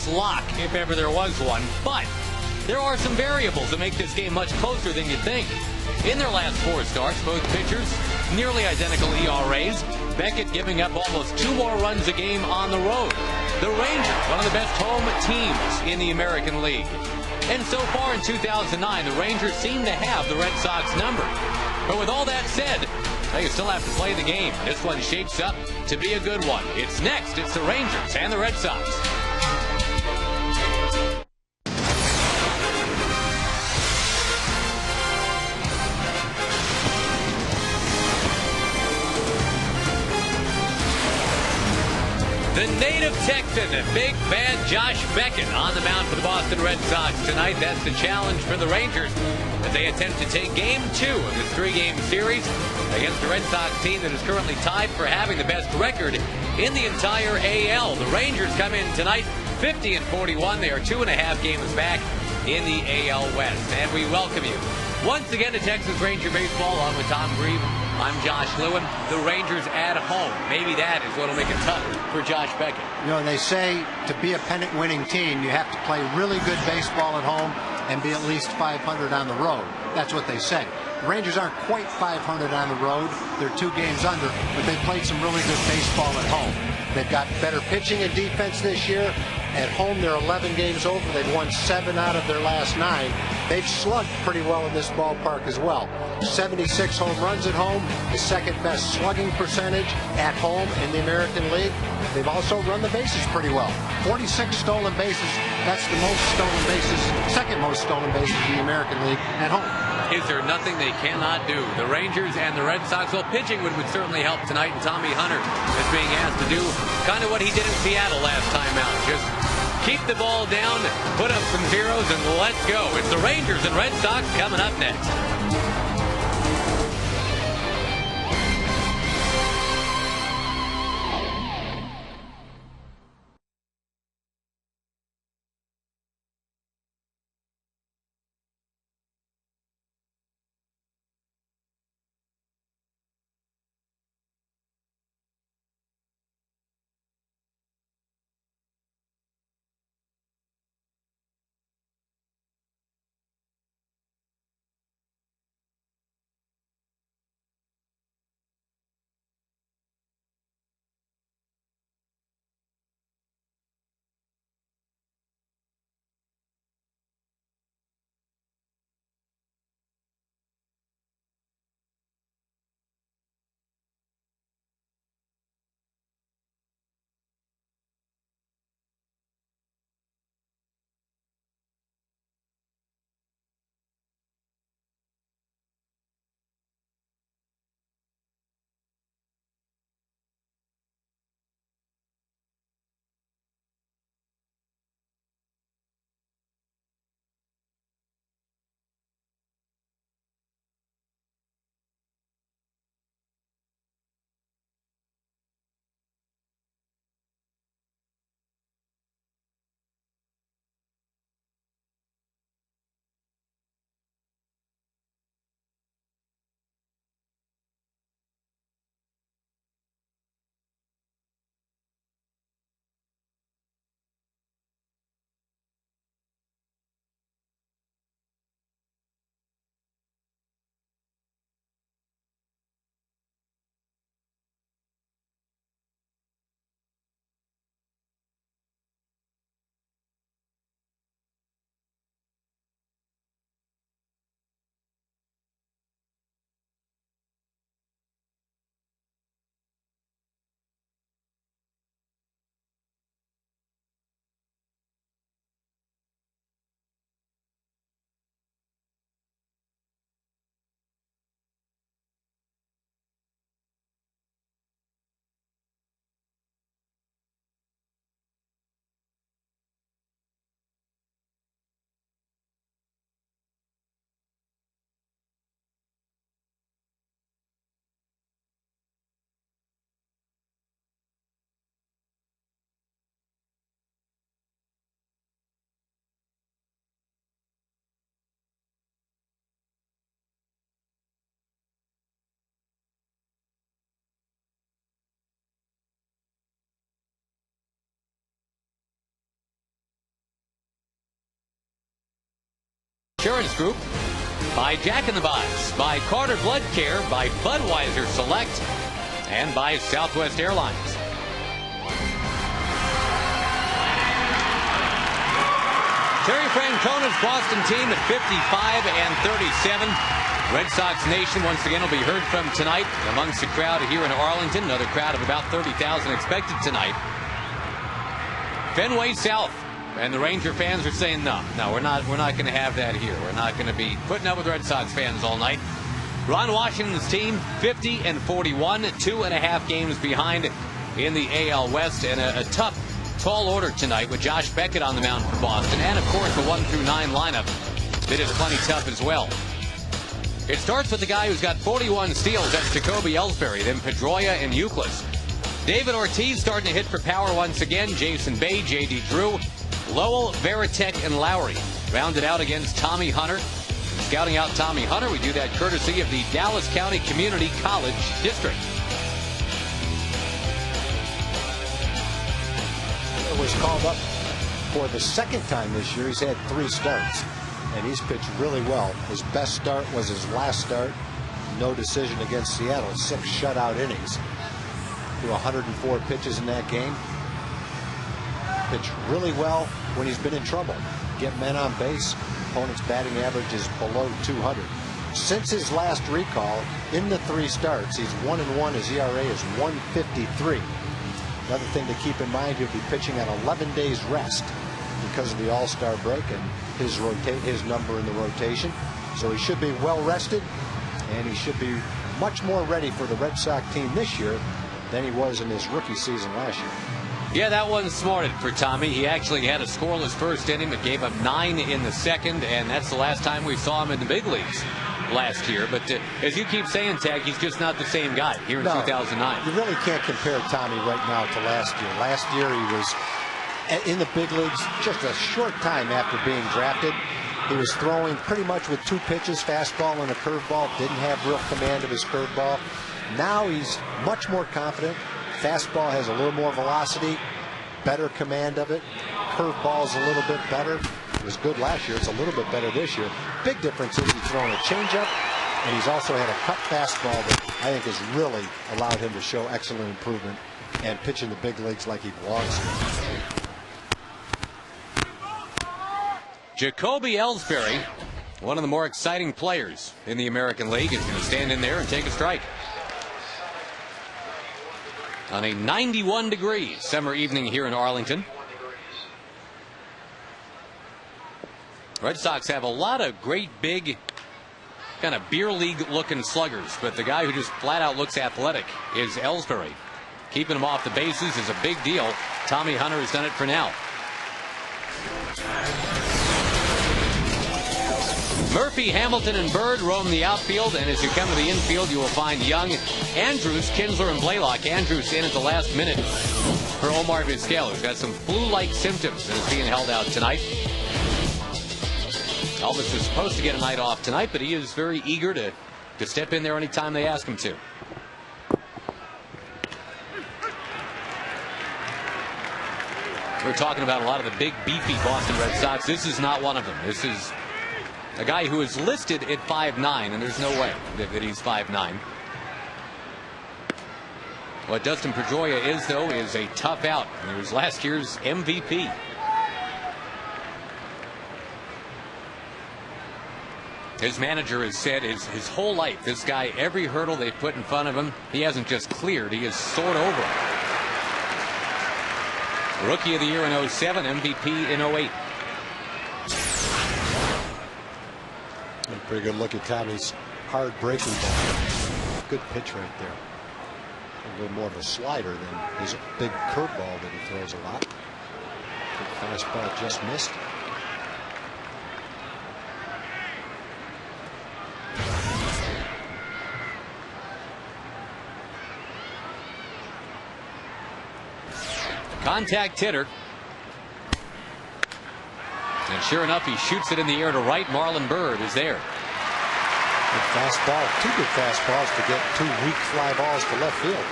Sox lock, if ever there was one. But there are some variables that make this game much closer than you'd think. In their last 4 starts, both pitchers nearly identical ERAs. Beckett giving up almost 2 more runs a game on the road. The Rangers, one of the best home teams in the American League. And so far in 2009, the Rangers seem to have the Red Sox number. But with all that said, they still have to play the game. This one shapes up to be a good one. It's next. It's the Rangers and the Red Sox. The native Texan, big bad Josh Beckett on the mound for the Boston Red Sox tonight. That's the challenge for the Rangers as they attempt to take Game 2 of this 3-game series against the Red Sox team that is currently tied for having the best record in the entire AL. The Rangers come in tonight 50-41. They are 2.5 games back in the AL West. And we welcome you once again to Texas Ranger Baseball along with Tom Grieve. I'm Josh Lewin. The Rangers at home. Maybe that is what will make it tough for Josh Beckett. You know, they say to be a pennant-winning team, you have to play really good baseball at home and be at least 500 on the road. That's what they say. The Rangers aren't quite 500 on the road. They're 2 games under, but they played some really good baseball at home. They've got better pitching and defense this year. At home, they're 11 games over. They've won 7 out of their last 9. They've slugged pretty well in this ballpark as well. 76 home runs at home, the second best slugging percentage at home in the American League. They've also run the bases pretty well. 46 stolen bases. That's the most stolen bases, second most stolen bases in the American League at home. Is there nothing they cannot do? The Rangers and the Red Sox, well, pitching would certainly help tonight, and Tommy Hunter is being asked to do kind of what he did in Seattle last time out. Just keep the ball down, put up some zeros, and let's go. It's the Rangers and Red Sox coming up next. Insurance Group, by Jack in the Box, by Carter Blood Care, by Budweiser Select, and by Southwest Airlines. Terry Francona's Boston team at 55-37. Red Sox Nation once again will be heard from tonight amongst the crowd here in Arlington. Another crowd of about 30,000 expected tonight. Fenway South, and the Ranger fans are saying no, we're not going to have that here. We're not going to be putting up with Red Sox fans all night. Ron Washington's team 50-41, 2.5 games behind in the AL West, and a tough, tall order tonight with Josh Beckett on the mound for Boston, and of course the 1-9 lineup that is plenty tough as well. It starts with the guy who's got 41 steals. That's Jacoby Ellsbury, then Pedroia and Euclid. David Ortiz starting to hit for power once again. Jason Bay, J.D. Drew, Lowell, Veritek, and Lowry rounded out against Tommy Hunter. Scouting out Tommy Hunter, we do that courtesy of the Dallas County Community College District. He was called up for the second time this year. He's had 3 starts, and he's pitched really well. His best start was his last start. No decision against Seattle. 6 shutout innings. Threw 104 pitches in that game. Pitched really well when he's been in trouble. Get men on base. Opponent's batting average is below 200. Since his last recall, in the 3 starts, he's 1-1. His ERA is 1.53. Another thing to keep in mind, he'll be pitching on 11 days rest because of the All-Star break and his number in the rotation. So he should be well rested, and he should be much more ready for the Red Sox team this year than he was in his rookie season last year. Yeah, that one smarted for Tommy. He actually had a scoreless first inning, but gave up 9 in the second, and that's the last time we saw him in the big leagues last year. But as you keep saying, Tag, he's just not the same guy here in 2009. You really can't compare Tommy right now to last year. Last year he was in the big leagues just a short time after being drafted. He was throwing pretty much with 2 pitches, fastball and a curveball. Didn't have real command of his curveball. Now he's much more confident. Fastball has a little more velocity, better command of it. Curveball's a little bit better. It was good last year. It's a little bit better this year. Big difference is he's throwing a changeup, and he's also had a cut fastball that I think has really allowed him to show excellent improvement and pitch in the big leagues like he belongs to. Jacoby Ellsbury, one of the more exciting players in the American League, is going to stand in there and take a strike. On a 91-degree summer evening here in Arlington. Red Sox have a lot of great big kind of beer league looking sluggers, but the guy who just flat out looks athletic is Ellsbury. Keeping him off the bases is a big deal. Tommy Hunter has done it for now. Murphy, Hamilton, and Bird roam the outfield, and as you come to the infield, you will find Young, Andrews, Kinsler, and Blaylock. Andrews in at the last minute for Omar Vizquel, who's got some flu-like symptoms and is being held out tonight. Elvis is supposed to get a night off tonight, but he is very eager to step in there anytime they ask him to. We're talking about a lot of the big, beefy Boston Red Sox. This is not one of them. This is a guy who is listed at 5'9", and there's no way that he's 5'9". What Dustin Pedroia is, though, is a tough out. He was last year's MVP. His manager has said his whole life, this guy, every hurdle they've put in front of him, he hasn't just cleared, he has soared over it. Rookie of the year in 07, MVP in 08. A pretty good look at Tommy's hard breaking ball. Good pitch right there. A little more of a slider than his big curveball that he throws a lot. Big fastball just missed. Contact hitter. And sure enough, he shoots it in the air to right. Marlon Byrd is there. Good fastball. 2 good fastballs to get 2 weak fly balls to left field.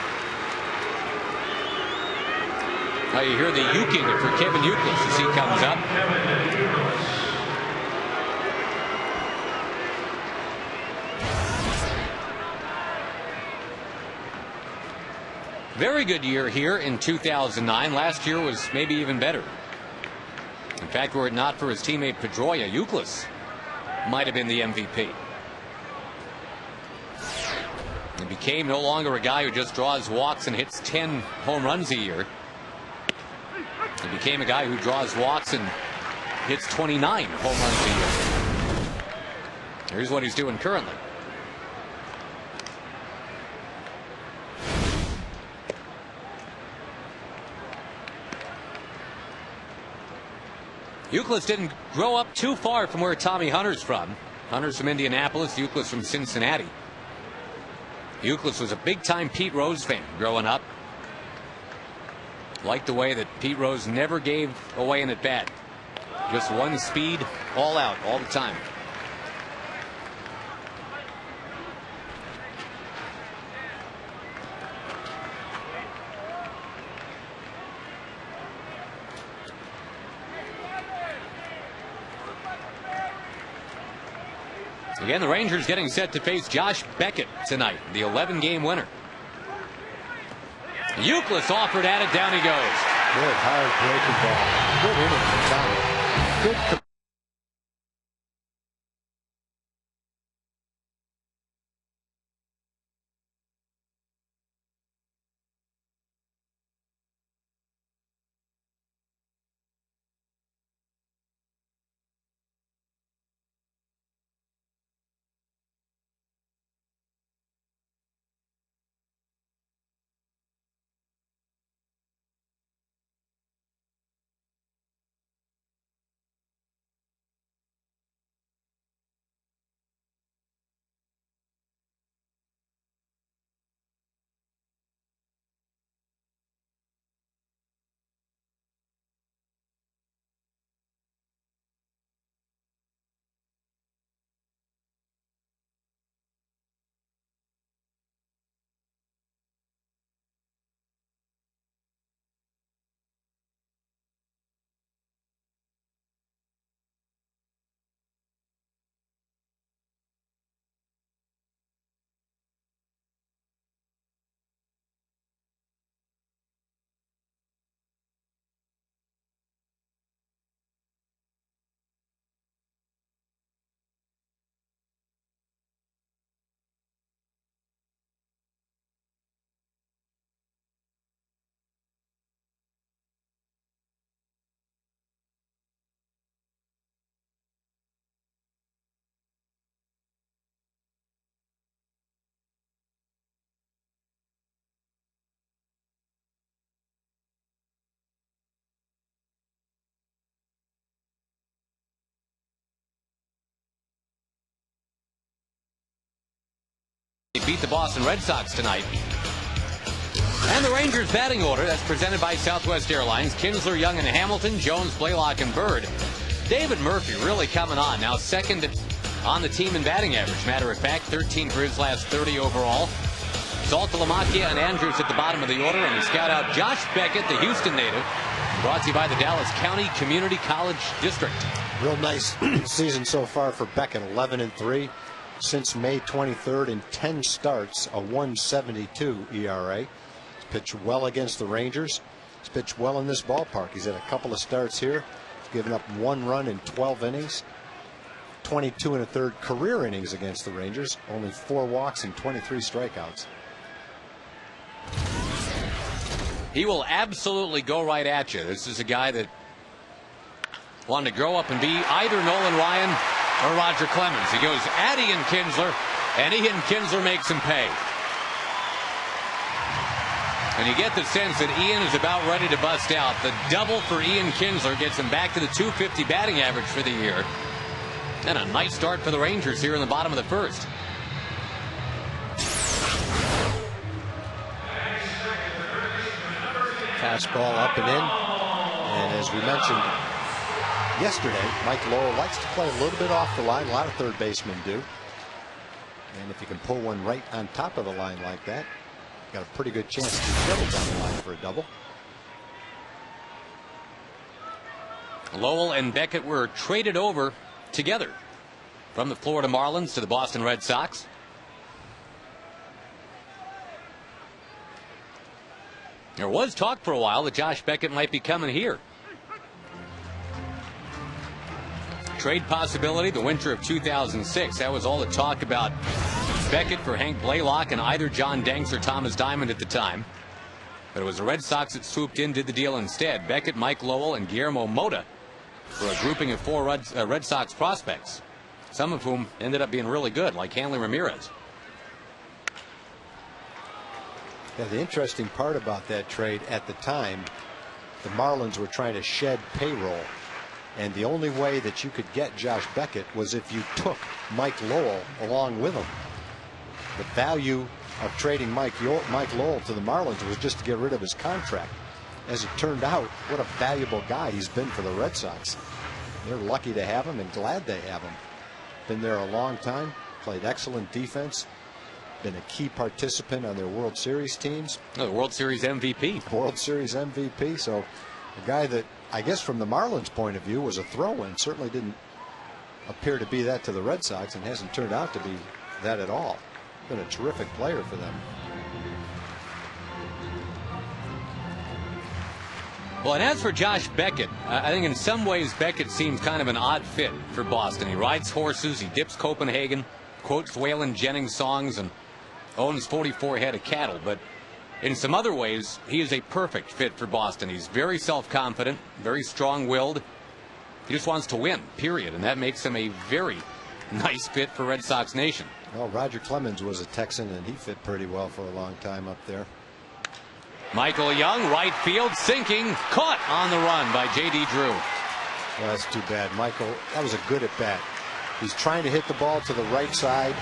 Now you hear the uking for Kevin Euclid as he comes up. very good year here in 2009. Last year was maybe even better. In fact, were it not for his teammate Pedroia, Euclid might have been the MVP. He became no longer a guy who just draws walks and hits 10 home runs a year. He became a guy who draws walks and hits 29 home runs a year. Here's what he's doing currently. Euclid didn't grow up too far from where Tommy Hunter's from. Hunter's from Indianapolis, Euclid's from Cincinnati. Euclid was a big-time Pete Rose fan growing up. Liked the way that Pete Rose never gave away an at-bat. Just one speed, all out, all the time. Again, the Rangers getting set to face Josh Beckett tonight, the 11-game winner. Euclid offered at it, down he goes. Good hard breaking ball. Good inning for Tommy. Good. They beat the Boston Red Sox tonight. And the Rangers batting order, that's presented by Southwest Airlines. Kinsler, Young, and Hamilton, Jones, Blaylock, and Bird. David Murphy really coming on. Now second on the team in batting average. Matter of fact, 13 for his last 30 overall. Salta, Lamacchia, and Andrews at the bottom of the order. And we scout out Josh Beckett, the Houston native. Brought to you by the Dallas County Community College District. Real nice season so far for Beckett, 11-3. Since May 23rd in 10 starts, a 1.72 ERA. He's pitched well against the Rangers. He's pitched well in this ballpark. He's had a couple of starts here. He's given up 1 run in 12 innings. 22 1/3 career innings against the Rangers. Only 4 walks and 23 strikeouts. He will absolutely go right at you. This is a guy that wanted to grow up and be either Nolan Ryan or Roger Clemens. He goes at Ian Kinsler, and Ian Kinsler makes him pay. And you get the sense that Ian is about ready to bust out. The double for Ian Kinsler gets him back to the .250 batting average for the year. And a nice start for the Rangers here in the bottom of the first. Fastball up and in. And as we mentioned yesterday, Mike Lowell likes to play a little bit off the line. A lot of third basemen do. And if you can pull one right on top of the line like that, you've got a pretty good chance to get it down the line for a double. Lowell and Beckett were traded over together from the Florida Marlins to the Boston Red Sox. There was talk for a while that Josh Beckett might be coming here. Trade possibility the winter of 2006. That was all the talk about Beckett for Hank Blaylock and either John Danks or Thomas Diamond at the time. But it was the Red Sox that swooped in, did the deal instead. Beckett, Mike Lowell, and Guillermo Mota for a grouping of 4 Red Sox prospects, some of whom ended up being really good, like Hanley Ramirez. Yeah, the interesting part about that trade at the time, the Marlins were trying to shed payroll. And the only way that you could get Josh Beckett was if you took Mike Lowell along with him. The value of trading Mike Lowell to the Marlins was just to get rid of his contract. As it turned out, what a valuable guy he's been for the Red Sox. They're lucky to have him and glad they have him. Been there a long time, played excellent defense, been a key participant on their World Series teams. Oh, the World Series MVP. World Series MVP. So a guy that, I guess from the Marlins' point of view, was a throw-in. Certainly didn't appear to be that to the Red Sox and hasn't turned out to be that at all. Been a terrific player for them. Well, and as for Josh Beckett, I think in some ways Beckett seems kind of an odd fit for Boston. He rides horses, he dips Copenhagen, quotes Waylon Jennings songs, and owns 44 head of cattle. But in some other ways, he is a perfect fit for Boston. He's very self-confident, very strong-willed. He just wants to win, period. And that makes him a very nice fit for Red Sox Nation. Well, Roger Clemens was a Texan, and he fit pretty well for a long time up there. Michael Young, right field, sinking, caught on the run by J.D. Drew. Well, that's too bad. Michael, that was a good at bat. He's trying to hit the ball to the right side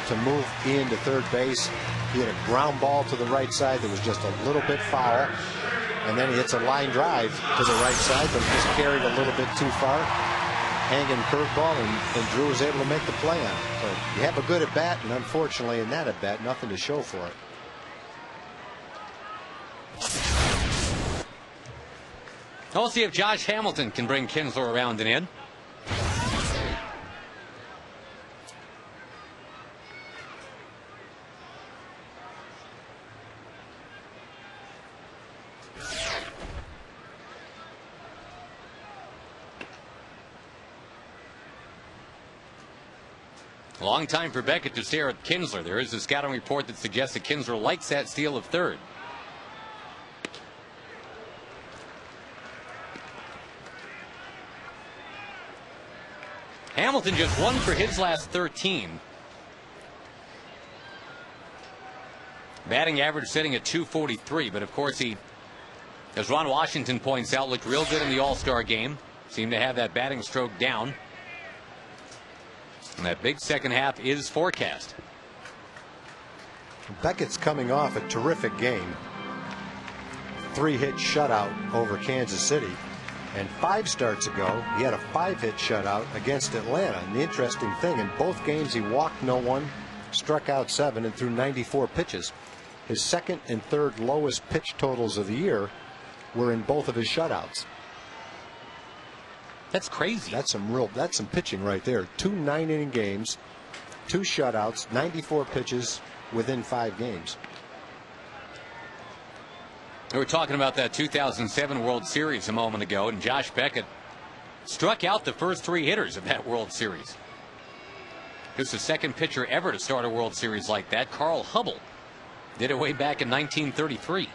to move into third base. He had a ground ball to the right side that was just a little bit foul. And then he hits a line drive to the right side, but just carried a little bit too far. Hanging curveball, and Drew was able to make the play on it. So you have a good at bat, and unfortunately in that at bat, nothing to show for it. We'll see if Josh Hamilton can bring Kinsler around and in. Long time for Beckett to stare at Kinsler. There is a scouting report that suggests that Kinsler likes that steal of third. Hamilton just 1 for his last 13. Batting average sitting at .243, but of course he, as Ron Washington points out, looked real good in the All-Star game. Seemed to have that batting stroke down. And that big second half is forecast. Beckett's coming off a terrific game. 3-hit shutout over Kansas City. And 5 starts ago, he had a 5-hit shutout against Atlanta. And the interesting thing, in both games he walked no one, struck out 7, and threw 94 pitches. His second and third lowest pitch totals of the year were in both of his shutouts. That's crazy. That's some pitching right there. 2 9-inning games, 2 shutouts, 94 pitches within 5 games. We were talking about that 2007 World Series a moment ago, and Josh Beckett struck out the first 3 hitters of that World Series. He was the second pitcher ever to start a World Series like that. Carl Hubble did it way back in 1933.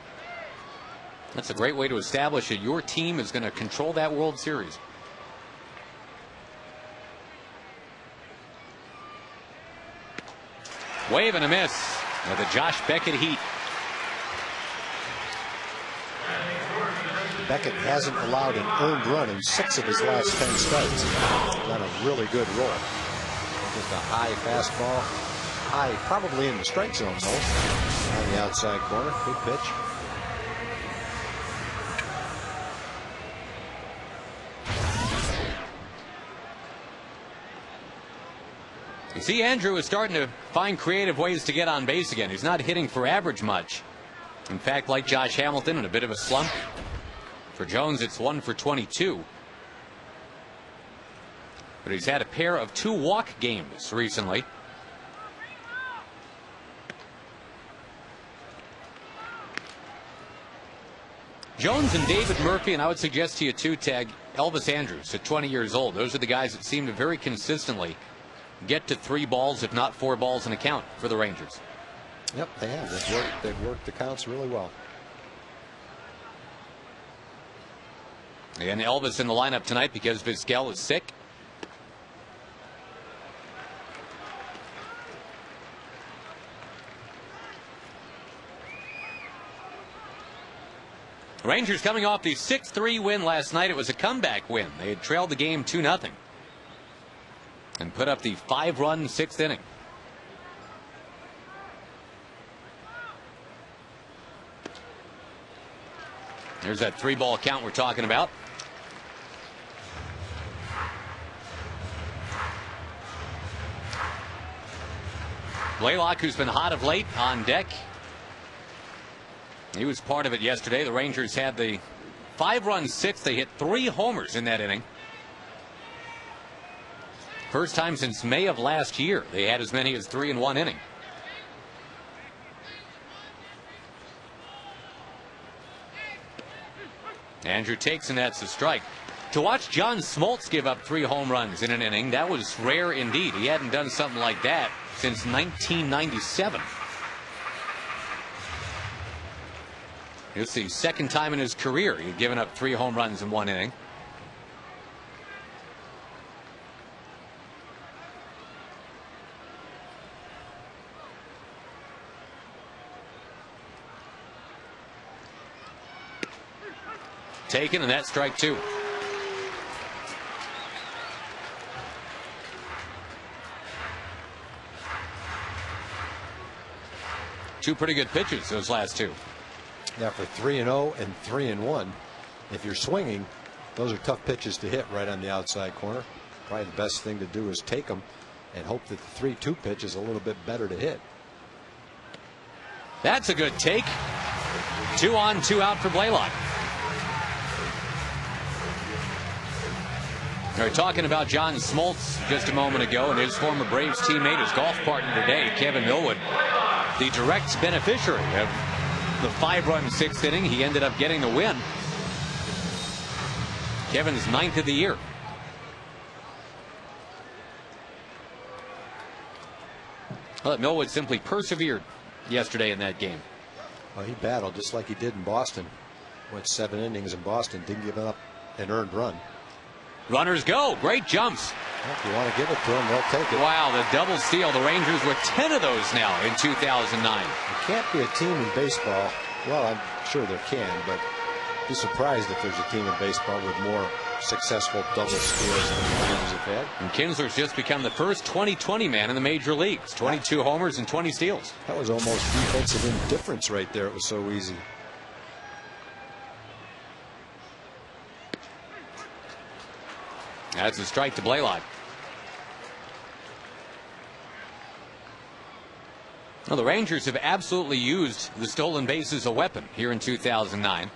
That's a great way to establish that your team is going to control that World Series. Wave and a miss with a Josh Beckett heat. Beckett hasn't allowed an earned run in 6 of his last 10 starts. Done a really good roll. Just a high fastball. High, probably in the strike zone though. On the outside corner. Good pitch. You see, Andrew is starting to find creative ways to get on base again. He's not hitting for average much. In fact, like Josh Hamilton, in a bit of a slump. For Jones, it's 1 for 22. But he's had a pair of 2 walk games recently. Jones and David Murphy, and I would suggest to you too, Tag, Elvis Andrus at 20 years old. Those are the guys that seem to very consistently get to 3 balls, if not 4 balls in a count for the Rangers. Yep, they have. They've worked the counts really well. And Elvis in the lineup tonight because Vizquel is sick. Rangers coming off the 6-3 win last night. It was a comeback win. They had trailed the game 2-0 and put up the 5-run 6th inning. There's that 3-ball count we're talking about. Blaylock, who's been hot of late, on deck. He was part of it yesterday. The Rangers had the 5-run 6th. They hit 3 homers in that inning. First time since May of last year they had as many as 3 in one inning. Andrew takes, and that's a strike. To watch John Smoltz give up 3 home runs in an inning, that was rare indeed. He hadn't done something like that since 1997. It's the second time in his career he'd given up 3 home runs in one inning. Taken, and that's strike 2. Two pretty good pitches, those last 2. Yeah, for 3-0 and 3-1. If you're swinging, those are tough pitches to hit right on the outside corner. Probably the best thing to do is take them and hope that the 3-2 pitch is a little bit better to hit. That's a good take. 2 on, 2 out for Blaylock. We were talking about John Smoltz just a moment ago, and his former Braves teammate, his golf partner today, Kevin Millwood, the direct beneficiary of the 5-run 6th inning. He ended up getting the win. Kevin's 9th of the year. Well, Millwood simply persevered yesterday in that game. Well, he battled just like he did in Boston. Went 7 innings in Boston, didn't give up an earned run. Runners go. Great jumps. Well, if you want to give it to them, they'll take it. Wow, the double steal. The Rangers with 10 of those now in 2009. There can't be a team in baseball. Well, I'm sure there can, but be surprised if there's a team in baseball with more successful double steals than the Rangers have had. And Kinsler's just become the first 20-20 man in the major leagues. 22 homers and 20 steals. That was almost defensive indifference right there. It was so easy. That's a strike to Blaylock. Well, the Rangers have absolutely used the stolen base as a weapon here in 2009.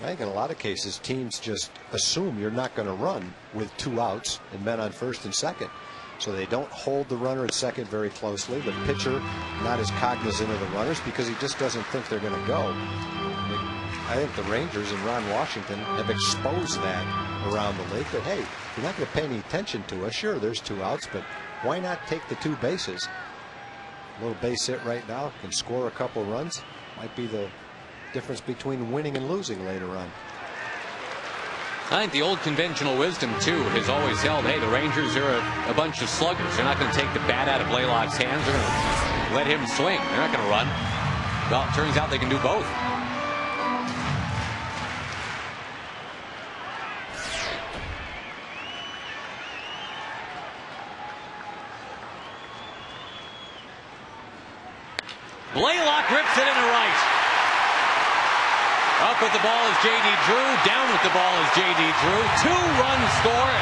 I think in a lot of cases, teams just assume you're not going to run with 2 outs and men on first and second. So they don't hold the runner at second very closely. The pitcher not as cognizant of the runners because he just doesn't think they're going to go. I think the Rangers and Ron Washington have exposed that around the league. But hey, you're not going to pay any attention to us. Sure, there's 2 outs, but why not take the 2 bases? A little base hit right now can score a couple runs. Might be the difference between winning and losing later on. I think the old conventional wisdom, too, has always held, hey, the Rangers are a bunch of sluggers. They're not going to take the bat out of Blaylock's hands. They're going to let him swing. They're not going to run. Well, it turns out they can do both. Blaylock rips it into right. Up with the ball is J.D. Drew. Down with the ball is J.D. Drew. 2-run score.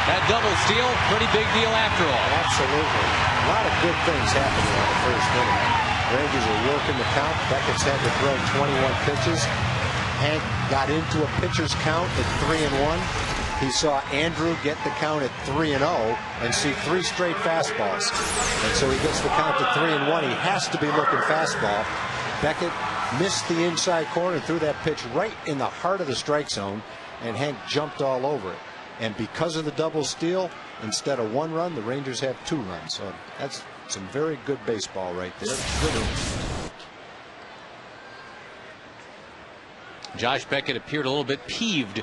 That double steal, pretty big deal after all. Absolutely. A lot of good things happening on the first inning. Rangers are working the count. Beckett's had to throw 21 pitches. Hank got into a pitcher's count at 3-1. He saw Andrew get the count at 3-0 and see 3 straight fastballs. And so he gets the count to 3-1. He has to be looking fastball. Beckett missed the inside corner and threw that pitch right in the heart of the strike zone, and Hank jumped all over it. And because of the double steal, instead of 1 run, the Rangers have 2 runs. So that's some very good baseball right there. Good. Josh Beckett appeared a little bit peeved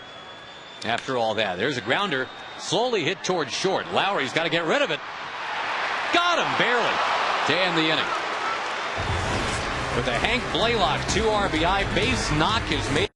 after all that. There's a grounder, slowly hit towards short. Lowry's got to get rid of it. Got him barely to end the inning. With a Hank Blaylock 2 RBI base knock is made.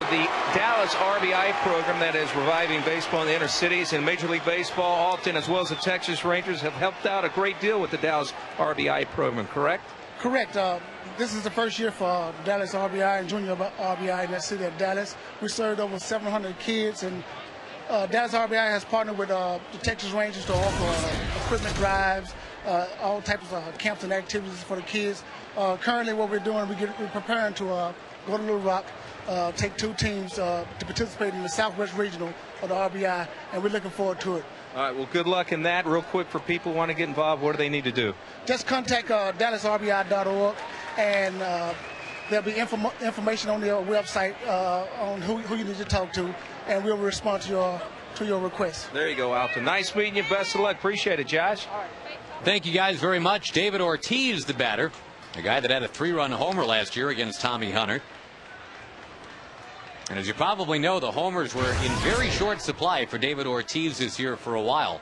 The Dallas RBI program that is reviving baseball in the inner cities and Major League Baseball, Alton, as well as the Texas Rangers have helped out a great deal with the Dallas RBI program, correct? Correct. This is the first year for Dallas RBI and Junior RBI in that city of Dallas. We served over 700 kids, and Dallas RBI has partnered with the Texas Rangers to offer equipment drives, all types of camps and activities for the kids. Currently, what we're doing, we're preparing to go to Little Rock, take 2 teams to participate in the Southwest Regional of the RBI, and we're looking forward to it. All right, well, good luck in that. Real quick, for people who want to get involved, what do they need to do? Just contact DallasRBI.org, and there'll be information on their website on who you need to talk to, and we'll respond to your request. There you go, Alton. Nice meeting you. Best of luck. Appreciate it, Josh. Thank you guys very much. David Ortiz, the batter, a guy that had a 3-run homer last year against Tommy Hunter. And as you probably know, the homers were in very short supply for David Ortiz this year for a while.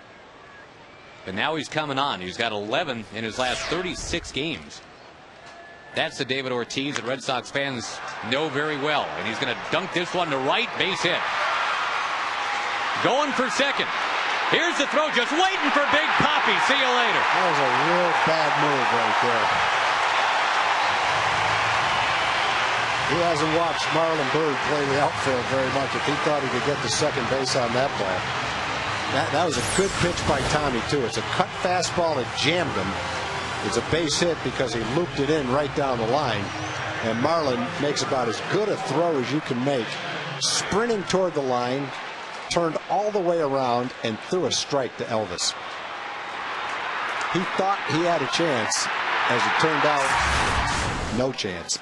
But now he's coming on. He's got 11 in his last 36 games. That's the David Ortiz that Red Sox fans know very well. And he's going to dunk this one to right, base hit. Going for second. Here's the throw, just waiting for Big Papi. See you later. That was a real bad move right there. He hasn't watched Marlon Byrd play the outfield very much. If he thought he could get to second base on that ball. That was a good pitch by Tommy, too. It's a cut fastball that jammed him. It's a base hit because he looped it in right down the line. And Marlon makes about as good a throw as you can make. Sprinting toward the line, turned all the way around and threw a strike to Elvis. He thought he had a chance. As it turned out, no chance.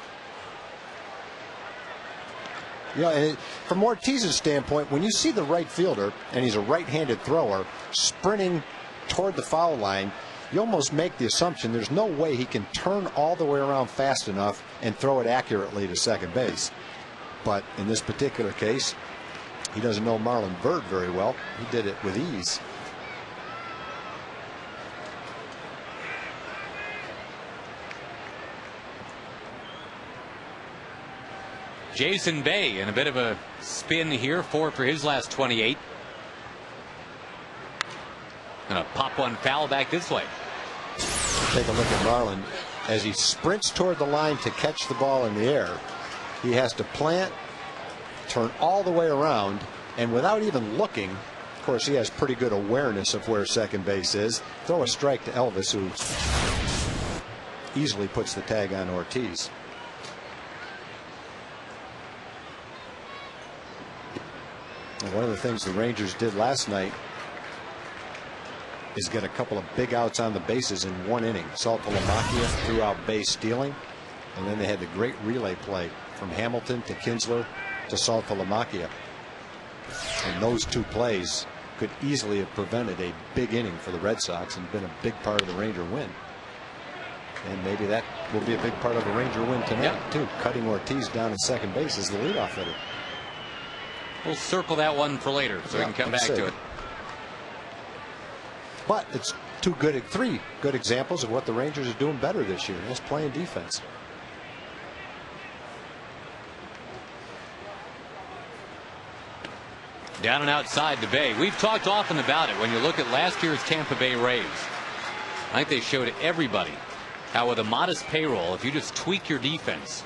You know, from Ortiz's standpoint, when you see the right fielder, and he's a right-handed thrower, sprinting toward the foul line, you almost make the assumption there's no way he can turn all the way around fast enough and throw it accurately to second base. But in this particular case, he doesn't know Marlon Byrd very well. He did it with ease. Jason Bay in a bit of a spin here, 4 for his last 28. Gonna pop one foul back this way. Take a look at Garland. As he sprints toward the line to catch the ball in the air, he has to plant, turn all the way around, and without even looking, of course he has pretty good awareness of where second base is, throw a strike to Elvis, who easily puts the tag on Ortiz. And one of the things the Rangers did last night is get a couple of big outs on the bases in one inning. Saltalamacchia threw out base stealing, and then they had the great relay play from Hamilton to Kinsler to Saltalamacchia. And those two plays could easily have prevented a big inning for the Red Sox and been a big part of the Ranger win. And maybe that will be a big part of the Ranger win tonight, too. Cutting Ortiz down at second base as the leadoff hitter. We'll circle that one for later so we can come back to it. But it's three good examples of what the Rangers are doing better this year. Just playing defense. Down and outside the Bay. We've talked often about it. When you look at last year's Tampa Bay Rays, I think they showed everybody how with a modest payroll, if you just tweak your defense,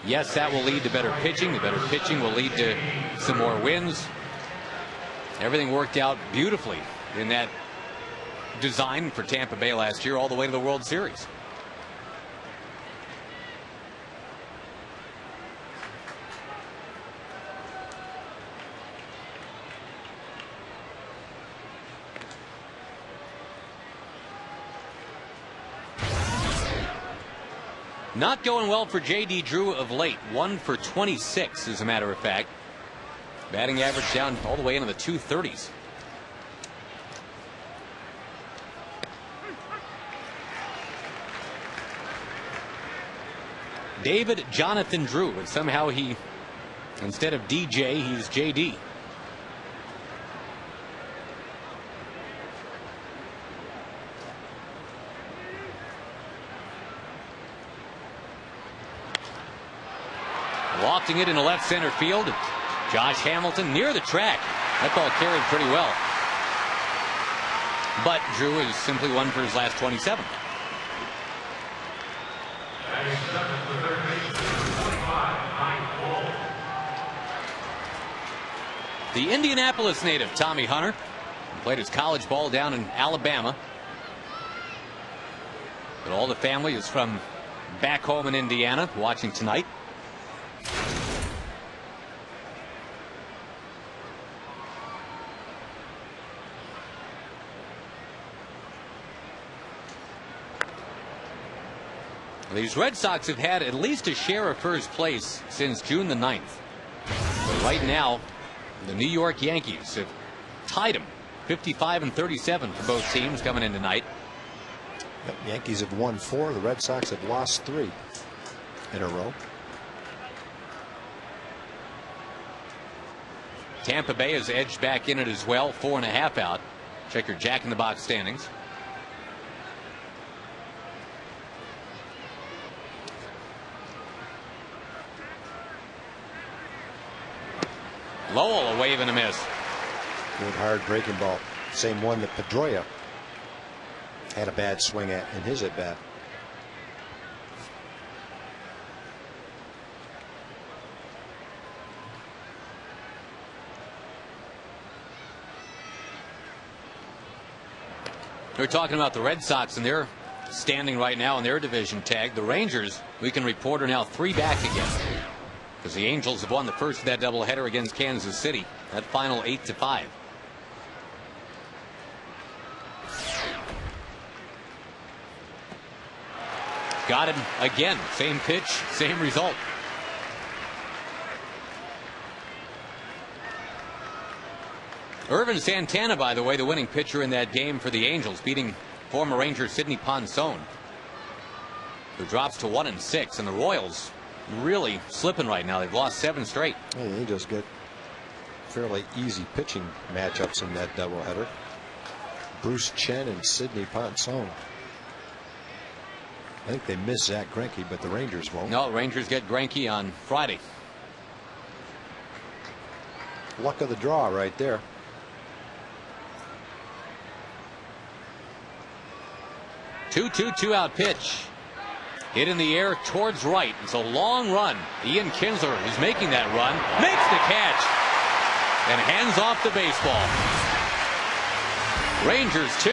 yes, that will lead to better pitching. The better pitching will lead to some more wins. Everything worked out beautifully in that design for Tampa Bay last year, all the way to the World Series. Not going well for J.D. Drew of late. 1 for 26, as a matter of fact. Batting average down all the way into the 230s. David Jonathan Drew, but somehow he, instead of DJ, he's JD. Lofting it into left center field. Josh Hamilton near the track. That ball carried pretty well. But Drew is simply 1 for his last 27. The Indianapolis native Tommy Hunter played his college ball down in Alabama, but all the family is from back home in Indiana, watching tonight. These Red Sox have had at least a share of first place since June the 9th. But right now, the New York Yankees have tied them 55-37 for both teams coming in tonight. Yep, Yankees have won 4. The Red Sox have lost 3 in a row. Tampa Bay has edged back in it as well, 4.5 out. Check your Jack in the Box standings. Lowell a wave and a miss. Good hard breaking ball. Same one that Pedroia had a bad swing at in his at bat. We're talking about the Red Sox and their standing right now in their division tag. The Rangers, we can report, are now 3 back again, because the Angels have won the first of that doubleheader against Kansas City. That final 8-5. Got him again. Same pitch, same result. Irvin Santana, by the way, the winning pitcher in that game for the Angels, beating former Ranger Sidney Ponson, who drops to 1-6, and the Royals really slipping right now. They've lost 7 straight. Yeah, they just get fairly easy pitching matchups in that doubleheader. Bruce Chen and Sidney Ponson. I think they miss Zach Greinke, but the Rangers won't. No, Rangers get Greinke on Friday. Luck of the draw right there. 2-2 out pitch. Hit in the air towards right. It's a long run. Ian Kinsler, who's making that run, makes the catch and hands off the baseball. Rangers 2.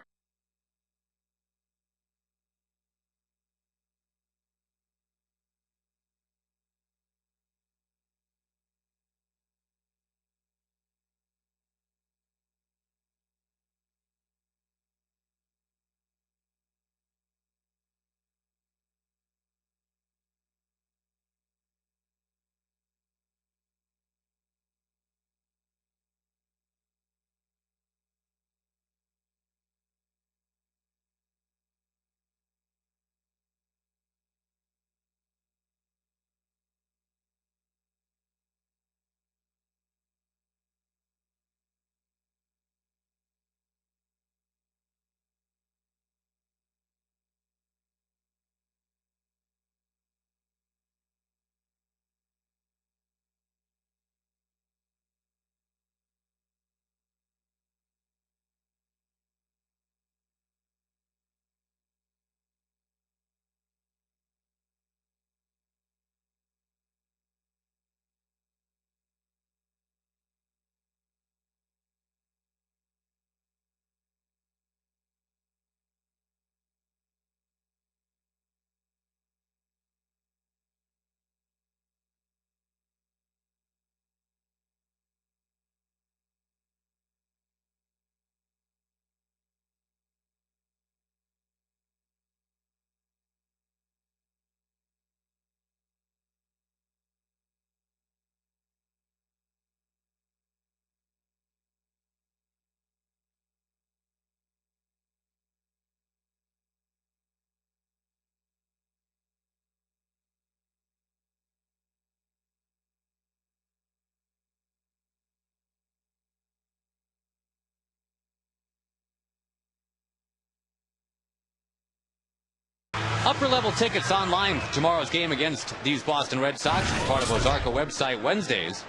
Upper level tickets online for tomorrow's game against these Boston Red Sox as part of Ozarka website Wednesdays.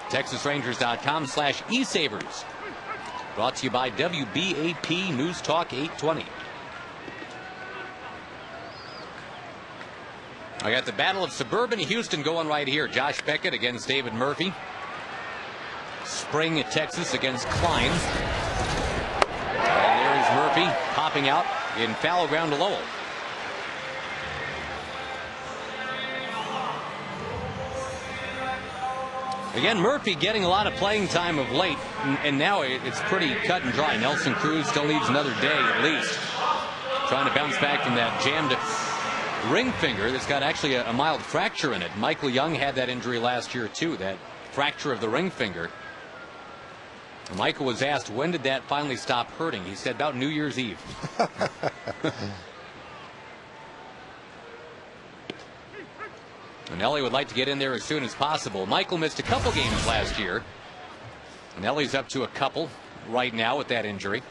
TexasRangers.com/eSavers. Brought to you by WBAP News Talk 820. I got the Battle of Suburban Houston going right here. Josh Beckett against David Murphy. Spring at Texas against Klein. And there is Murphy popping out in fallow ground to Lowell. Again, Murphy getting a lot of playing time of late, and now it's pretty cut and dry. Nelson Cruz still needs another day at least. Trying to bounce back from that jammed ring finger that's got actually a mild fracture in it. Michael Young had that injury last year too, that fracture of the ring finger. Michael was asked, when did that finally stop hurting? He said about New Year's Eve. And Ellie would like to get in there as soon as possible. Michael missed a couple games last year. And Ellie's up to a couple right now with that injury.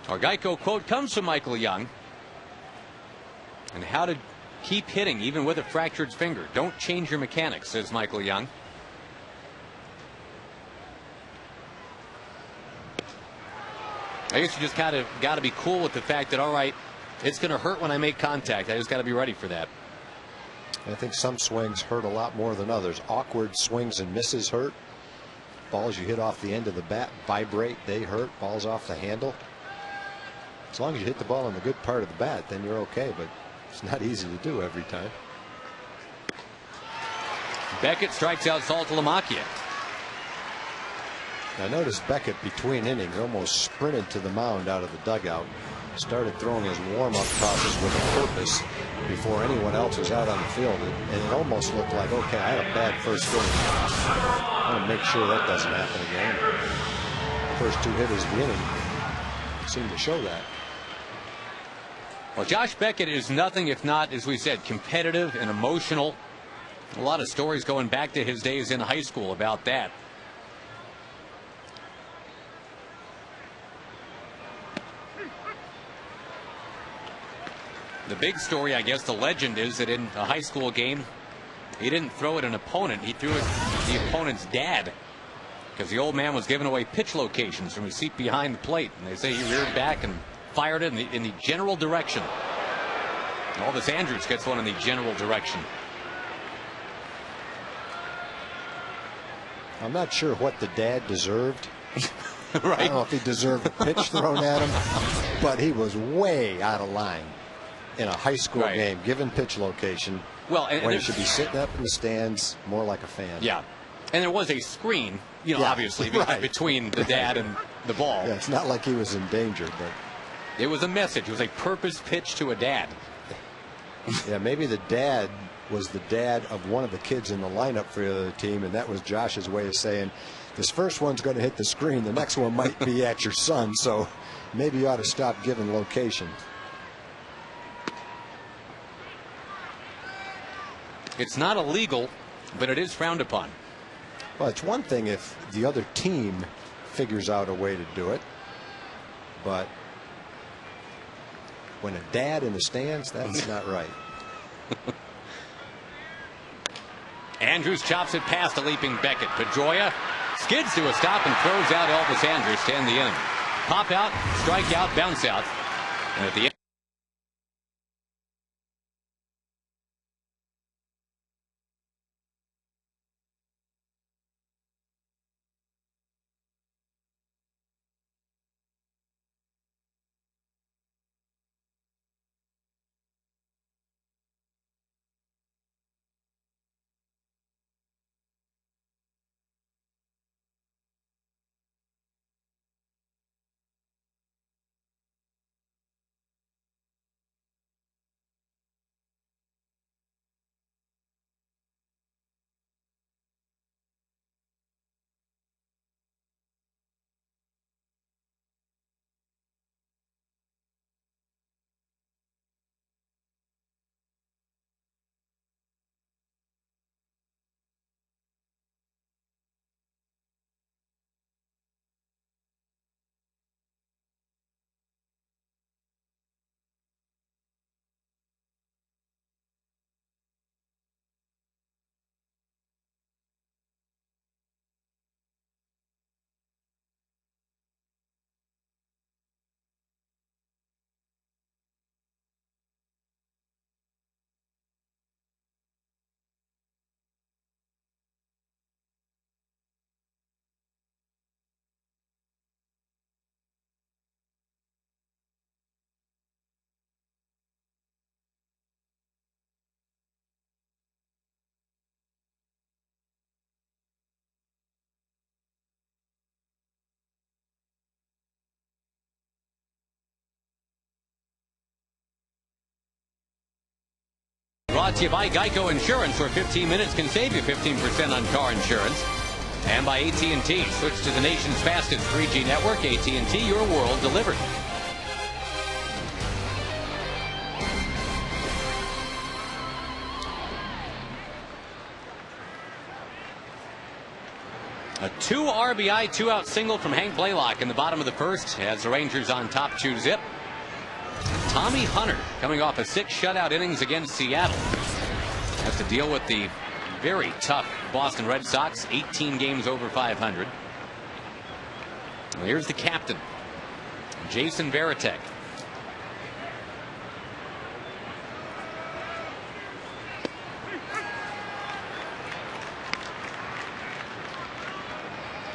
Our Geico quote comes from Michael Young. And how to keep hitting even with a fractured finger. Don't change your mechanics, says Michael Young. I guess you just got to be cool with the fact that, all right, it's going to hurt when I make contact. I just got to be ready for that. I think some swings hurt a lot more than others. Awkward swings and misses hurt. Balls you hit off the end of the bat vibrate. They hurt. Balls off the handle. As long as you hit the ball in the good part of the bat, then you're okay. But it's not easy to do every time. Beckett strikes out Saltalamacchia. I noticed Beckett between innings almost sprinted to the mound out of the dugout. Started throwing his warm-up tosses with a purpose before anyone else was out on the field. And it almost looked like, okay, I had a bad first inning. I want to make sure that doesn't happen again. The first two hitters of the inning seemed to show that. Well, Josh Beckett is nothing if not, as we said, competitive and emotional. A lot of stories going back to his days in high school about that. The big story, I guess, the legend is that in a high school game, he didn't throw at an opponent. He threw at the opponent's dad, because the old man was giving away pitch locations from his seat behind the plate. And they say he reared back and fired it in the general direction. Elvis Andrews gets one in the general direction. I'm not sure what the dad deserved. Right. I don't know if he deserved a pitch thrown at him, but he was way out of line in a high school game, given pitch location. Well, and when he should be sitting up in the stands, more like a fan. Yeah, and there was a screen, obviously, between the dad and the ball. Yeah, it's not like he was in danger, but it was a message. It was a purpose pitch to a dad. Yeah, maybe the dad was the dad of one of the kids in the lineup for the other team, and that was Josh's way of saying, this first one's going to hit the screen, the next one might be at your son, so maybe you ought to stop giving location. It's not illegal, but it is frowned upon. Well, it's one thing if the other team figures out a way to do it, but when a dad in the stands, that's not right. Andrews chops it past a leaping Beckett. Pedroia skids to a stop and throws out Elvis Andrews to end the inning. Pop out, strike out, bounce out. And at the end, brought to you by Geico Insurance, where 15 minutes can save you 15% on car insurance. And by AT&T. Switch to the nation's fastest 3G network. AT&T, your world delivered. A 2 RBI, 2-out single from Hank Blaylock in the bottom of the first as the Rangers on top 2-zip. Tommy Hunter, coming off a 6 shutout innings against Seattle, has to deal with the very tough Boston Red Sox, 18 games over 500. Well, here's the captain, Jason Varitek.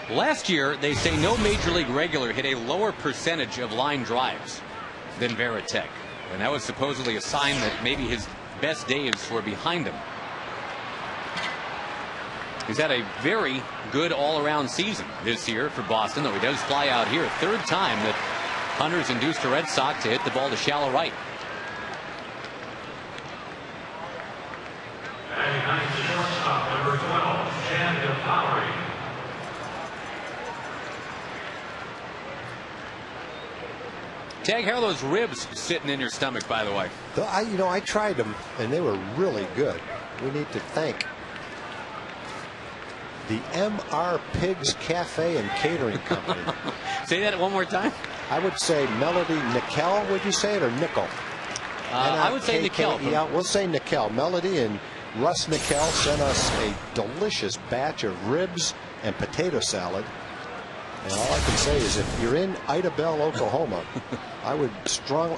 Last year, they say no major league regular hit a lower percentage of line drives than Varitek, and that was supposedly a sign that maybe his best days were behind him. He's had a very good all-around season this year for Boston, though he does fly out here. Third time that Hunter's induced a Red Sox to hit the ball to shallow right. Shortstop number 12, Shandon Lowry. Tag, how are those ribs sitting in your stomach, by the way? I tried them, and they were really good. We need to thank the MR Pigs Cafe and Catering Company. Say that one more time. I would say Melody Nickel, would you say it, or Nickel? I would say Nickel. Yeah, we'll say Nickel. Melody and Russ Nickel sent us a delicious batch of ribs and potato salad. And all I can say is if you're in Ida Bell, Oklahoma, I would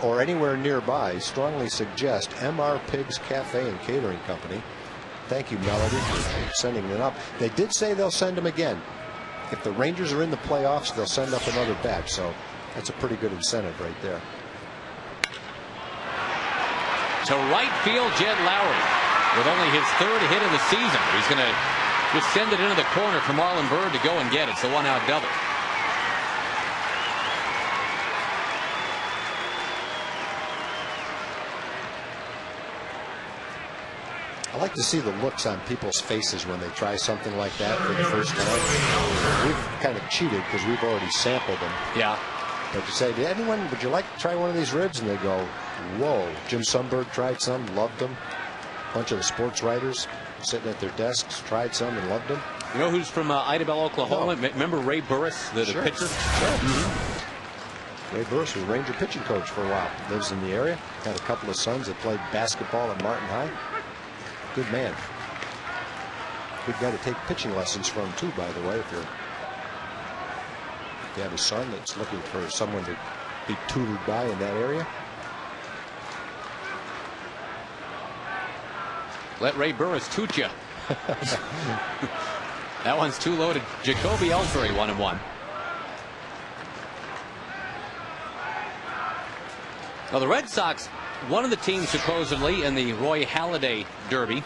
or anywhere nearby, strongly suggest MR Pigs Cafe and Catering Company. Thank you, Melody, for sending them up. They did say they'll send them again. If the Rangers are in the playoffs, they'll send up another batch. So that's a pretty good incentive right there. To right field, Jed Lowry, with only his 3rd hit of the season. He's going to just send it into the corner for Marlon Byrd to go and get it. It's a 1-out double. I like to see the looks on people's faces when they try something like that for the first time. We've kind of cheated because we've already sampled them. Yeah. But you say, would you like to try one of these ribs? And they go, whoa. Jim Sundberg tried some, loved them. A bunch of the sports writers sitting at their desks tried some and loved them. You know who's from Ida Bell, Oklahoma? No. Remember Ray Burris, the pitcher? Sure. Ray Burris was Ranger pitching coach for a while. Lives in the area. Had a couple of sons that played basketball at Martin High. Good man. Good guy to take pitching lessons from, too, by the way. If you have a son that's looking for someone to be tutored by in that area. Let Ray Burris toot you. That one's too low to Jacoby Ellsbury, 1-1. Well, the Red Sox, one of the teams supposedly in the Roy Halladay Derby.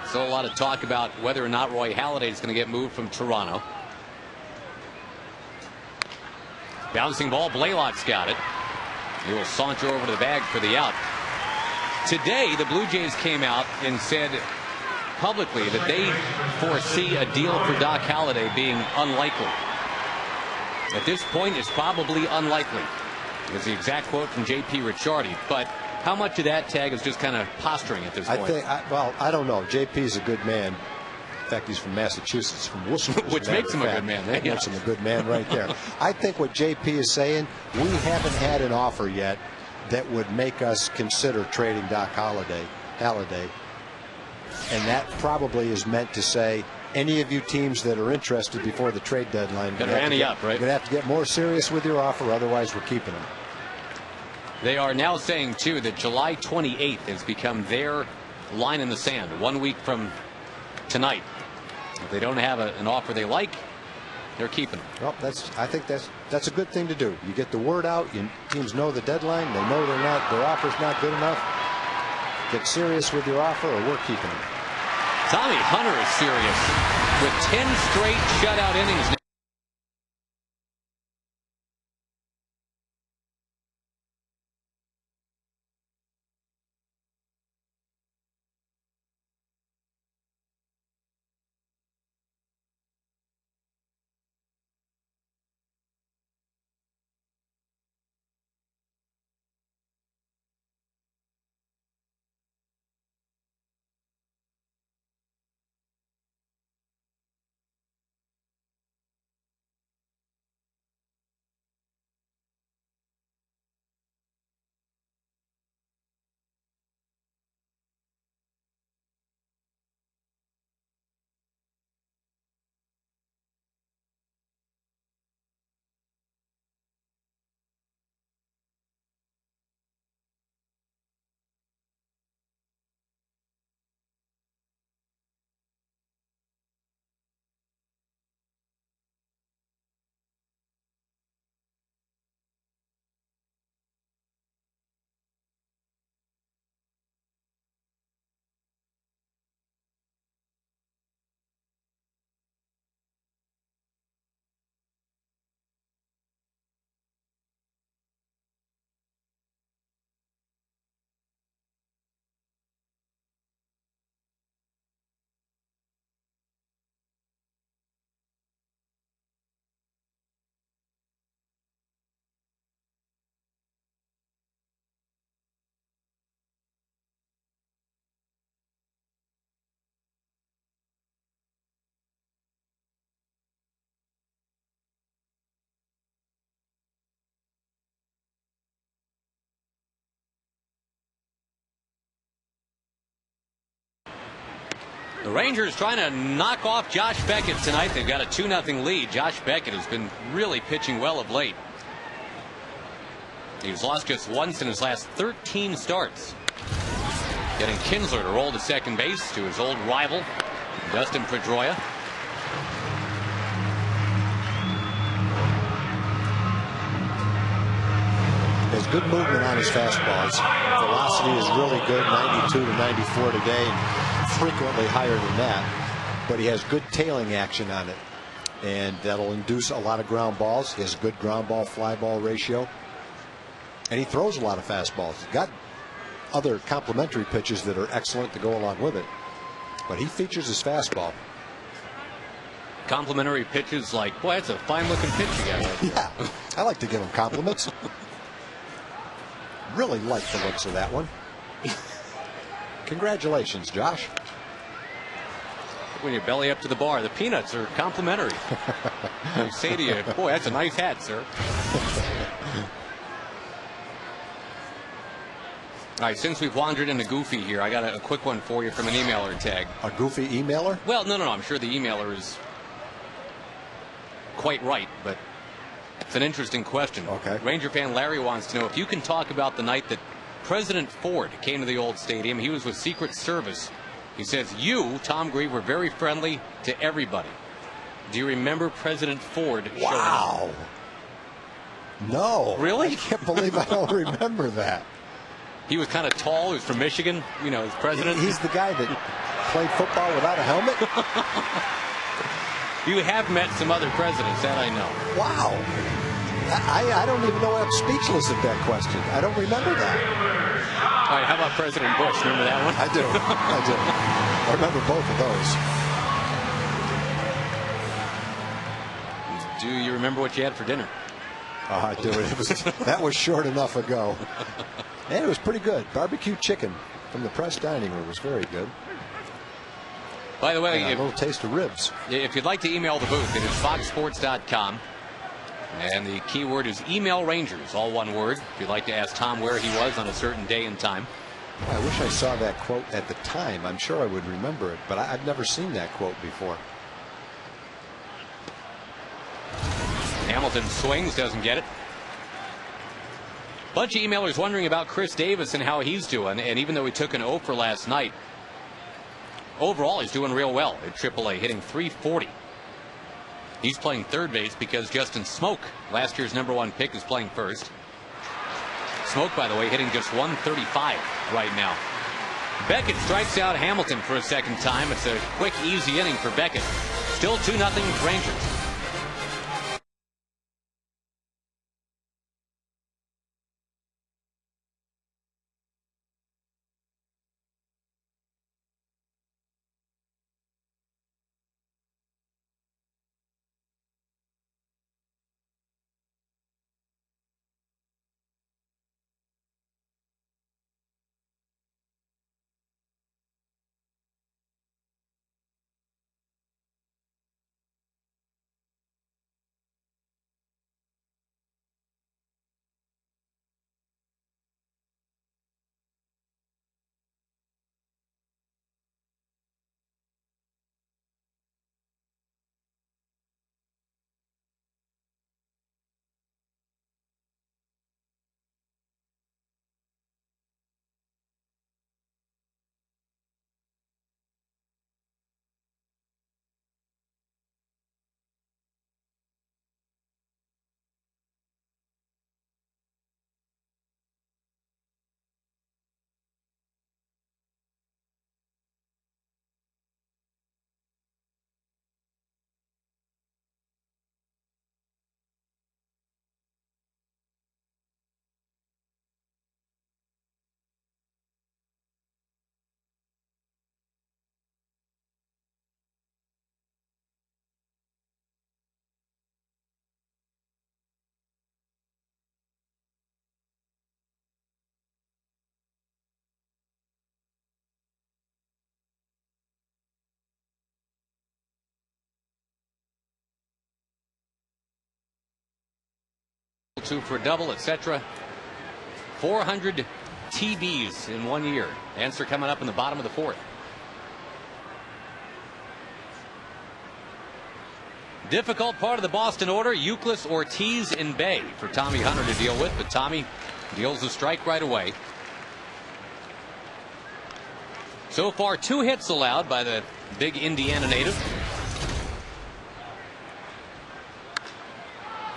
Still a lot of talk about whether or not Roy Halladay is going to get moved from Toronto. Bouncing ball, Blaylock's got it. He will saunter over to the bag for the out. Today, the Blue Jays came out and said publicly that they foresee a deal for Doc Halladay being unlikely. At this point, it's probably unlikely. Is the exact quote from J.P. Ricciardi. But how much of that tag is just kind of posturing at this point? I don't know. J.P.'s a good man. In fact, he's from Massachusetts, from Worcester. Which makes him a good man. That makes him a good man right there. I think what J.P. is saying, we haven't had an offer yet that would make us consider trading Doc Halladay. And that probably is meant to say, any of you teams that are interested before the trade deadline, better ante up, right? You're going to have to get more serious with your offer, otherwise we're keeping him. They are now saying, too, that July 28th has become their line in the sand. 1 week from tonight. If they don't have an offer they like, they're keeping them. Well, I think that's a good thing to do. You get the word out. Teams know the deadline. They know their offer's not good enough. Get serious with your offer, or we're keeping them. Tommy Hunter is serious with 10 straight shutout innings now. The Rangers trying to knock off Josh Beckett tonight. They've got a 2-0 lead. Josh Beckett has been really pitching well of late. He's lost just once in his last 13 starts. Getting Kinsler to roll to second base to his old rival, Dustin Pedroia. Has good movement on his fastballs. Velocity is really good, 92 to 94 today, frequently higher than that. But he has good tailing action on it, and that'll induce a lot of ground balls. He has good ground ball fly ball ratio, and he throws a lot of fastballs. He's got other complementary pitches that are excellent to go along with it, but he features his fastball. Complimentary pitches like, boy, that's a fine looking pitch you got right there. Yeah, I like to give him compliments. Really like the looks of that one. Congratulations, Josh. When you belly up to the bar, the peanuts are complimentary. They say to you, boy, that's a nice hat, sir. All right, since we've wandered into Goofy here, I got a quick one for you from an emailer tag. A Goofy emailer? Well, no. I'm sure the emailer is quite right, but it's an interesting question. Okay. Ranger fan Larry wants to know if you can talk about the night that President Ford came to the old stadium. He was with Secret Service. He says, you, Tom Grieve, were very friendly to everybody. Do you remember President Ford showing up? Wow. No. Really? I can't believe I don't remember that. He was kind of tall. He was from Michigan, you know, as president. He's the guy that played football without a helmet? You have met some other presidents, that I know. Wow. I don't even know. I'm speechless at that question. I don't remember that. All right, how about President Bush? Remember that one? I do. I remember both of those. Do you remember what you had for dinner? I do. That was short enough ago. And it was pretty good. Barbecue chicken from the press dining room was very good. By the way, and a little taste of ribs. If you'd like to email the booth, it is foxsports.com. And the keyword is email Rangers, all one word. If you'd like to ask Tom where he was on a certain day and time. I wish I saw that quote at the time. I'm sure I would remember it, but I've never seen that quote before. Hamilton swings, doesn't get it. Bunch of emailers wondering about Chris Davis and how he's doing. And even though he took an 0 for last night, overall he's doing real well at AAA, hitting .340. He's playing third base because Justin Smoke, last year's #1 pick, is playing first. Smoke, by the way, hitting just .135 right now. Beckett strikes out Hamilton for a second time. It's a quick, easy inning for Beckett. Still 2-0 Rangers. Two for a double, etc. 400 TBs in 1 year. Answer coming up in the bottom of the fourth. difficult part of the Boston order, Euclid, Ortiz, and Bay for Tommy Hunter to deal with, but Tommy deals a strike right away. So far, 2 hits allowed by the big Indiana native.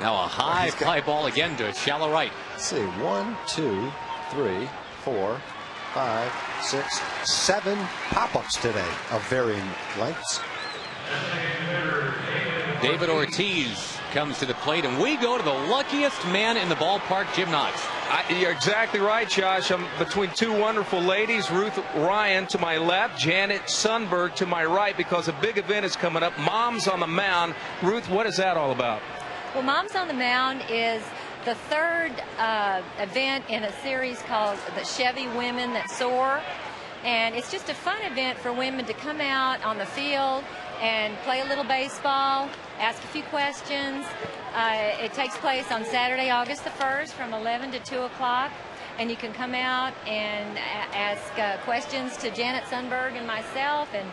Now a high fly ball again to shallow right. Let's see, 1, 2, 3, 4, 5, 6, 7 pop-ups today of varying lengths. David Ortiz comes to the plate, and we go to the luckiest man in the ballpark, Jim Knox. You're exactly right, Josh. I'm between 2 wonderful ladies, Ruth Ryan to my left, Janet Sundberg to my right, because a big event is coming up. Moms on the Mound. Ruth, what is that all about? Well, Moms on the Mound is the 3rd event in a series called the Chevy Women That Soar. And it's just a fun event for women to come out on the field and play a little baseball, ask a few questions. It takes place on Saturday, August the 1st from 11 to 2 o'clock. And you can come out and ask questions to Janet Sundberg and myself and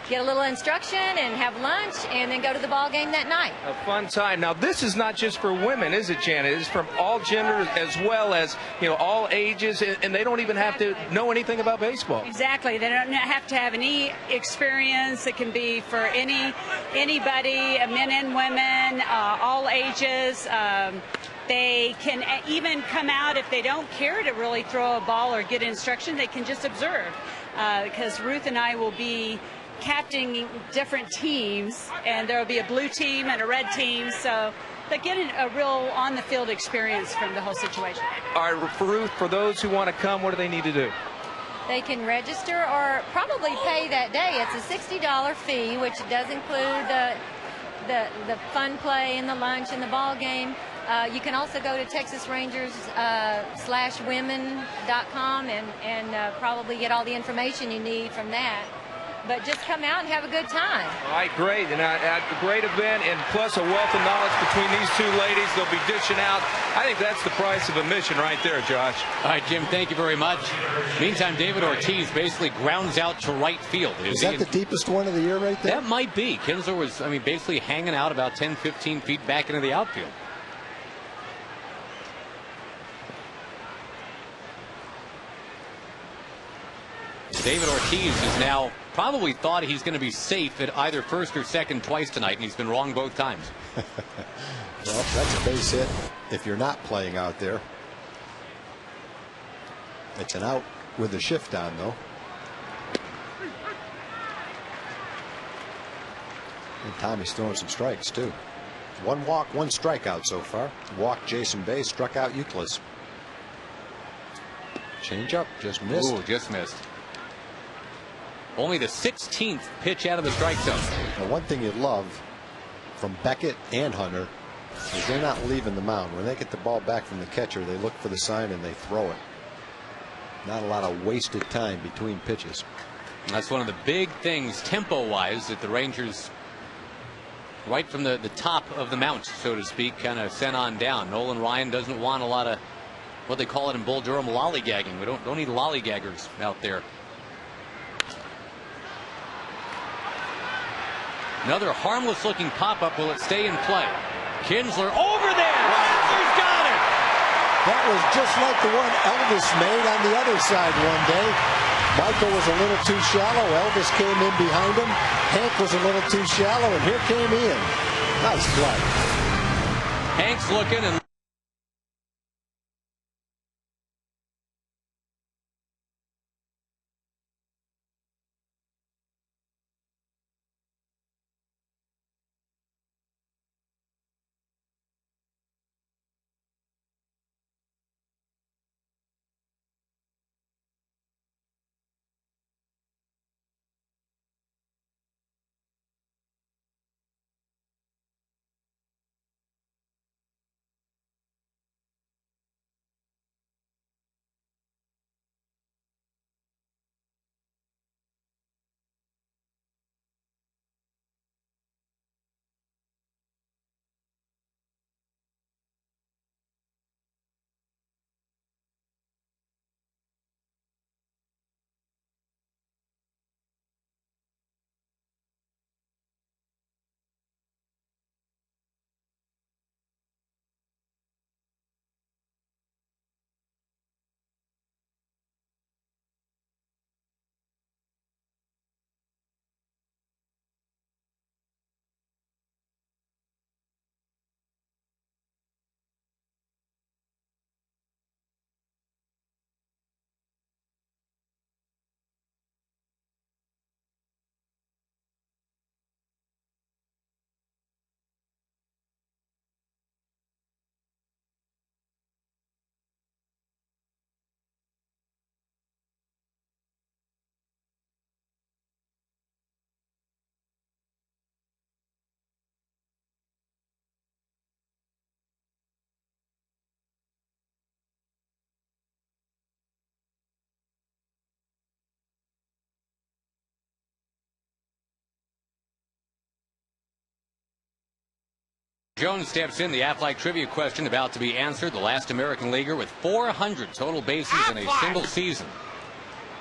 get a little instruction and have lunch and then go to the ball game that night. A fun time. Now, this is not just for women, is it, Janet? It's from all genders as well as, all ages, and they don't even have to know anything about baseball. Exactly. They don't have to have any experience. It can be for anybody, men and women, all ages. They can even come out if they don't care to really throw a ball or get instruction. They can just observe, because Ruth and I will be captaining different teams, and there will be a blue team and a red team, so they get a real on-the-field experience from the whole situation. All right, Ruth, for those who want to come, what do they need to do? They can register or probably pay that day. It's a $60 fee, which does include the fun play and the lunch and the ball game. You can also go to TexasRangers/women.com and probably get all the information you need from that. But just come out and have a good time. All right, great. And a great event, and plus a wealth of knowledge between these 2 ladies. They'll be dishing out. I think that's the price of admission right there, Josh. All right, Jim, thank you very much. Meantime, David Ortiz basically grounds out to right field. Is that the deepest one of the year right there? That might be. Kinsler was, basically hanging out about 10, 15 feet back into the outfield. David Ortiz is now probably thought he's going to be safe at either first or second twice tonight, and he's been wrong both times. Well, that's a base hit if you're not playing out there. It's an out with the shift on, though. And Tommy's throwing some strikes, too. 1 walk, 1 strikeout so far. Walked Jason Bay, struck out Euclid. Change up, just missed. Ooh, just missed. Only the 16th pitch out of the strike zone. Now, one thing you love from Beckett and Hunter is they're not leaving the mound. When they get the ball back from the catcher, they look for the sign and they throw it. Not a lot of wasted time between pitches. That's one of the big things tempo-wise that the Rangers, right from the top of the mount, so to speak, kind of sent on down. Nolan Ryan doesn't want a lot of what they call it in Bull Durham, lollygagging. We don't need lollygaggers out there. Another harmless looking pop-up. Will it stay in play? Kinsler over there. Kinsler's got it. That was just like the one Elvis made on the other side one day. Michael was a little too shallow. Elvis came in behind him. Hank was a little too shallow, and here came Ian. Nice play. Hank's looking and Jones steps in. The Aflac trivia question about to be answered. The last American leaguer with 400 total bases in a single season.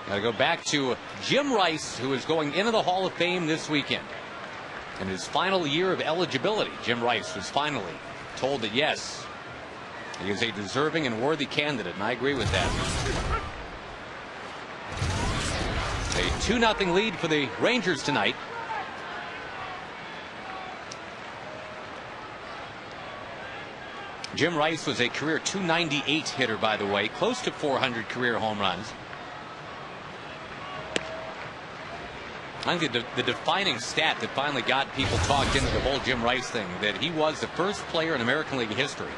Got to go back to Jim Rice, who is going into the Hall of Fame this weekend. In his final year of eligibility, Jim Rice was finally told that yes, he is a deserving and worthy candidate, and I agree with that. A 2-0 lead for the Rangers tonight. Jim Rice was a career .298 hitter, by the way, close to 400 career home runs. I think the defining stat that finally got people talked into the whole Jim Rice thing, that he was the first player in American League history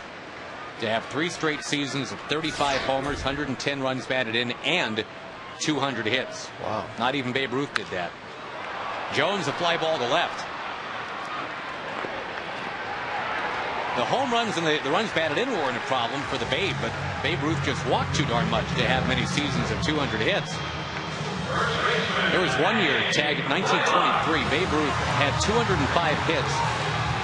to have 3 straight seasons of 35 homers, 110 runs batted in, and 200 hits. Wow. Not even Babe Ruth did that. Jones, a fly ball to left. The home runs and the runs batted in weren't a problem for the Babe, but Babe Ruth just walked too darn much to have many seasons of 200 hits. There was one year, Tag, 1923, Babe Ruth had 205 hits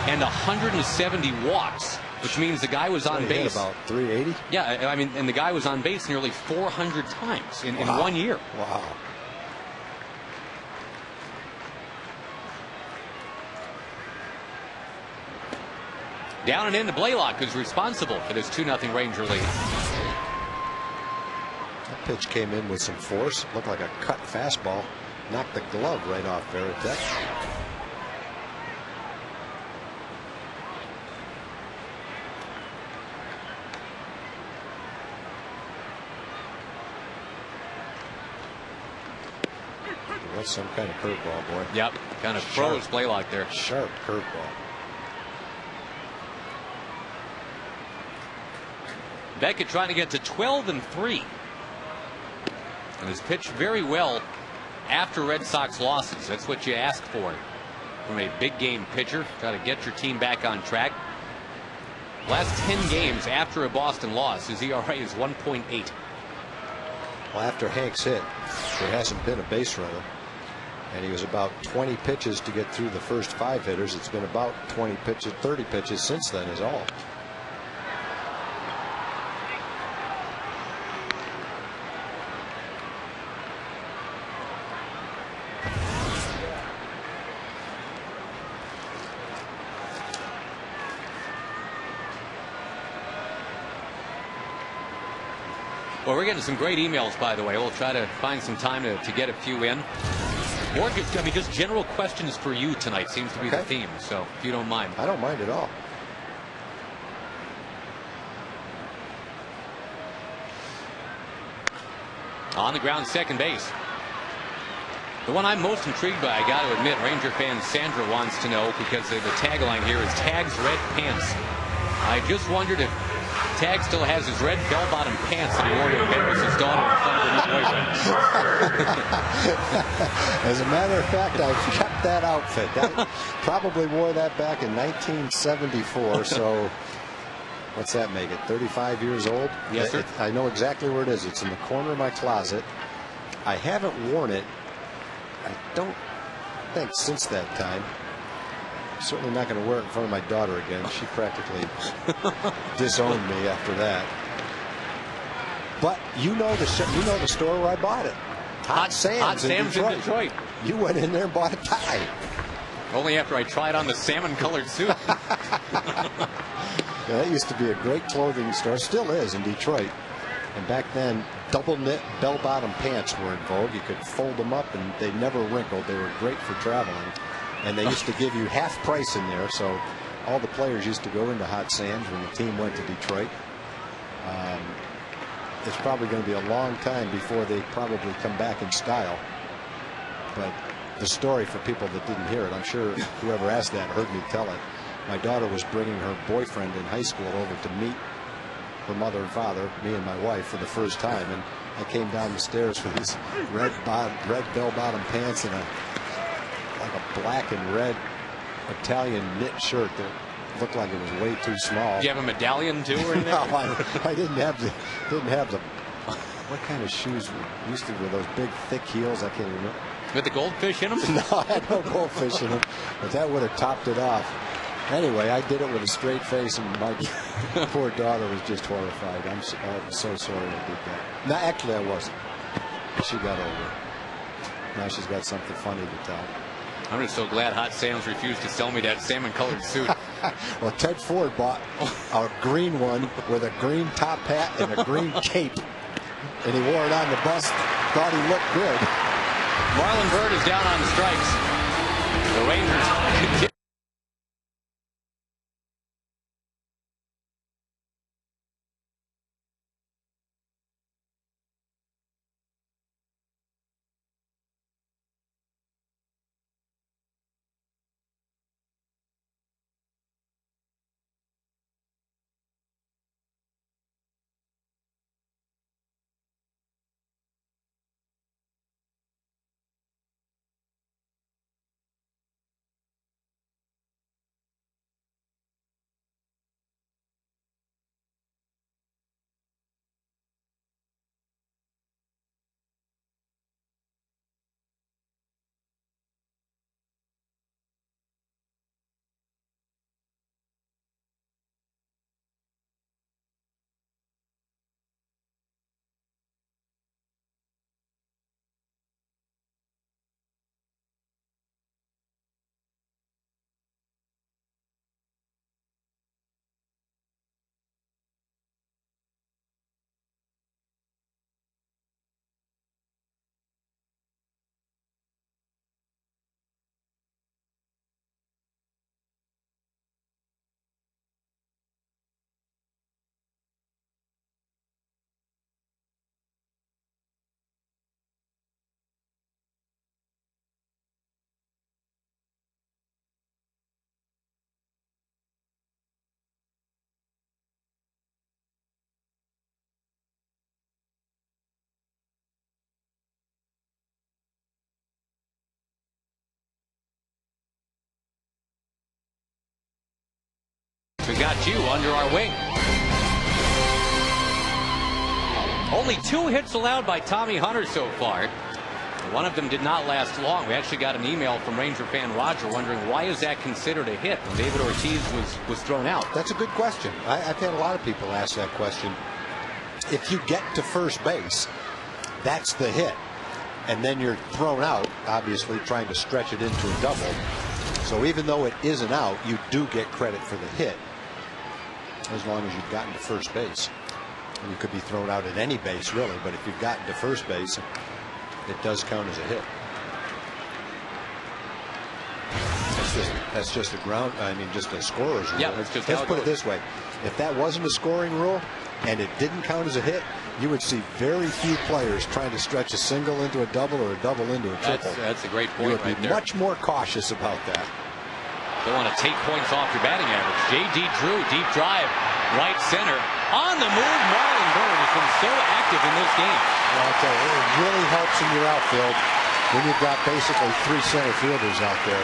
and 170 walks, which means the guy was on base. About 380? Yeah, I mean, and the guy was on base nearly 400 times in 1 year. Wow. Down and into Blaylock, who's responsible for this 2-0 Ranger lead. That pitch came in with some force. Looked like a cut fastball. Knocked the glove right off Veritek. What's some kind of curveball, boy? Yep, kind of froze Blaylock there. Sharp curveball. Beckett trying to get to 12-3. And has pitched very well after Red Sox losses. That's what you ask for from a big game pitcher. Try to get your team back on track. Last 10 games after a Boston loss, his ERA is 1.8. Well, after Hank's hit, there hasn't been a base runner. And he was about 20 pitches to get through the first 5 hitters. It's been about 20 pitches, 30 pitches since then is all. Well, we're getting some great emails, by the way. We'll try to find some time to get a few in. Or just general questions for you tonight seems to be the theme. So if you don't mind. I don't mind at all. On the ground, second base. The one I'm most intrigued by, I got to admit, Ranger fan Sandra wants to know, because the tagline here is Tag's red pants. I just wondered if Tag still has his red bell-bottom pants that he wore to embarrass his daughter in front of her new boyfriend. As a matter of fact, I've kept that outfit. I probably wore that back in 1974. So what's that make it? 35 years old? Yes, sir. I know exactly where it is. It's in the corner of my closet. I haven't worn it, I don't think, since that time. Certainly not going to wear it in front of my daughter again. She practically disowned me after that. But you know the store where I bought it. Hot Sam's in Detroit. You went in there and bought a tie. Only after I tried on the salmon-colored suit. Yeah, that used to be a great clothing store. Still is in Detroit. And back then, double knit bell-bottom pants were in vogue. You could fold them up and they never wrinkled. They were great for traveling. And they used to give you half price in there, so all the players used to go into Hot Sam's when the team went to Detroit. It's probably going to be a long time before they probably come back in style. But the story, for people that didn't hear it, I'm sure whoever asked that heard me tell it. My daughter was bringing her boyfriend in high school over to meet her mother and father, me and my wife, for the first time. And I came down the stairs with these red bell-bottom pants and like a black and red Italian knit shirt that looked like it was way too small. Did you have a medallion too or anything? No, I didn't have the. What kind of shoes used to wear those big thick heels? I can't remember. With the goldfish in them? No, I had no goldfish in them, but that would have topped it off. Anyway, I did it with a straight face, and my poor daughter was just horrified. I'm so sorry I did that. No, actually, I wasn't. She got over it. Now she's got something funny to tell. I'm just so glad Hot Sam's refused to sell me that salmon-colored suit. Well, Ted Ford bought a green one with a green top hat and a green cape, and he wore it on the bus. Thought he looked good. Marlon Byrd is down on the strikes. The Rangers continue. We got you under our wing. Only 2 hits allowed by Tommy Hunter so far. One of them did not last long. We actually got an email from Ranger fan Roger wondering why is that considered a hit when David Ortiz was thrown out. That's a good question. I've had a lot of people ask that question. If you get to first base, that's the hit. And then you're thrown out, obviously trying to stretch it into a double. So even though it is an out, you do get credit for the hit as long as you've gotten to first base. And you could be thrown out at any base, really, but if you've gotten to first base, it does count as a hit. That's just a ground. I mean, just a scorer's rule. Yeah, let's put it this way: if that wasn't a scoring rule and it didn't count as a hit, you would see very few players trying to stretch a single into a double or a double into a triple. That's a great point. You would be there. much more cautious about that. Don't want to take points off your batting average. J.D. Drew, deep drive, right center. On the move, Marlon Byrd has been so active in this game. Well, I'll tell you, it really helps in your outfield when you've got basically 3 center fielders out there.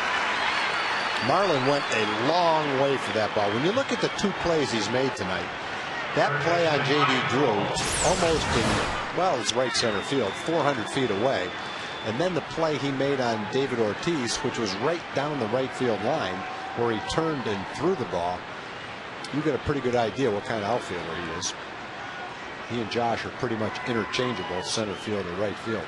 Marlon went a long way for that ball. When you look at the 2 plays he's made tonight, that play on J.D. Drew, almost in, well, it's right center field, 400 feet away. And then the play he made on David Ortiz, which was right down the right field line, where he turned and threw the ball. You get a pretty good idea what kind of outfielder he is. He and Josh are pretty much interchangeable, center field or right field.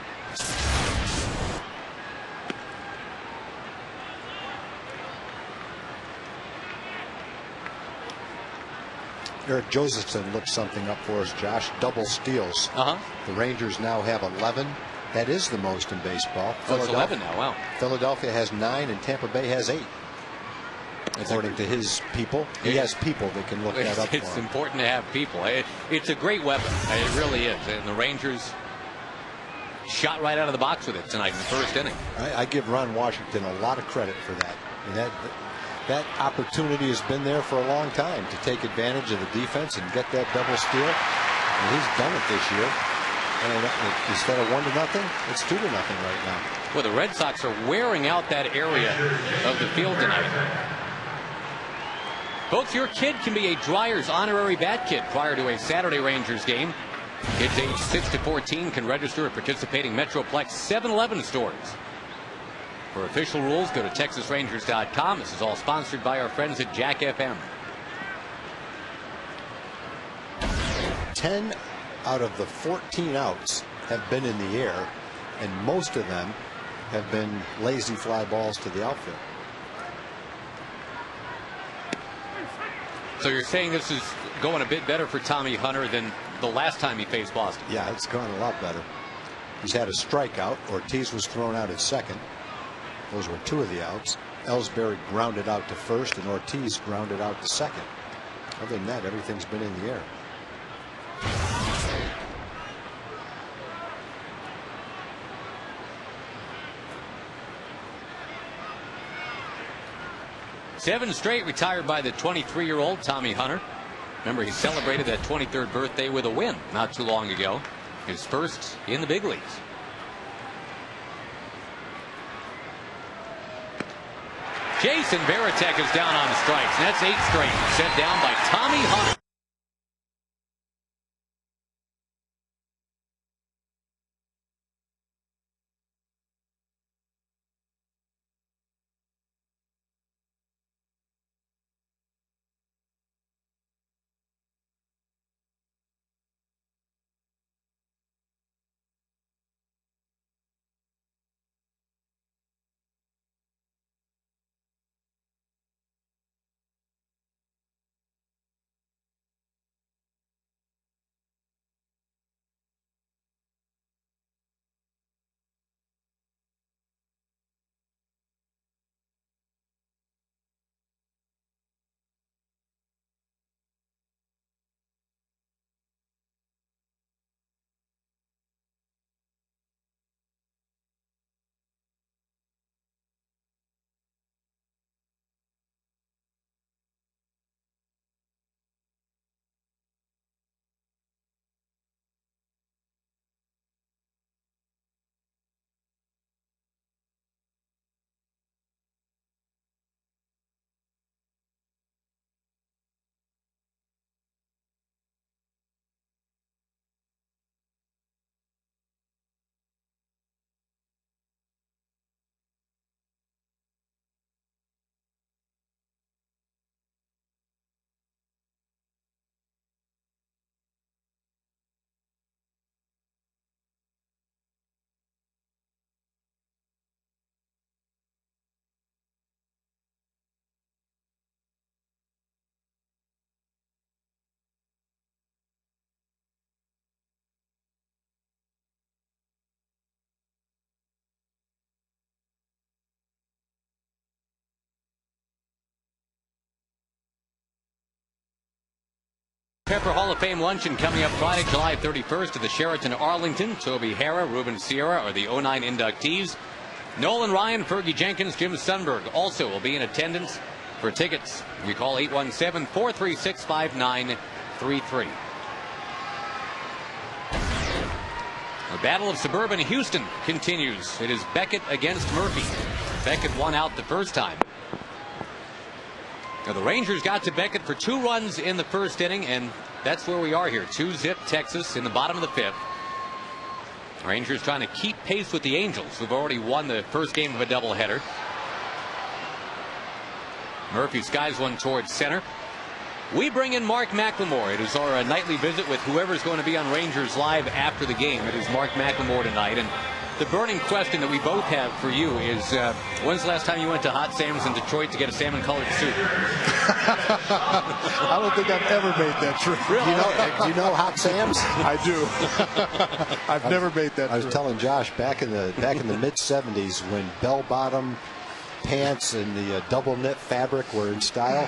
Eric Josephson looked something up for us, Josh. Double steals. The Rangers now have 11. That is the most in baseball. Oh, it's 11 now. Wow. Philadelphia has 9 and Tampa Bay has 8. According to his people. He has people that can look that up for him. It's important to have people. It's a great weapon. It really is. And the Rangers shot right out of the box with it tonight in the first inning. I give Ron Washington a lot of credit for that. And that opportunity has been there for a long time to take advantage of the defense and get that double steal. And he's done it this year. And instead of 1-0, it's 2-0 right now. Well, the Red Sox are wearing out that area of the field tonight. Folks, your kid can be a Dryer's honorary bat kid prior to a Saturday Rangers game. Kids aged 6 to 14 can register at participating Metroplex 7-Eleven stores. For official rules, go to TexasRangers.com. This is all sponsored by our friends at Jack FM. 10 out of the 14 outs have been in the air, and most of them have been lazy fly balls to the outfield. So you're saying this is going a bit better for Tommy Hunter than the last time he faced Boston? Yeah, it's gone a lot better. He's had a strikeout. Ortiz was thrown out at second. Those were 2 of the outs. Ellsbury grounded out to first, and Ortiz grounded out to second. Other than that, everything's been in the air. Seven straight retired by the 23-year-old Tommy Hunter. Remember, he celebrated that 23rd birthday with a win not too long ago. His first in the big leagues. Jason Varitek is down on strikes. And that's 8 straight. Set down by Tommy Hunter. Pepper Hall of Fame luncheon coming up Friday, July 31st at the Sheraton Arlington. Toby Harrah, Ruben Sierra are the 09 inductees. Nolan Ryan, Fergie Jenkins, Jim Sundberg also will be in attendance. For tickets, you call 817-436-5933. The Battle of Suburban Houston continues. It is Beckett against Murphy. Beckett won out the first time. Now, the Rangers got to Beckett for 2 runs in the first inning, and that's where we are here. 2-zip Texas in the bottom of the 5th. Rangers trying to keep pace with the Angels, who've already won the first game of a doubleheader. Murphy skies one towards center. We bring in Mark McLemore. It is our nightly visit with whoever's going to be on Rangers Live after the game. It is Mark McLemore tonight, and the burning question that we both have for you is, when's the last time you went to Hot Sam's in Detroit to get a salmon-colored soup? I don't think I've ever made that trip. Really? Do you know Hot Sam's? I do. I've never made that trip. I was telling Josh back in the mid-'70s when bell-bottom pants and the double knit fabric were in style,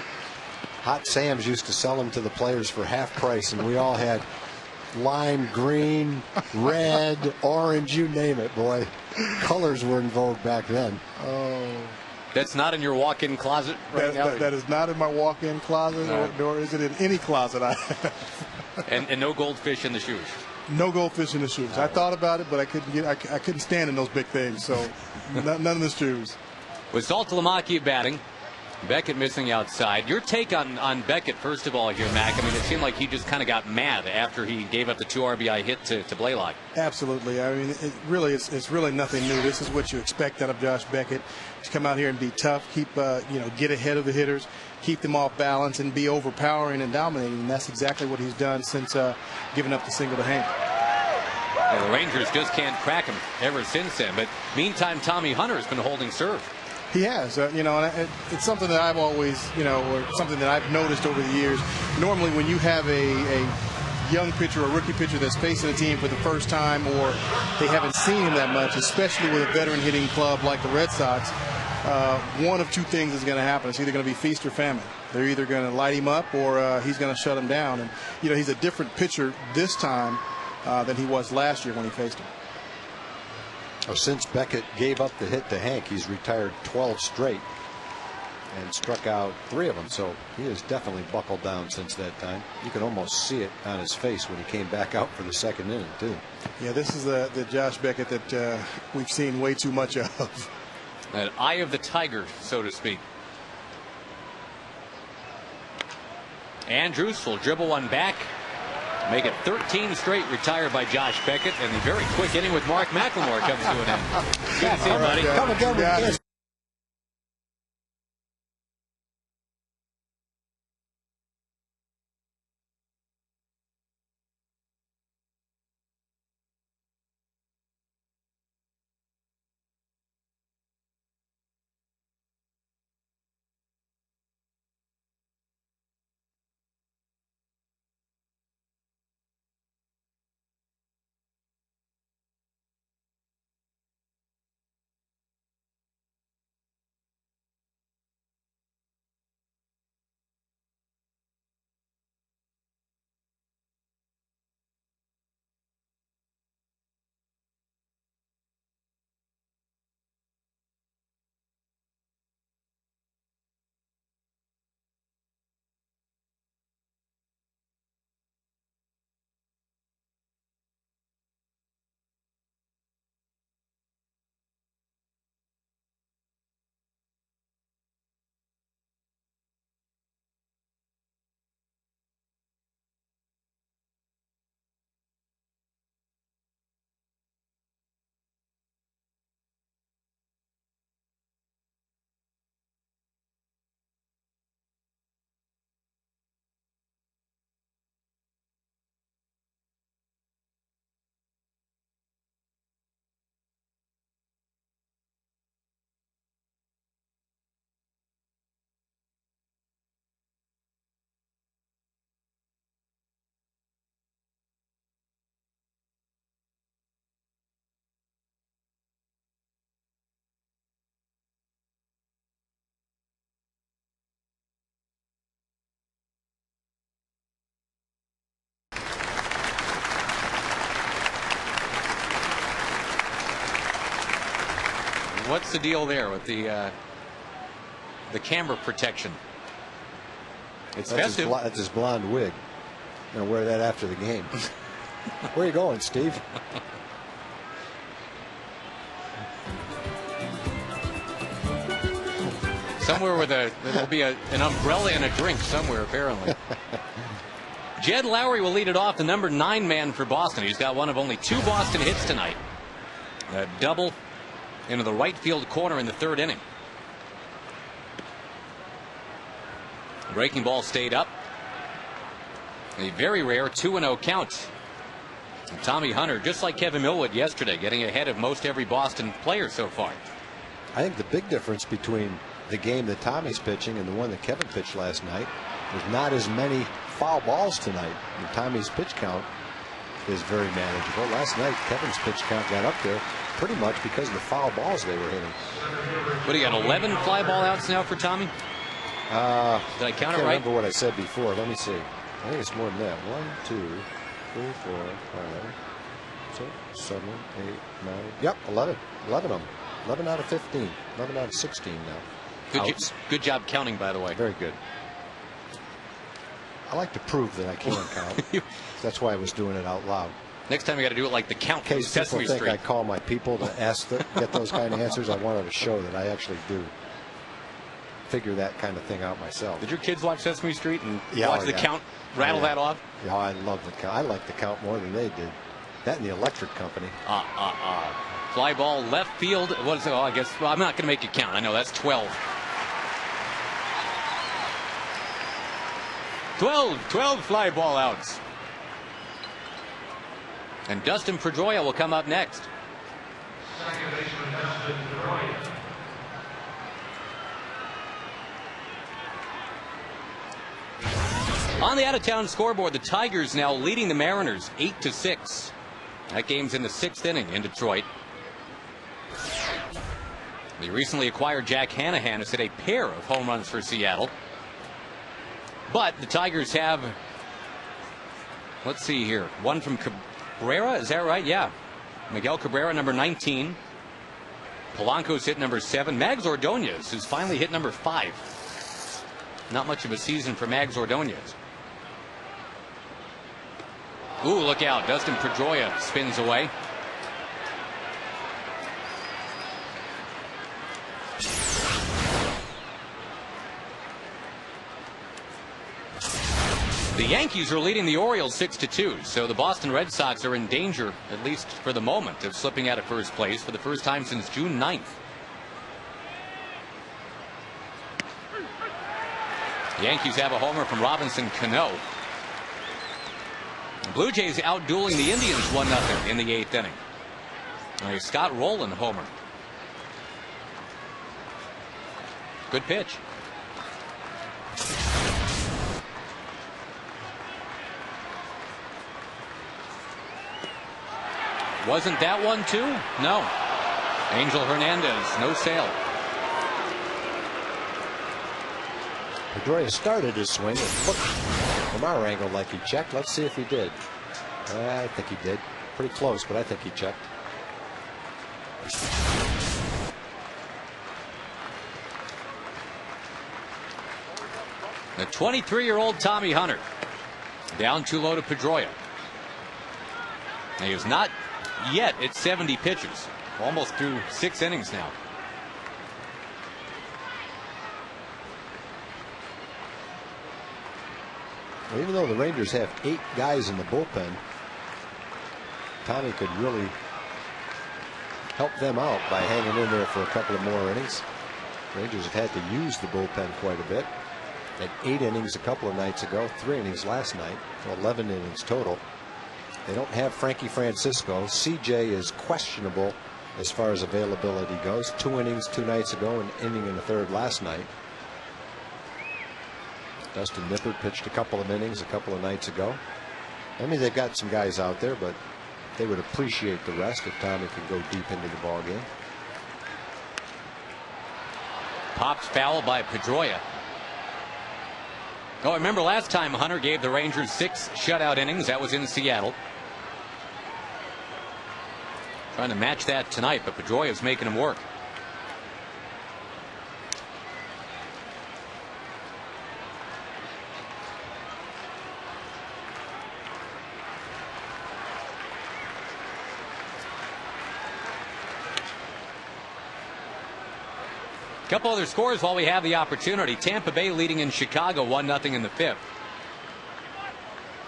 Hot Sam's used to sell them to the players for half price, and we all had lime green, red, orange, you name it, boy. Colors were in vogue back then. Oh. That's not in your walk-in closet right now? That is not in my walk-in closet, nor is it in any closet I have. And no goldfish in the shoes? No goldfish in the shoes. I thought about it, but I couldn't stand in those big things, so none of the shoes. With Saltalamacchia batting, Beckett missing outside. Your take on Beckett, first of all, here, Mac. I mean, it seemed like he just kind of got mad after he gave up the 2 RBI hit to Blaylock. Absolutely. I mean, it's really nothing new. This is what you expect out of Josh Beckett, to come out here and be tough, keep get ahead of the hitters, keep them off balance, and be overpowering and dominating. And that's exactly what he's done since giving up the single to Hank. Yeah, the Rangers just can't crack him ever since then. But meantime, Tommy Hunter has been holding serve. He has, and it's something that I've always, or something that I've noticed over the years. Normally, when you have a young pitcher, a rookie pitcher that's facing a team for the first time, or they haven't seen him that much, especially with a veteran hitting club like the Red Sox, one of two things is going to happen. It's either going to be feast or famine. They're either going to light him up, or he's going to shut him down. And he's a different pitcher this time than he was last year when he faced him. Since Beckett gave up the hit to Hank, he's retired 12 straight and struck out 3 of them. So he has definitely buckled down since that time. You can almost see it on his face when he came back out for the second inning, too. Yeah, this is the Josh Beckett that we've seen way too much of. An eye of the tiger, so to speak. Andrews will dribble one back. Make it 13 straight retired by Josh Beckett, and the very quick inning with Mark McLemore comes to an end. Good to see you, buddy. Come again with this. What's the deal there with the camera protection? It's festive. That's his blonde wig. I'm gonna wear that after the game. Where are you going, Steve? Somewhere where there'll be an umbrella and a drink somewhere, apparently. Jed Lowry will lead it off, the number 9 man for Boston. He's got one of only 2 Boston hits tonight. A double into the right field corner in the 3rd inning. Breaking ball stayed up. A very rare 2-0 count. And Tommy Hunter, just like Kevin Millwood yesterday, getting ahead of most every Boston player so far. I think the big difference between the game that Tommy's pitching and the one that Kevin pitched last night, there's not as many foul balls tonight. And Tommy's pitch count is very manageable. Last night, Kevin's pitch count got up there pretty much because of the foul balls they were hitting. What do you got, 11 fly ball outs now for Tommy? Did I count it right? I can't remember what I said before. Let me see. I think it's more than that. 1, 2, 3, 4, 5, 6, 7, 8, 9. Yep, 11. 11 of them. 11 out of 15. 11 out of 16 now. Good job counting, by the way. Very good. I like to prove that I can count. That's why I was doing it out loud. Next time you got to do it like the count In from case Sesame people think Street. I call my people to ask get those kind of answers, I wanted to show that I actually do. figure that kind of thing out myself. Did your kids watch Sesame Street and Yeah, watch oh, the yeah. count rattle that off? Yeah, I love the count. I like the count more than they did. That and the electric company. Fly ball left field. What is it? Oh, I guess. Well, I'm not going to make it count. I know that's 12. 12 fly ball outs. And Dustin Pedroia will come up next. Second baseman Dustin Pedroia. On the out-of-town scoreboard, the Tigers now leading the Mariners 8-6. That game's in the 6th inning in Detroit. The recently acquired Jack Hanahan has hit a pair of home runs for Seattle. But the Tigers have, let's see here, one from Cabrera, is that right? Yeah. Miguel Cabrera, number 19. Polanco's hit number 7. Mags Ordonez has finally hit number 5. Not much of a season for Mags Ordonez. Ooh, look out. Dustin Pedroia spins away. The Yankees are leading the Orioles 6-2, so the Boston Red Sox are in danger, at least for the moment, of slipping out of first place for the first time since June 9th. The Yankees have a homer from Robinson Cano. The Blue Jays outdueling the Indians 1-0 in the 8th inning. A Scott Rowland homer. Good pitch. Wasn't that one too? No. Angel Hernandez, no sale. Pedroia started his swing and looked from our angle like he checked. Let's see if he did. I think he did. Pretty close, but I think he checked. The 23-year-old Tommy Hunter down too low to Pedroia. He is not yet at 70 pitches, almost through 6 innings now. Well, even though the Rangers have 8 guys in the bullpen, Tommy could really help them out by hanging in there for a couple of more innings. Rangers have had to use the bullpen quite a bit. Had 8 innings a couple of nights ago, 3 innings last night, 11 innings total. They don't have Frankie Francisco. CJ is questionable as far as availability goes. 2 innings 2 nights ago, an inning and a third last night. Dustin Nippert pitched a couple of innings a couple of nights ago. I mean, they've got some guys out there, but they would appreciate the rest if Tommy could go deep into the ball game. Pops foul by Pedroia. Oh, I remember last time Hunter gave the Rangers 6 shutout innings. That was in Seattle. Trying to match that tonight, but Pedroia's making him work. A couple other scores while we have the opportunity. Tampa Bay leading in Chicago 1-0 in the 5th.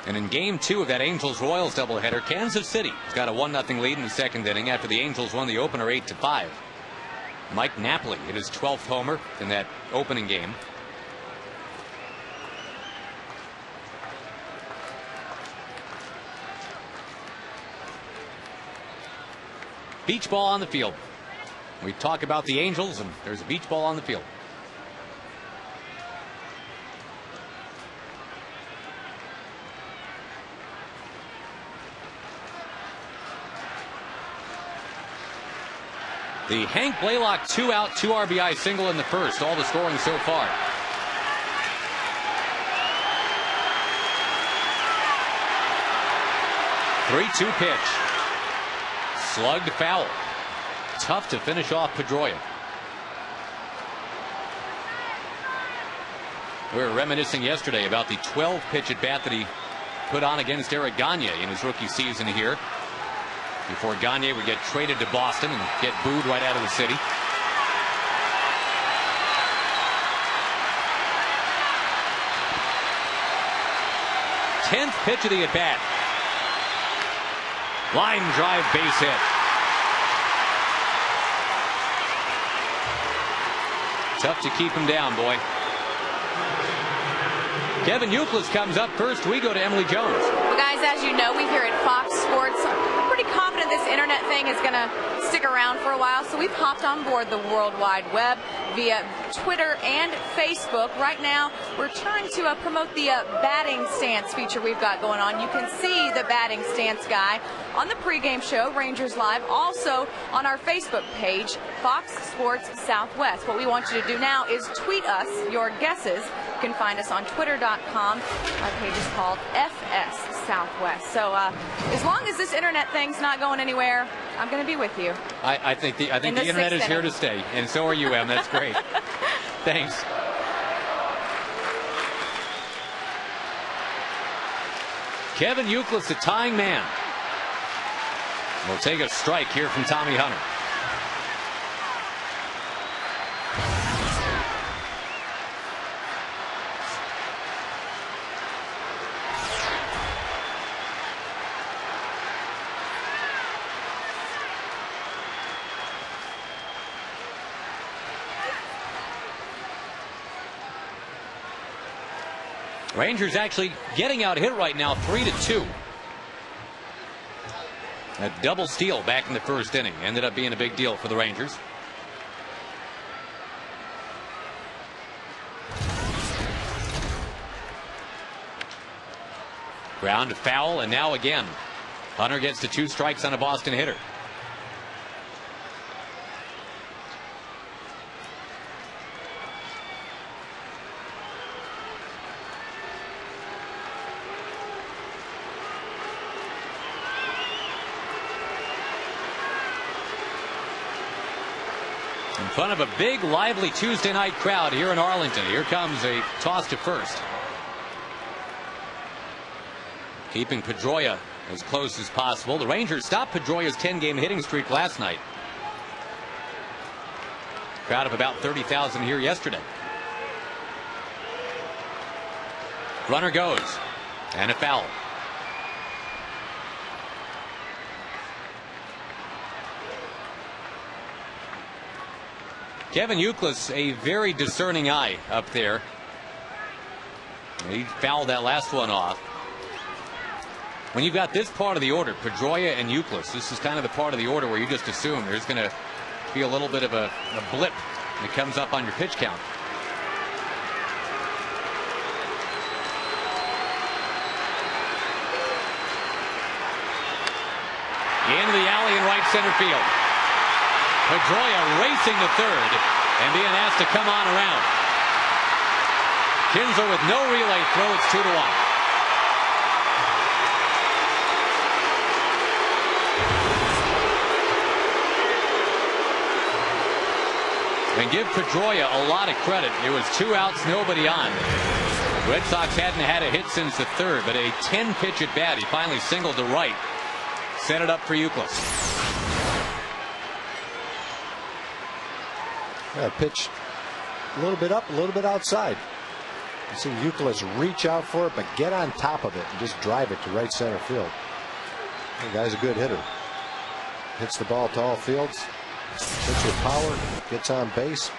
And in game 2 of that Angels-Royals doubleheader, Kansas City has got a 1-0 lead in the 2nd inning after the Angels won the opener 8-5. Mike Napoli hit his 12th homer in that opening game. Beach ball on the field. We talk about the Angels, and there's a beach ball on the field. The Hank Blaylock 2-out, 2 RBI single in the first. All the scoring so far. "3-2 pitch. Slugged foul. Tough to finish off Pedroia. We were reminiscing yesterday about the 12-pitch at bat that he put on against Eric Gagne in his rookie season here, before Gagne would get traded to Boston and get booed right out of the city. 10th pitch of the at-bat. Line drive base hit. Tough to keep him down, boy. Kevin Euclid comes up first. We go to Emily Jones. Well, guys, as you know, we here at Fox Sports are pretty confident this internet thing is going to stick around for a while, so we've hopped on board the World Wide Web via Twitter and Facebook. Right now, we're trying to promote the batting stance feature we've got going on. You can see the batting stance guy on the pregame show, Rangers Live, also on our Facebook page, Fox Sports Southwest. What we want you to do now is tweet us your guesses. You can find us on twitter.com. Our page is called FS Southwest. So as long as this internet thing's not going anywhere, I'm going to be with you. I think the internet is here to stay, and so are you, Em. That's great. Thanks. Kevin Euclid, the tying man. We'll take a strike here from Tommy Hunter. Rangers actually getting out hit right now, 3-2. A double steal back in the first inning ended up being a big deal for the Rangers. Ground to foul, and now again Hunter gets to 2 strikes on a Boston hitter. In front of a big, lively Tuesday night crowd here in Arlington. Here comes a toss to first. Keeping Pedroia as close as possible. The Rangers stopped Pedroia's 10-game hitting streak last night. Crowd of about 30,000 here yesterday. Runner goes, and a foul. Kevin Euclid, a very discerning eye up there. He fouled that last one off. When you've got this part of the order, Pedroia and Euclid, this is kind of the part of the order where you just assume there's going to be a little bit of a blip that comes up on your pitch count. Into the alley in right center field. Pedroia racing to third and being asked to come on around. Kinsler with no relay throw. It's 2-1. And give Pedroia a lot of credit. It was 2 outs, nobody on. Red Sox hadn't had a hit since the third, but a 10-pitch at bat. He finally singled to right. Set it up for Euclid. Yeah, pitch a little bit up, a little bit outside. You see Euclid reach out for it, but get on top of it and just drive it to right center field. The guy's a good hitter. Hits the ball to all fields. Hits with power, gets on base.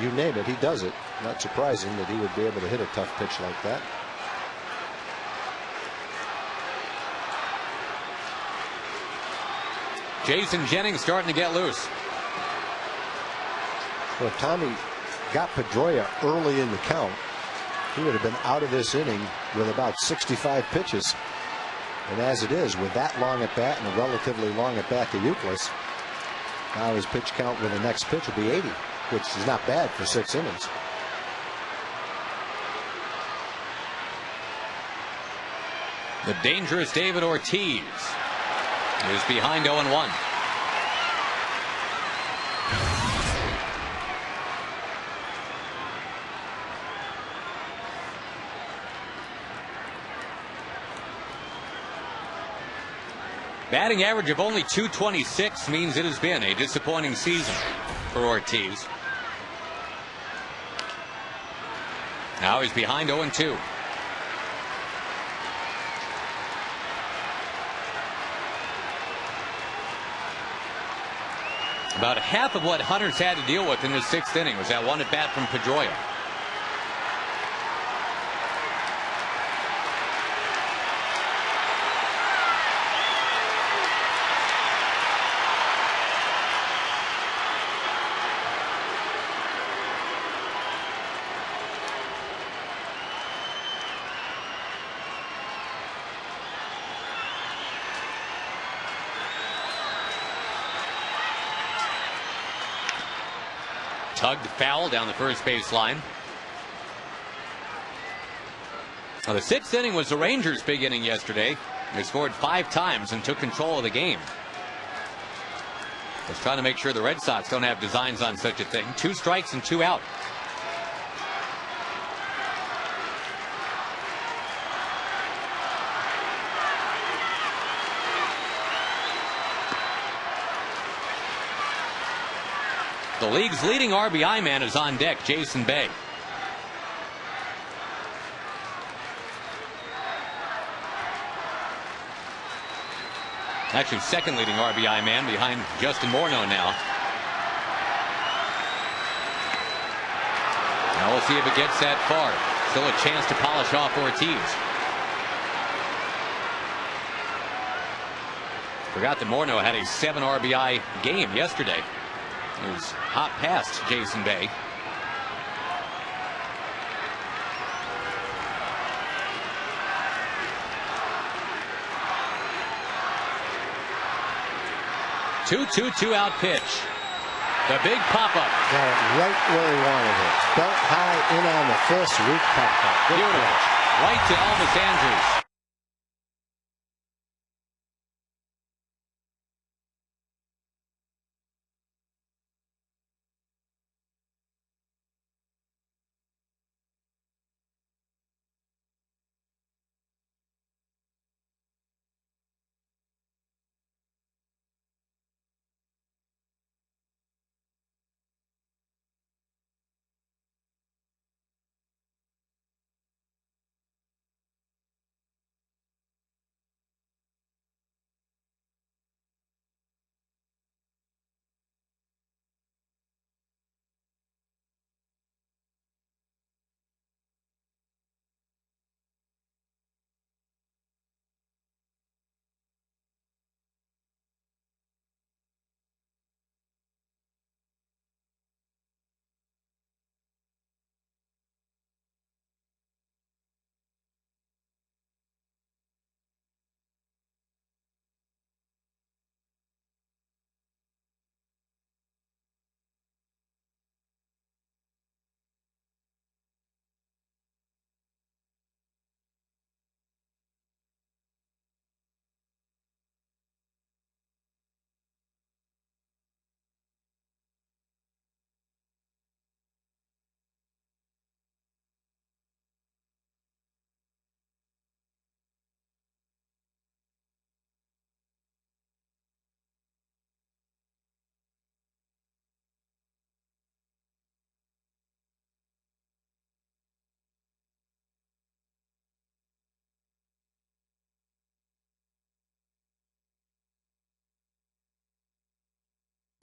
You name it, he does it. Not surprising that he would be able to hit a tough pitch like that. Jason Jennings starting to get loose. Well, if Tommy got Pedroia early in the count, he would have been out of this inning with about 65 pitches. And as it is, with that long at bat and a relatively long at bat to Euclid, now his pitch count with the next pitch will be 80, which is not bad for 6 innings. The dangerous David Ortiz is behind 0-1. Batting average of only .226 means it has been a disappointing season for Ortiz. Now he's behind 0-2. About half of what Hunter's had to deal with in his sixth inning was that one at bat from Pedroia. Tugged foul down the first base line. Now, the sixth inning was the Rangers' big inning yesterday. They scored 5 times and took control of the game. Just trying to make sure the Red Sox don't have designs on such a thing. 2 strikes and 2 out. The league's leading RBI man is on deck, Jason Bay. Actually, second leading RBI man behind Justin Morneau now. Now we'll see if it gets that far. Still a chance to polish off Ortiz. Forgot that Morneau had a 7 RBI game yesterday. It was hot past Jason Bay. Two out pitch. The big pop-up. Got it right where he wanted it. Belt high in on the fist. Weak pop-up. Beautiful. Right to Elvis Andrews.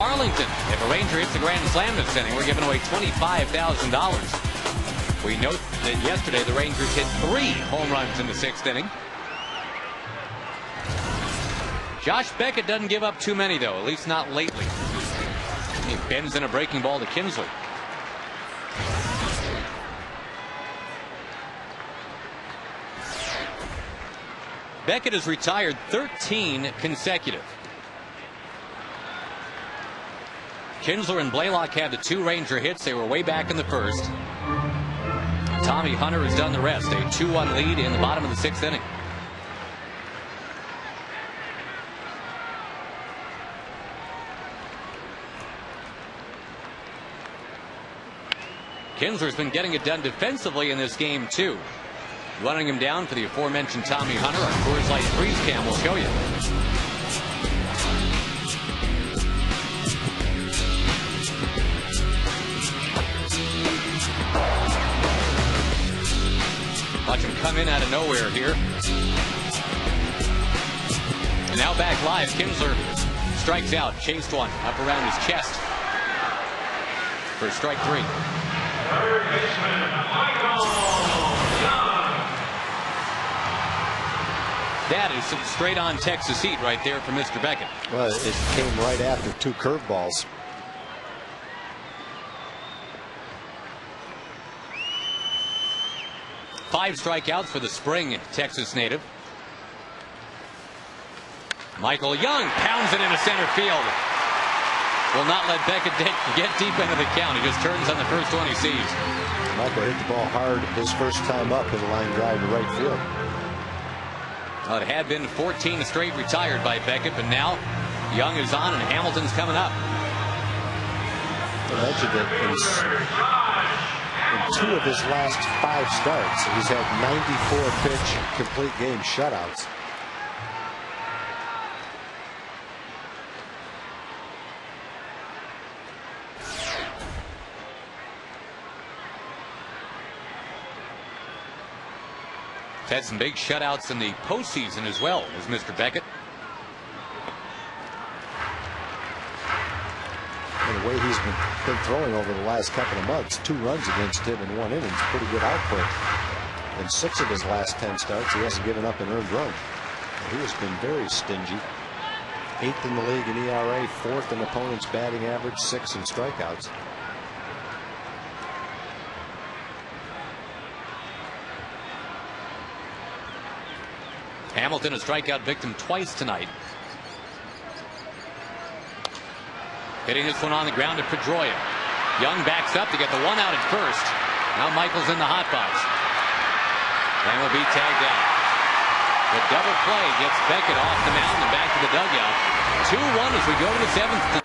Arlington. If a Ranger hits the grand slam this inning, we're giving away $25,000. We note that yesterday the Rangers hit 3 home runs in the 6th inning. Josh Beckett doesn't give up too many, though, at least not lately. He bends in a breaking ball to Kinsler. Beckett has retired 13 consecutive. Kinsler and Blaylock had the 2 Ranger hits. They were way back in the first. Tommy Hunter has done the rest. A 2-1 lead in the bottom of the 6th inning. Kinsler's been getting it done defensively in this game, too. Running him down for the aforementioned Tommy Hunter. Our Coors Light freeze cam will show you. Watch him come in out of nowhere here. And now back live. Kinsler strikes out, chased one up around his chest for strike 3. That is some straight on Texas heat right there for Mr. Beckett. Well, it came right after 2 curveballs. Five strikeouts for the spring Texas native. Michael Young pounds it into center field. Will not let Beckett get deep into the count. He just turns on the first one he sees. Michael hit the ball hard his first time up in a line drive to right field. Well, it had been 14 straight retired by Beckett, but now Young is on and Hamilton's coming up. I mentioned it. In 2 of his last 5 starts, he's had 94 pitch complete game shutouts. He's had some big shutouts in the postseason as well as Mr. Beckett. And the way he's been throwing over the last couple of months, 2 runs against him in 1 inning is pretty good output. In 6 of his last 10 starts, he hasn't given up an earned run. He has been very stingy. 8th in the league in ERA, 4th in opponent's batting average, 6th in strikeouts. Hamilton, a strikeout victim twice tonight. Hitting this one on the ground to Pedroia. Young backs up to get the 1 out at first. Now Michael's in the hot box. And will be tagged out. The double play gets Beckett off the mound and back to the dugout. 2-1 as we go to the 7th.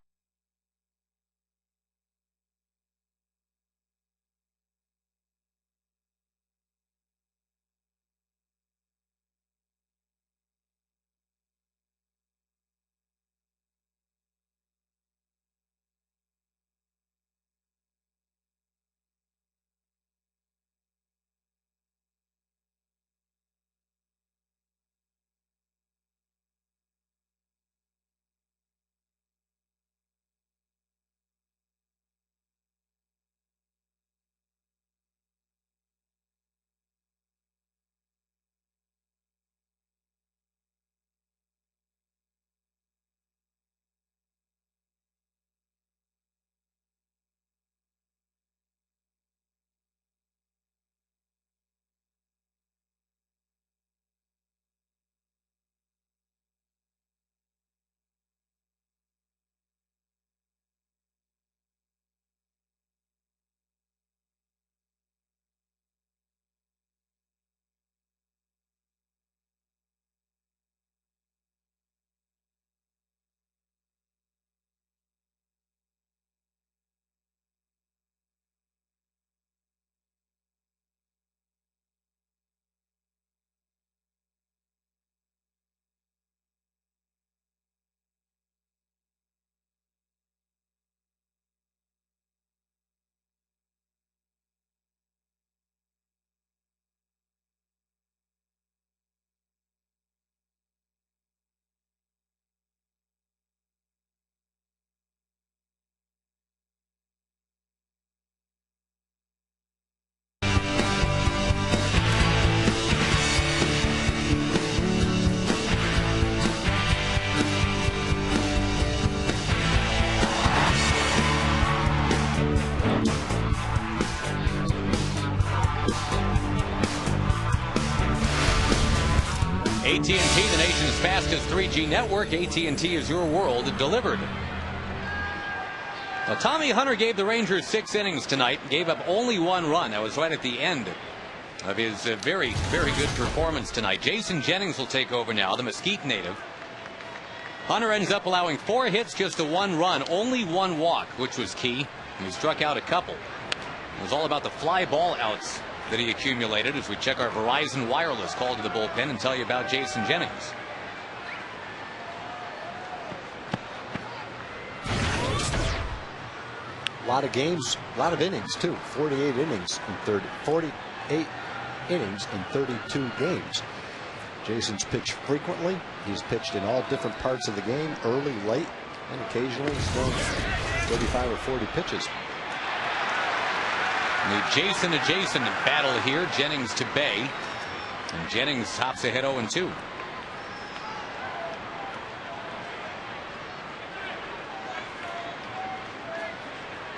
AT&T, the nation's fastest 3G network. AT&T is your world delivered. Now, Tommy Hunter gave the Rangers 6 innings tonight, gave up only 1 run. That was right at the end of his very, very good performance tonight. Jason Jennings will take over now, the Mesquite native. Hunter ends up allowing 4 hits, just a 1 run, only 1 walk, which was key. And he struck out a couple. It was all about the fly ball outs that he accumulated as we check our Verizon wireless call to the bullpen and tell you about Jason Jennings. A lot of games, a lot of innings too. 48 innings in 32 games. Jason's pitched frequently. He's pitched in all different parts of the game, early, late, And occasionally he's thrown 35 or 40 pitches. The Jason to Jason battle here. Jennings to Bay. And Jennings hops ahead 0-2.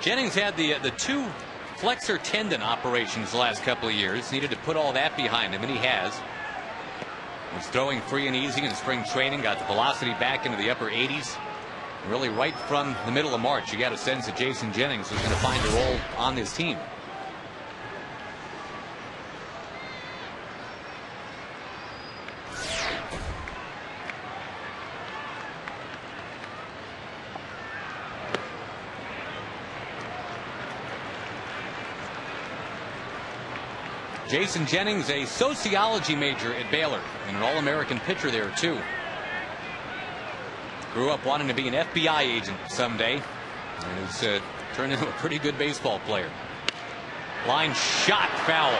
Jennings had the two flexor tendon operations the last couple of years. Needed to put all that behind him, and he has. Was throwing free and easy in spring training. Got the velocity back into the upper 80s. Really right from the middle of March, you got a sense that Jason Jennings was going to find a role on this team. Jason Jennings, a sociology major at Baylor and an All-American pitcher there too. Grew up wanting to be an FBI agent someday and has turned into a pretty good baseball player. Line shot, foul.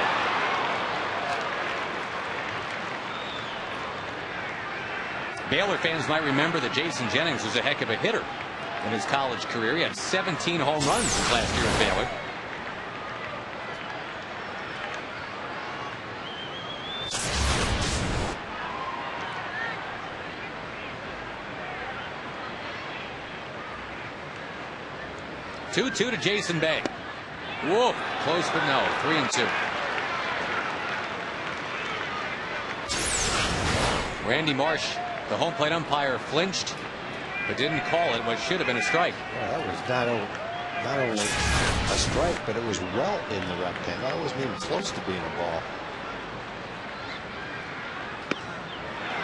Baylor fans might remember that Jason Jennings was a heck of a hitter in his college career. He had 17 home runs his last year at Baylor. Two to Jason Bay. Whoa, close but no. 3-2. Randy Marsh, the home plate umpire, flinched but didn't call it what should have been a strike. Well, that was not only a strike, but it was well in the rectangle. That wasn't even close to being a ball.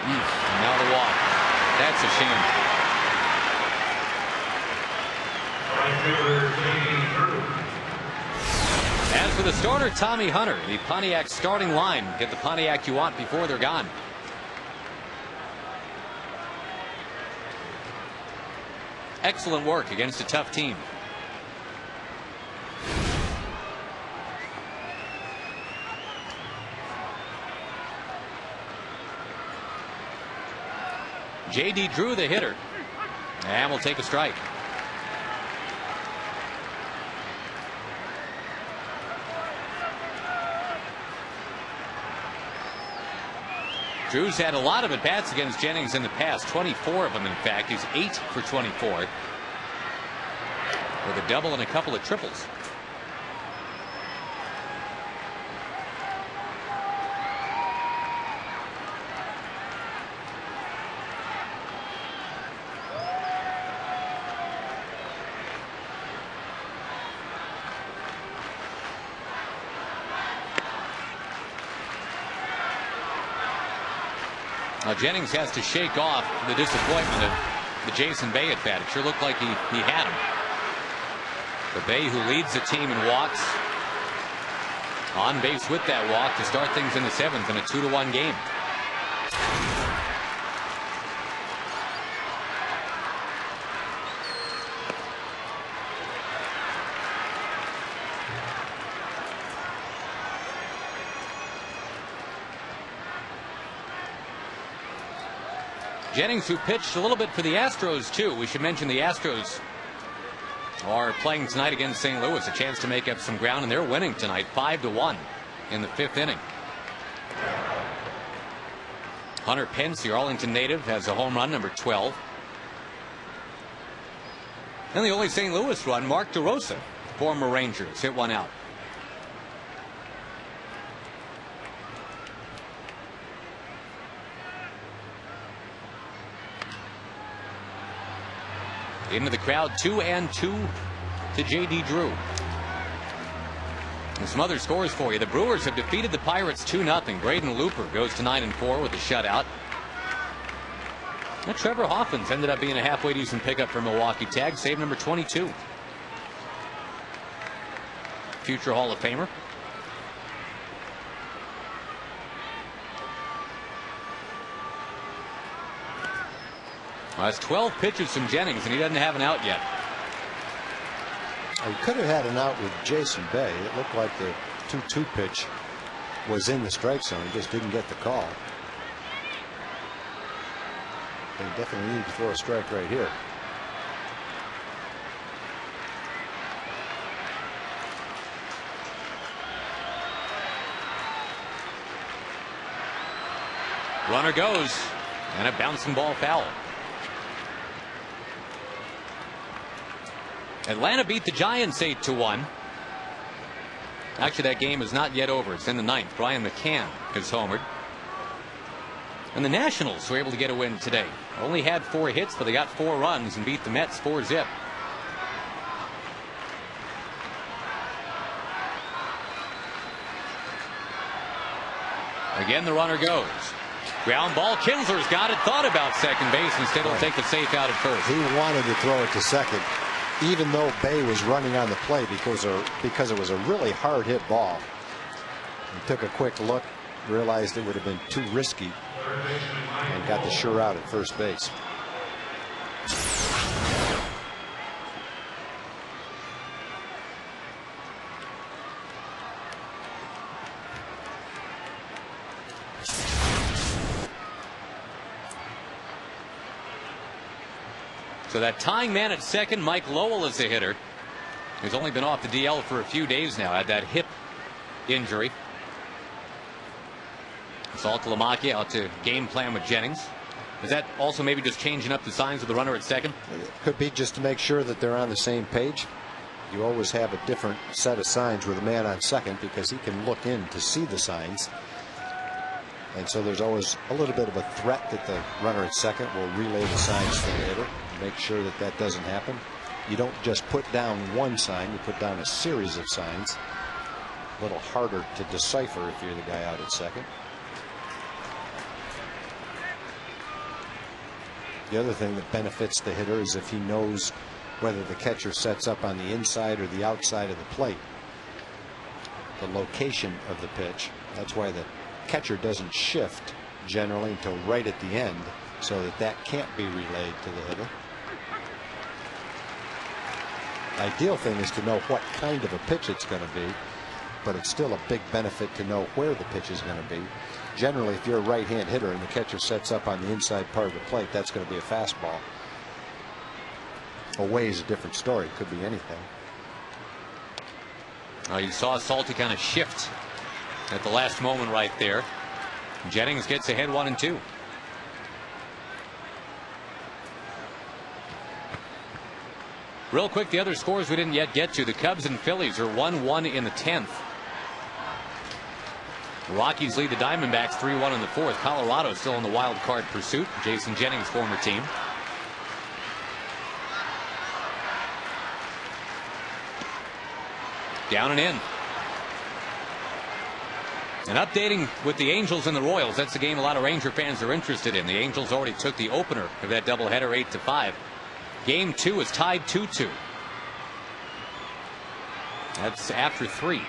Now the walk. That's a shame. As for the starter, Tommy Hunter, the Pontiac starting line. Get the Pontiac you want before they're gone. Excellent work against a tough team. J.D. Drew, the hitter, and will take a strike. Drew's had a lot of at-bats against Jennings in the past, 24 of them in fact. He's 8 for 24 with a double and a couple of triples. Now Jennings has to shake off the disappointment of the Jason Bay at bat. It sure looked like he had him. The Bay, who leads the team in walks, on base with that walk to start things in the 7th in a 2-1 game. Jennings, who pitched a little bit for the Astros too. We should mention the Astros are playing tonight against St. Louis. A chance to make up some ground, and they're winning tonight 5-1 in the 5th inning. Hunter Pence, the Arlington native, has a home run, number 12. And the only St. Louis run, Mark DeRosa, former Rangers, hit one out. Into the crowd, 2-2 to J.D. Drew. And some other scores for you. The Brewers have defeated the Pirates 2-0. Braden Looper goes to 9-4 with a shutout. Now, Trevor Hoffman's ended up being a halfway decent pickup for Milwaukee. Tag save number 22. Future Hall of Famer. Well, that's 12 pitches from Jennings, and he doesn't have an out yet. He could have had an out with Jason Bay. It looked like the 2-2 pitch was in the strike zone. He just didn't get the call. They definitely need to throw a strike right here. Runner goes, and a bouncing ball foul. Atlanta beat the Giants 8-1. Actually, that game is not yet over. It's in the ninth. Brian McCann has homered. And the Nationals were able to get a win today. Only had 4 hits, but they got 4 runs and beat the Mets 4-0. Again, the runner goes. Ground ball. Kinsler's got it. Thought about second base. Instead, he'll take the safe out at first. He wanted to throw it to second, even though Bay was running on the play because it was a really hard hit ball. He took a quick look, realized it would have been too risky, and got the sure out at first base. So that tying man at second, Mike Lowell, is the hitter. He's only been off the DL for a few days now. Had that hip injury. Saul Kalamaki out to game plan with Jennings. Is that also maybe just changing up the signs of the runner at second? It could be just to make sure that they're on the same page. You always have a different set of signs with a man on second because he can look in to see the signs. And so there's always a little bit of a threat that the runner at second will relay the signs to the hitter. Make sure that that doesn't happen. You don't just put down one sign, you put down a series of signs. A little harder to decipher if you're the guy out at second. The other thing that benefits the hitter is if he knows whether the catcher sets up on the inside or the outside of the plate. The location of the pitch. That's why the catcher doesn't shift generally until right at the end, so that can't be relayed to the hitter. Ideal thing is to know what kind of a pitch it's going to be, but it's still a big benefit to know where the pitch is going to be. Generally, if you're a right-hand hitter and the catcher sets up on the inside part of the plate, that's going to be a fastball. Away is a different story. It could be anything. You saw Salty kind of shift at the last moment right there. Jennings gets ahead 1-2. Real quick, the other scores we didn't yet get to. The Cubs and Phillies are 1-1 in the 10th. The Rockies lead the Diamondbacks 3-1 in the 4th. Colorado still in the wild card pursuit. Jason Jennings' former team. Down and in. And updating with the Angels and the Royals. That's the game a lot of Ranger fans are interested in. The Angels already took the opener of that doubleheader 8-5. Game 2 is tied 2-2. That's after 3.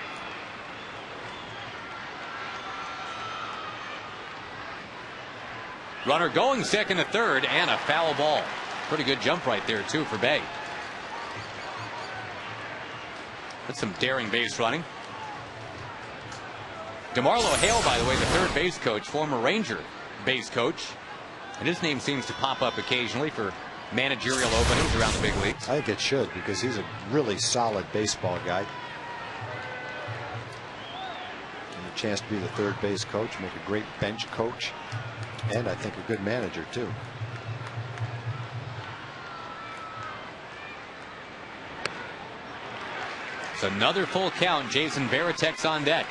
Runner going second to third, and a foul ball. Pretty good jump right there, too, for Bay. That's some daring base running. DeMarlo Hale, by the way, the third base coach, former Ranger base coach. And his name seems to pop up occasionally for managerial openings around the big leagues. I think it should, because he's a really solid baseball guy. And a chance to be the third base coach, make a great bench coach, and I think a good manager too. It's another full count. Jason Varitek's on deck.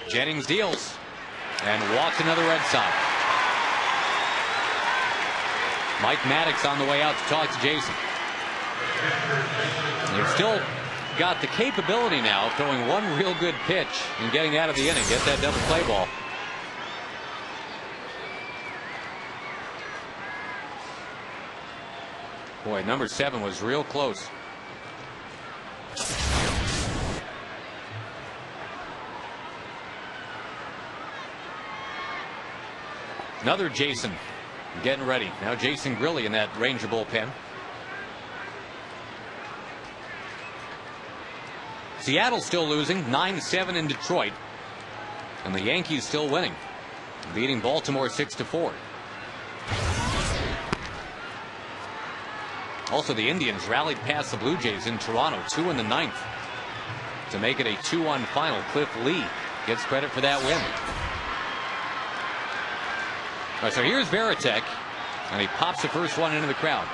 Jennings deals and walks another Red Sox. Mike Maddox on the way out to talk to Jason. They've still got the capability now of throwing one real good pitch and getting out of the inning. Get that double play ball. Boy, number 7 was real close. Another Jason getting ready. Now Jason Grilli in that Ranger bullpen. Seattle's still losing 9-7 in Detroit. And the Yankees still winning, beating Baltimore 6-4. Also, the Indians rallied past the Blue Jays in Toronto 2 in the 9th to make it a 2-1 final. Cliff Lee gets credit for that win. All right, so here's Varitek, and he pops the first one into the crowd.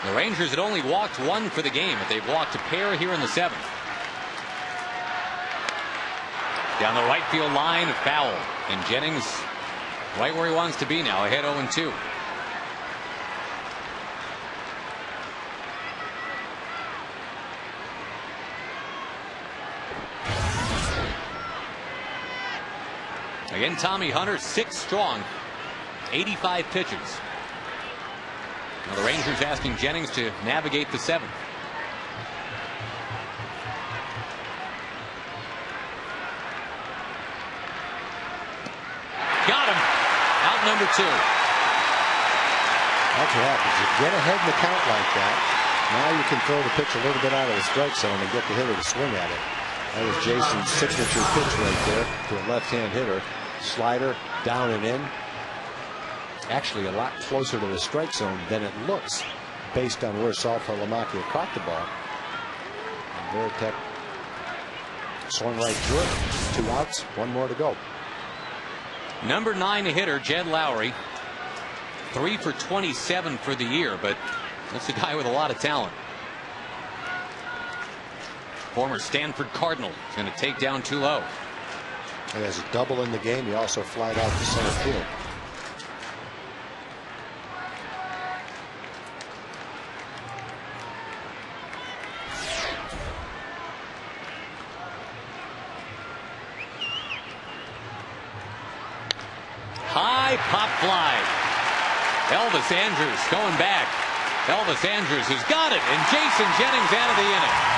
The Rangers had only walked one for the game, but they've walked a pair here in the 7th. Down the right field line, foul. And Jennings right where he wants to be now, ahead 0-2. Again, Tommy Hunter, 6 strong, 85 pitches. Now the Rangers asking Jennings to navigate the 7th. Got him. Out number 2. That's what happens. You get ahead in the count like that. Now you can throw the pitch a little bit out of the strike zone and get the hitter to swing at it. That was Jason's signature pitch right there to a left-hand hitter. Slider down and in. Actually a lot closer to the strike zone than it looks based on where Salfa Lamacchia caught the ball. And Varitek swung right through it. 2 outs, 1 more to go. Number 9 hitter Jed Lowry, 3 for 27 for the year, but that's a guy with a lot of talent. Former Stanford Cardinal is going to take down too low. He has a double in the game. He also flied out to center field. High pop fly. Elvis Andrus going back. Elvis Andrus has got it, and Jason Jennings out of the inning.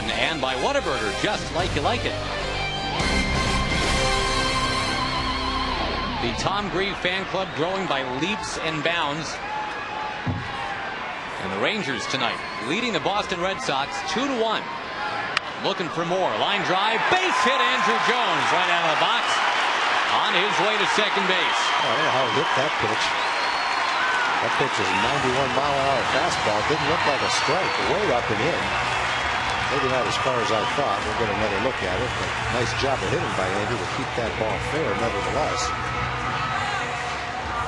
And by Whataburger, just like you like it. The Tom Grieve fan club growing by leaps and bounds. And the Rangers tonight leading the Boston Red Sox 2-1. Looking for more. Line drive, base hit. Andrew Jones right out of the box on his way to second base. I don't know how he hit that pitch. That pitch is a 91-mile-an-hour fastball. Didn't look like a strike. Way up and in. Maybe not as far as I thought. We'll get another look at it. But nice job of hitting by Andrew to keep that ball fair, nevertheless.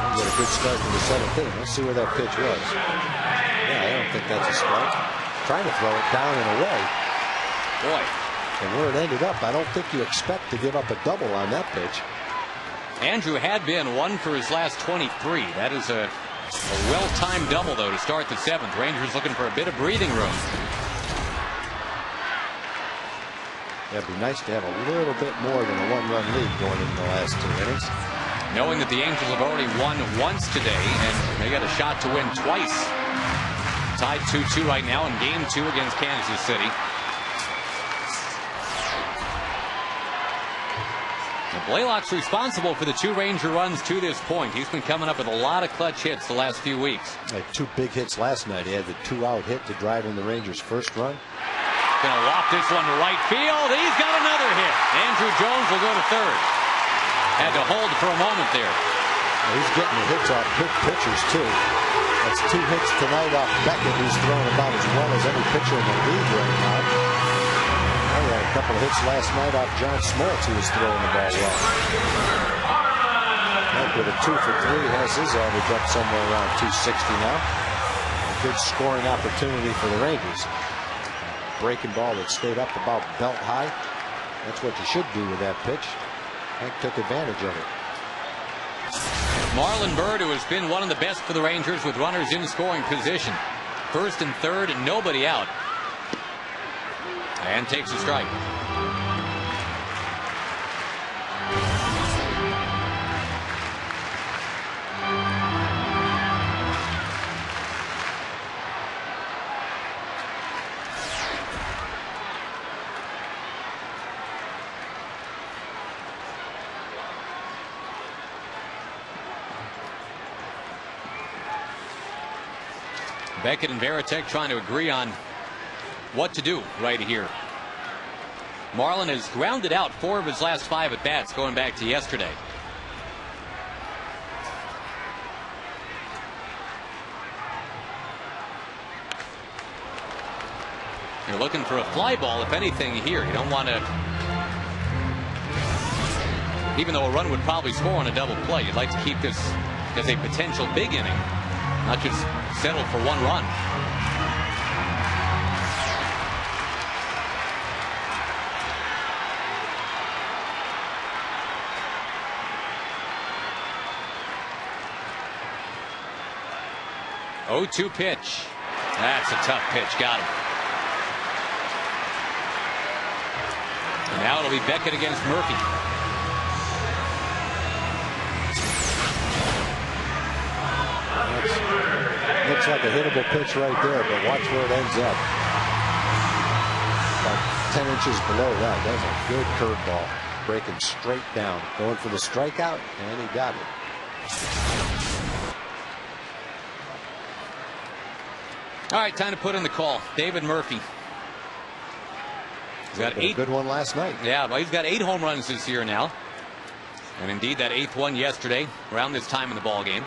We'll get a good start to the 7th inning. Let's see where that pitch was. Yeah, I don't think that's a strike. Trying to throw it down and away. Boy. And where it ended up, I don't think you expect to give up a double on that pitch. Andrew had been 1 for his last 23. That is a well-timed double, though, to start the 7th. Rangers looking for a bit of breathing room. Yeah, it'd be nice to have a little bit more than a 1-run lead going into the last 2 innings. Knowing that the Angels have already won once today, and they got a shot to win twice. Tied 2-2 right now in Game 2 against Kansas City. And Blaylock's responsible for the 2 Ranger runs to this point. He's been coming up with a lot of clutch hits the last few weeks. Had 2 big hits last night. He had the 2-out hit to drive in the Rangers' first run. Gonna loft this one to right field. He's got another hit. Andrew Jones will go to third. Had to hold for a moment there. Well, he's getting the hits off good pitchers, too. That's 2 hits tonight off Beckett, who's thrown about as well as any pitcher in the league right now. He had a couple of hits last night off John Smoltz, who was throwing the ball well. Beck with a 2 for 3 has his average up somewhere around 260 now. A good scoring opportunity for the Rangers. Breaking ball that stayed up about belt high. That's what you should do with that pitch. Hank took advantage of it. Marlon Byrd, who has been one of the best for the Rangers with runners in scoring position. 1st and 3rd and nobody out. And takes a strike. Beckett and Varitek trying to agree on what to do right here. Marlon has grounded out 4 of his last 5 at bats going back to yesterday. You're looking for a fly ball, if anything, here. You don't want to, even though a run would probably score on a double play, you'd like to keep this as a potential big inning, not just settle for 1 run. Oh, 2 pitch. That's a tough pitch. Got him. And now it'll be Beckett against Murphy. Looks like a hittable pitch right there, but watch where it ends up. About 10 inches below that. That's a good curveball. Breaking straight down. Going for the strikeout, and he got it. All right, time to put in the call. David Murphy. He's got 8. A good one last night. Yeah, well, he's got 8 home runs this year now. And indeed, that 8th one yesterday, around this time in the ball game.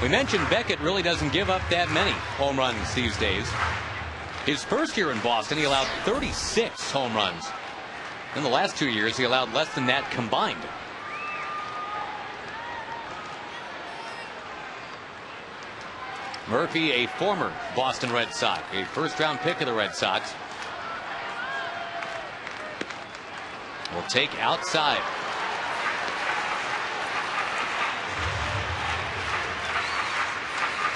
We mentioned Beckett really doesn't give up that many home runs these days. His first year in Boston, he allowed 36 home runs. In the last 2 years, he allowed less than that combined. Murphy, a former Boston Red Sox, a first-round pick of the Red Sox. Will take outside.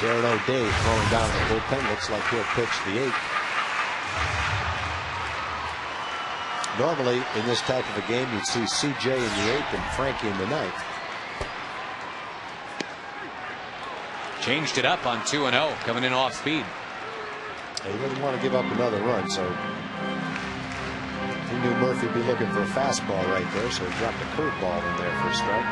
Darren O'Day throwing down the bullpen. Looks like he'll pitch the 8th. Normally, in this type of a game, you'd see CJ in the 8th and Frankie in the 9th. Changed it up on 2-0, coming in off speed. He doesn't want to give up another run, so he knew Murphy would be looking for a fastball right there, so he dropped a curveball in there for a strike.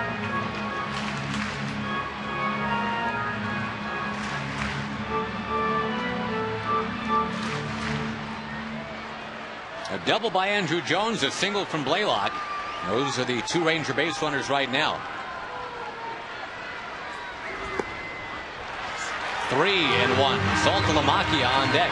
A double by Andrew Jones, a single from Blaylock. Those are the two Ranger base runners right now. 3-1. Saltalamacchia on deck.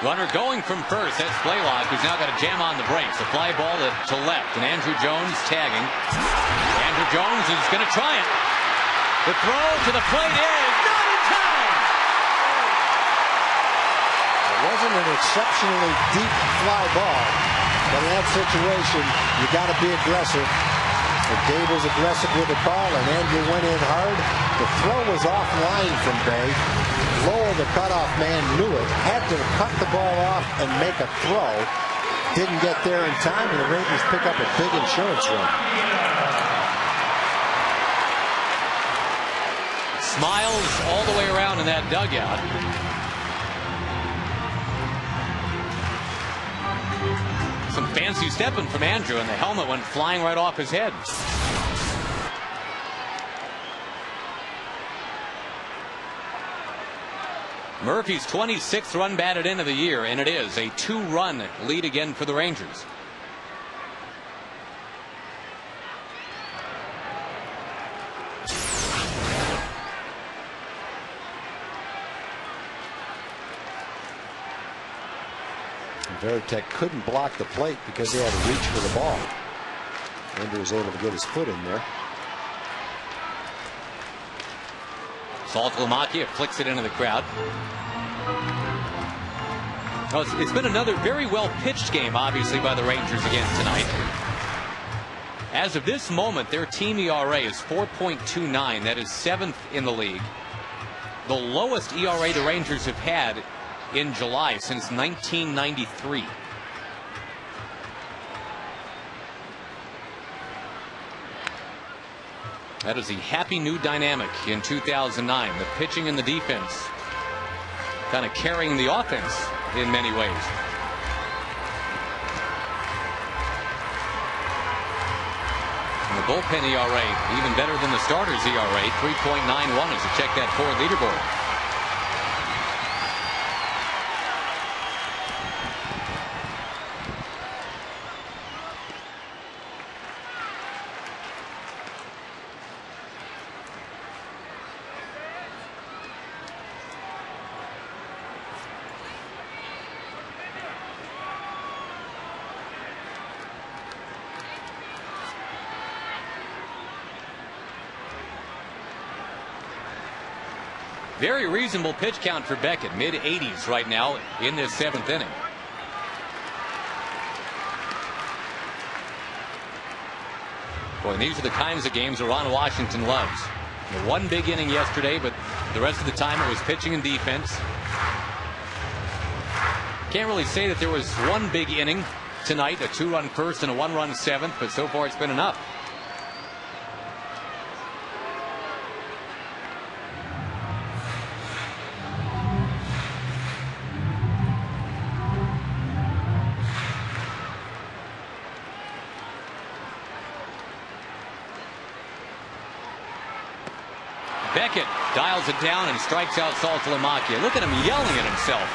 Runner going from first. That's Blaylock, who's now got a jam on the brakes. A fly ball to left, and Andrew Jones tagging. Andrew Jones is going to try it. The throw to the plate is not in time. It wasn't an exceptionally deep fly ball, but in that situation, you got to be aggressive. And Dave was aggressive with the ball, and Andrew went in hard. The throw was offline from Bay. Lowell, the cutoff man, knew it, had to cut the ball off and make a throw. Didn't get there in time, and the Rangers pick up a big insurance run. Smiles all the way around in that dugout. Some fancy stepping from Andrew, and the helmet went flying right off his head. Murphy's 26th run batted in of the year, and it is a 2-run lead again for the Rangers. Veritek couldn't block the plate because he had to reach for the ball. Andrew was able to get his foot in there. Saltalamacchia flicks it into the crowd. Well, it's been another very well pitched game, obviously, by the Rangers again tonight. As of this moment, their team ERA is 4.29. That is 7th in the league. The lowest ERA the Rangers have had in July since 1993. That is a happy new dynamic in 2009. The pitching and the defense kind of carrying the offense in many ways. And the bullpen ERA even better than the starters ERA, 3.91 as you check that forward leaderboard. Very reasonable pitch count for Beckett, mid-80s right now in this 7th inning. Boy, these are the kinds of games that Ron Washington loves. One big inning yesterday, but the rest of the time it was pitching and defense. Can't really say that there was one big inning tonight, a 2-run first and a 1-run 7th, but so far it's been enough. Beckett dials it down and strikes out Saltalamacchia. Look at him yelling at himself.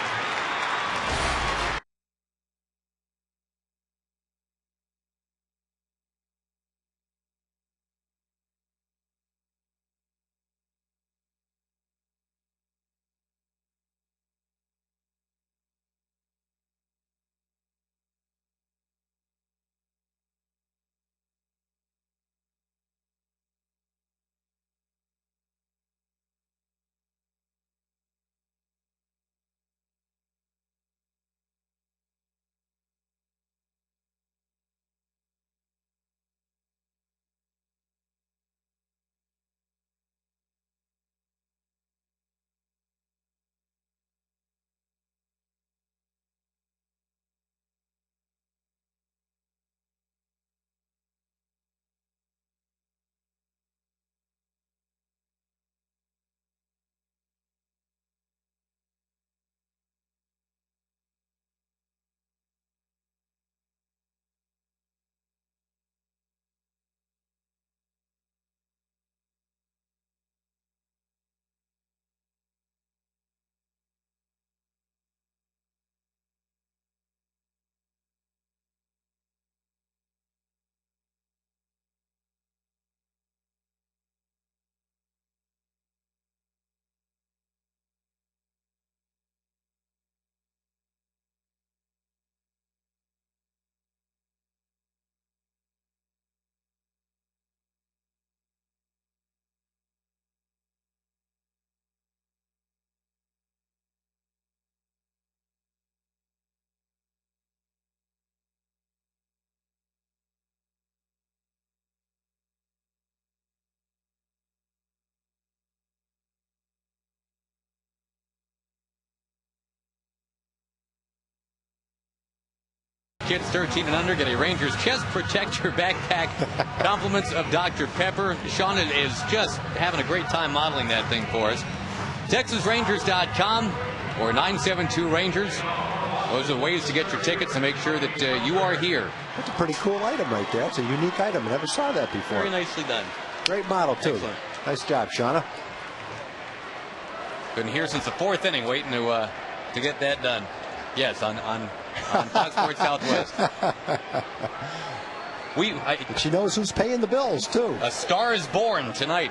Kids 13 and under get a Rangers chest protector backpack. Compliments of Dr. Pepper. Sean is just having a great time modeling that thing for us. TexasRangers.com or 972 Rangers. Those are ways to get your tickets and make sure that you are here. That's a pretty cool item right there. It's a unique item. I never saw that before. Very nicely done. Great model, too. Excellent. Nice job, Shauna. Been here since the 4th inning waiting to get that done. Yes, on Fox Sports Southwest. But she knows who's paying the bills, too. A star is born tonight.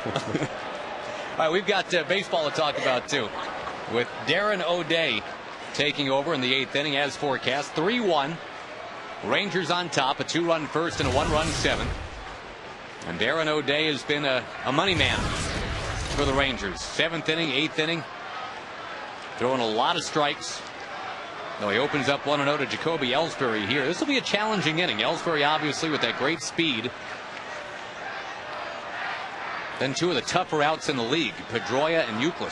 All right, we've got baseball to talk about, too, with Darren O'Day taking over in the 8th inning as forecast. 3-1. Rangers on top, a 2-run first and a 1-run 7th. And Darren O'Day has been a money man for the Rangers. 7th inning, 8th inning. Throwing a lot of strikes. No, he opens up 1-0 to Jacoby Ellsbury here. This will be a challenging inning. Ellsbury obviously with that great speed. Then two of the tougher outs in the league, Pedroia and Euclid.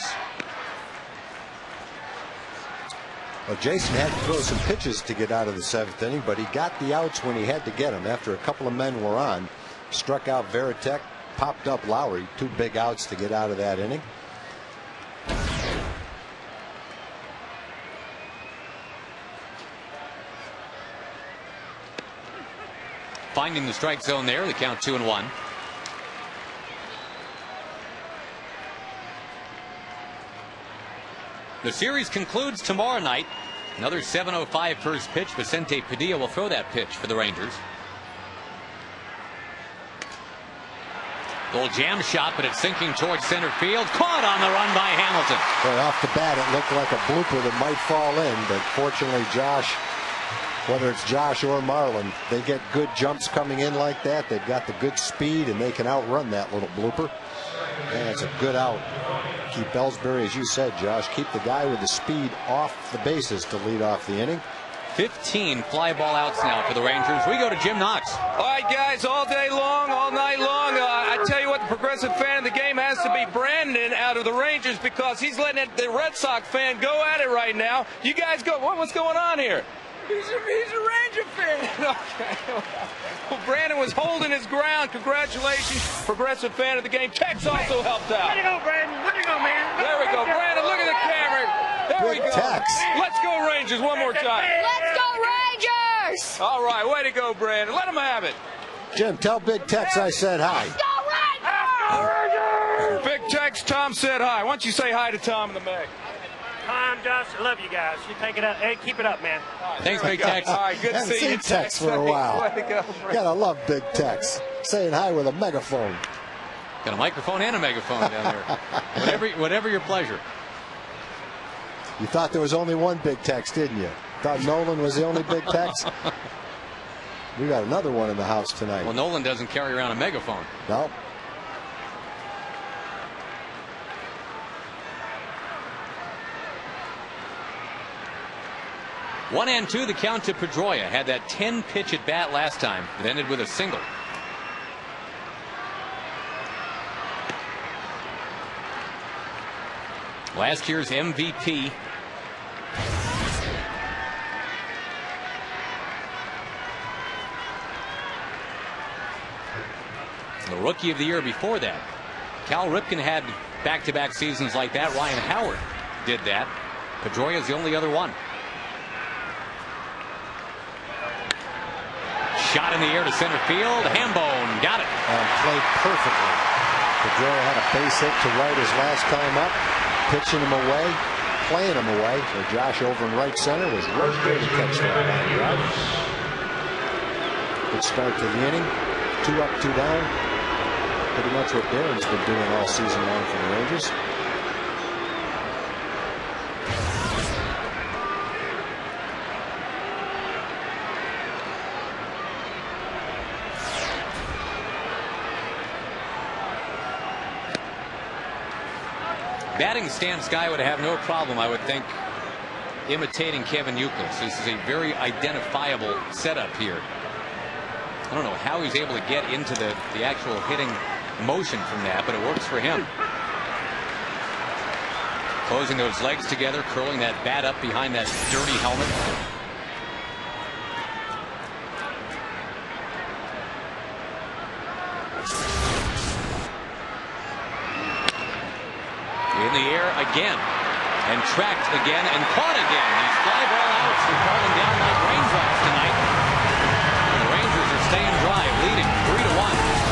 Well, Jason had to throw some pitches to get out of the 7th inning, but he got the outs when he had to get them. After a couple of men were on, struck out Veritek, popped up Lowry. 2 big outs to get out of that inning. Finding the strike zone there, the count 2-1. The series concludes tomorrow night. Another 7:05 first pitch. Vicente Padilla will throw that pitch for the Rangers. Little jam shot, but it's sinking towards center field. Caught on the run by Hamilton. Boy, off the bat, it looked like a blooper that might fall in, but fortunately, Josh, whether it's Josh or Marlon, they get good jumps coming in like that. They've got the good speed, and they can outrun that little blooper. And it's a good out. Keep Ellsbury, as you said, Josh, keep the guy with the speed off the bases to lead off the inning. 15 fly ball outs now for the Rangers. We go to Jim Knox. All right, guys, all day long, all night long. I tell you what, the progressive fan of the game has to be Brandon out of the Rangers because he's letting the Red Sox fan go at it right now. You guys go, what's going on here? He's a Ranger fan. Okay. Well, Brandon was holding his ground. Congratulations, progressive fan of the game. Tex also helped out. Way to go, Brandon. Way to go, man. There we go. Brandon, look at the camera. There we go. Tex. Let's go Rangers one more time. Let's go Rangers! All right, way to go, Brandon. Let him have it. Jim, tell Big Tex I said hi. Big Tex, Tom said hi. Why don't you say hi to Tom and the Meg? Tom, Josh, I love you guys. You take it up. Hey, keep it up, man. Thanks, Big Tex. All right, good to Haven't see you, seen Tex for a while. Way to go, Brandon. Gotta love Big Tex. Saying hi with a megaphone. Got a microphone and a megaphone down there. Whatever your pleasure. You thought there was only one Big Tex, didn't you? Thought Nolan was the only Big Tex? We got another one in the house tonight. Well, Nolan doesn't carry around a megaphone. No. One and two, the count to Pedroia. Had that 10-pitch at bat last time. It ended with a single. Last year's MVP. The rookie of the year before that. Cal Ripken had back-to-back seasons like that. Ryan Howard did that. Pedroia is the only other one. Shot in the air to center field. Hambone got it. Played perfectly. Pedroia had a base hit to right his last time up. Pitching him away. Playing him away. So Josh over in right center was right there to catch that line drive. Good start to the inning. 2 up, 2 down. Pretty much what Darren's been doing all season long for the Rangers. Batting stance guy would have no problem, I would think, imitating Kevin Euclid. This is a very identifiable setup here. I don't know how he's able to get into the actual hitting motion from that, but it works for him. Closing those legs together, curling that bat up behind that dirty helmet. in the air again. And tracked again and caught again. These fly ball outs are falling down like raindrops tonight. And the Rangers are staying dry, leading 3-1.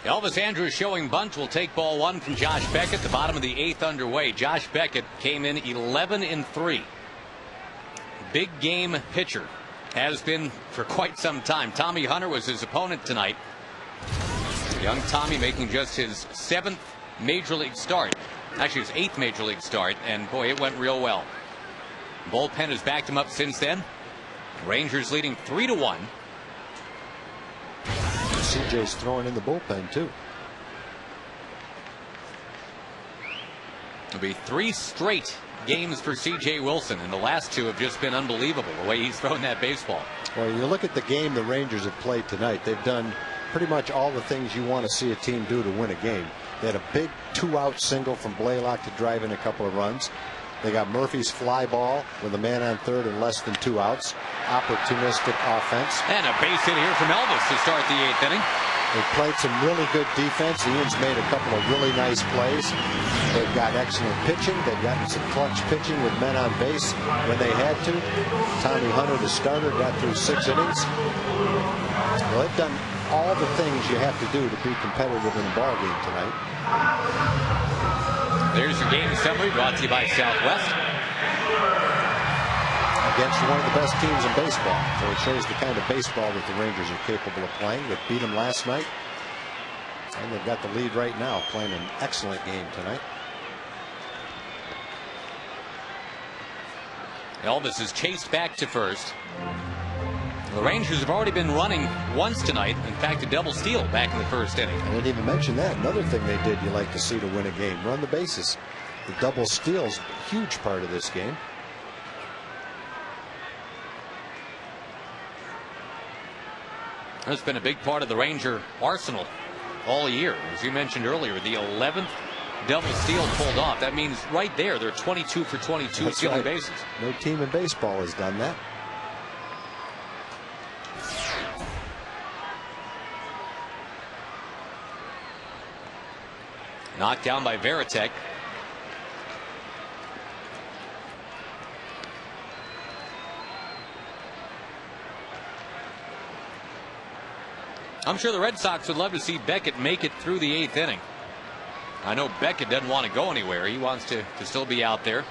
Elvis Andrews showing bunt will take ball one from Josh Beckett. The bottom of the 8th underway. Josh Beckett came in 11-3. Big game pitcher. Has been for quite some time. Tommy Hunter was his opponent tonight. Young Tommy making just his 7th major league start. Actually his 8th major league start. And boy, it went real well. Bullpen has backed him up since then. Rangers leading 3-1. CJ's throwing in the bullpen too. It'll be 3 straight games for CJ Wilson, and the last 2 have just been unbelievable the way he's thrown that baseball. Well, you look at the game the Rangers have played tonight. They've done pretty much all the things you want to see a team do to win a game. They had a big 2-out single from Blaylock to drive in a couple of runs. They got Murphy's fly ball with a man on third and less than 2 outs. Opportunistic offense. And a base hit here from Elvis to start the 8th inning. They played some really good defense. Ian's made a couple of really nice plays. They've got excellent pitching. They've gotten some clutch pitching with men on base when they had to. Tommy Hunter, the starter, got through 6 innings. Well, they've done all the things you have to do to be competitive in a ball game tonight. There's your game summary brought to you by Southwest. Against one of the best teams in baseball. So it shows the kind of baseball that the Rangers are capable of playing. They beat them last night. And they've got the lead right now, playing an excellent game tonight. Elvis is chased back to first. The Rangers have already been running once tonight. In fact, a double steal back in the 1st inning. I didn't even mention that. Another thing they did you like to see to win a game. Run the bases. The double steal's a huge part of this game. That's been a big part of the Ranger arsenal all year. As you mentioned earlier, the 11th double steal pulled off. That means right there, they're 22 for 22 stealing bases. No team in baseball has done that. Knocked down by Veritek. I'm sure the Red Sox would love to see Beckett make it through the 8th inning. I know Beckett doesn't want to go anywhere. He wants to still be out there.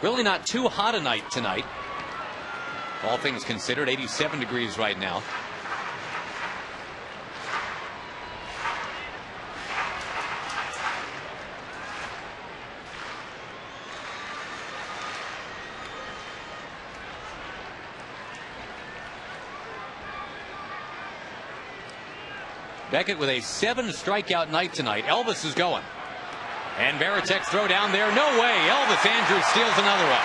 Really not too hot a night tonight. All things considered, 87 degrees right now. Beckett with a 7-strikeout night tonight. Elvis is going. And Varitek's throw down there. No way. Elvis Andrus steals another one.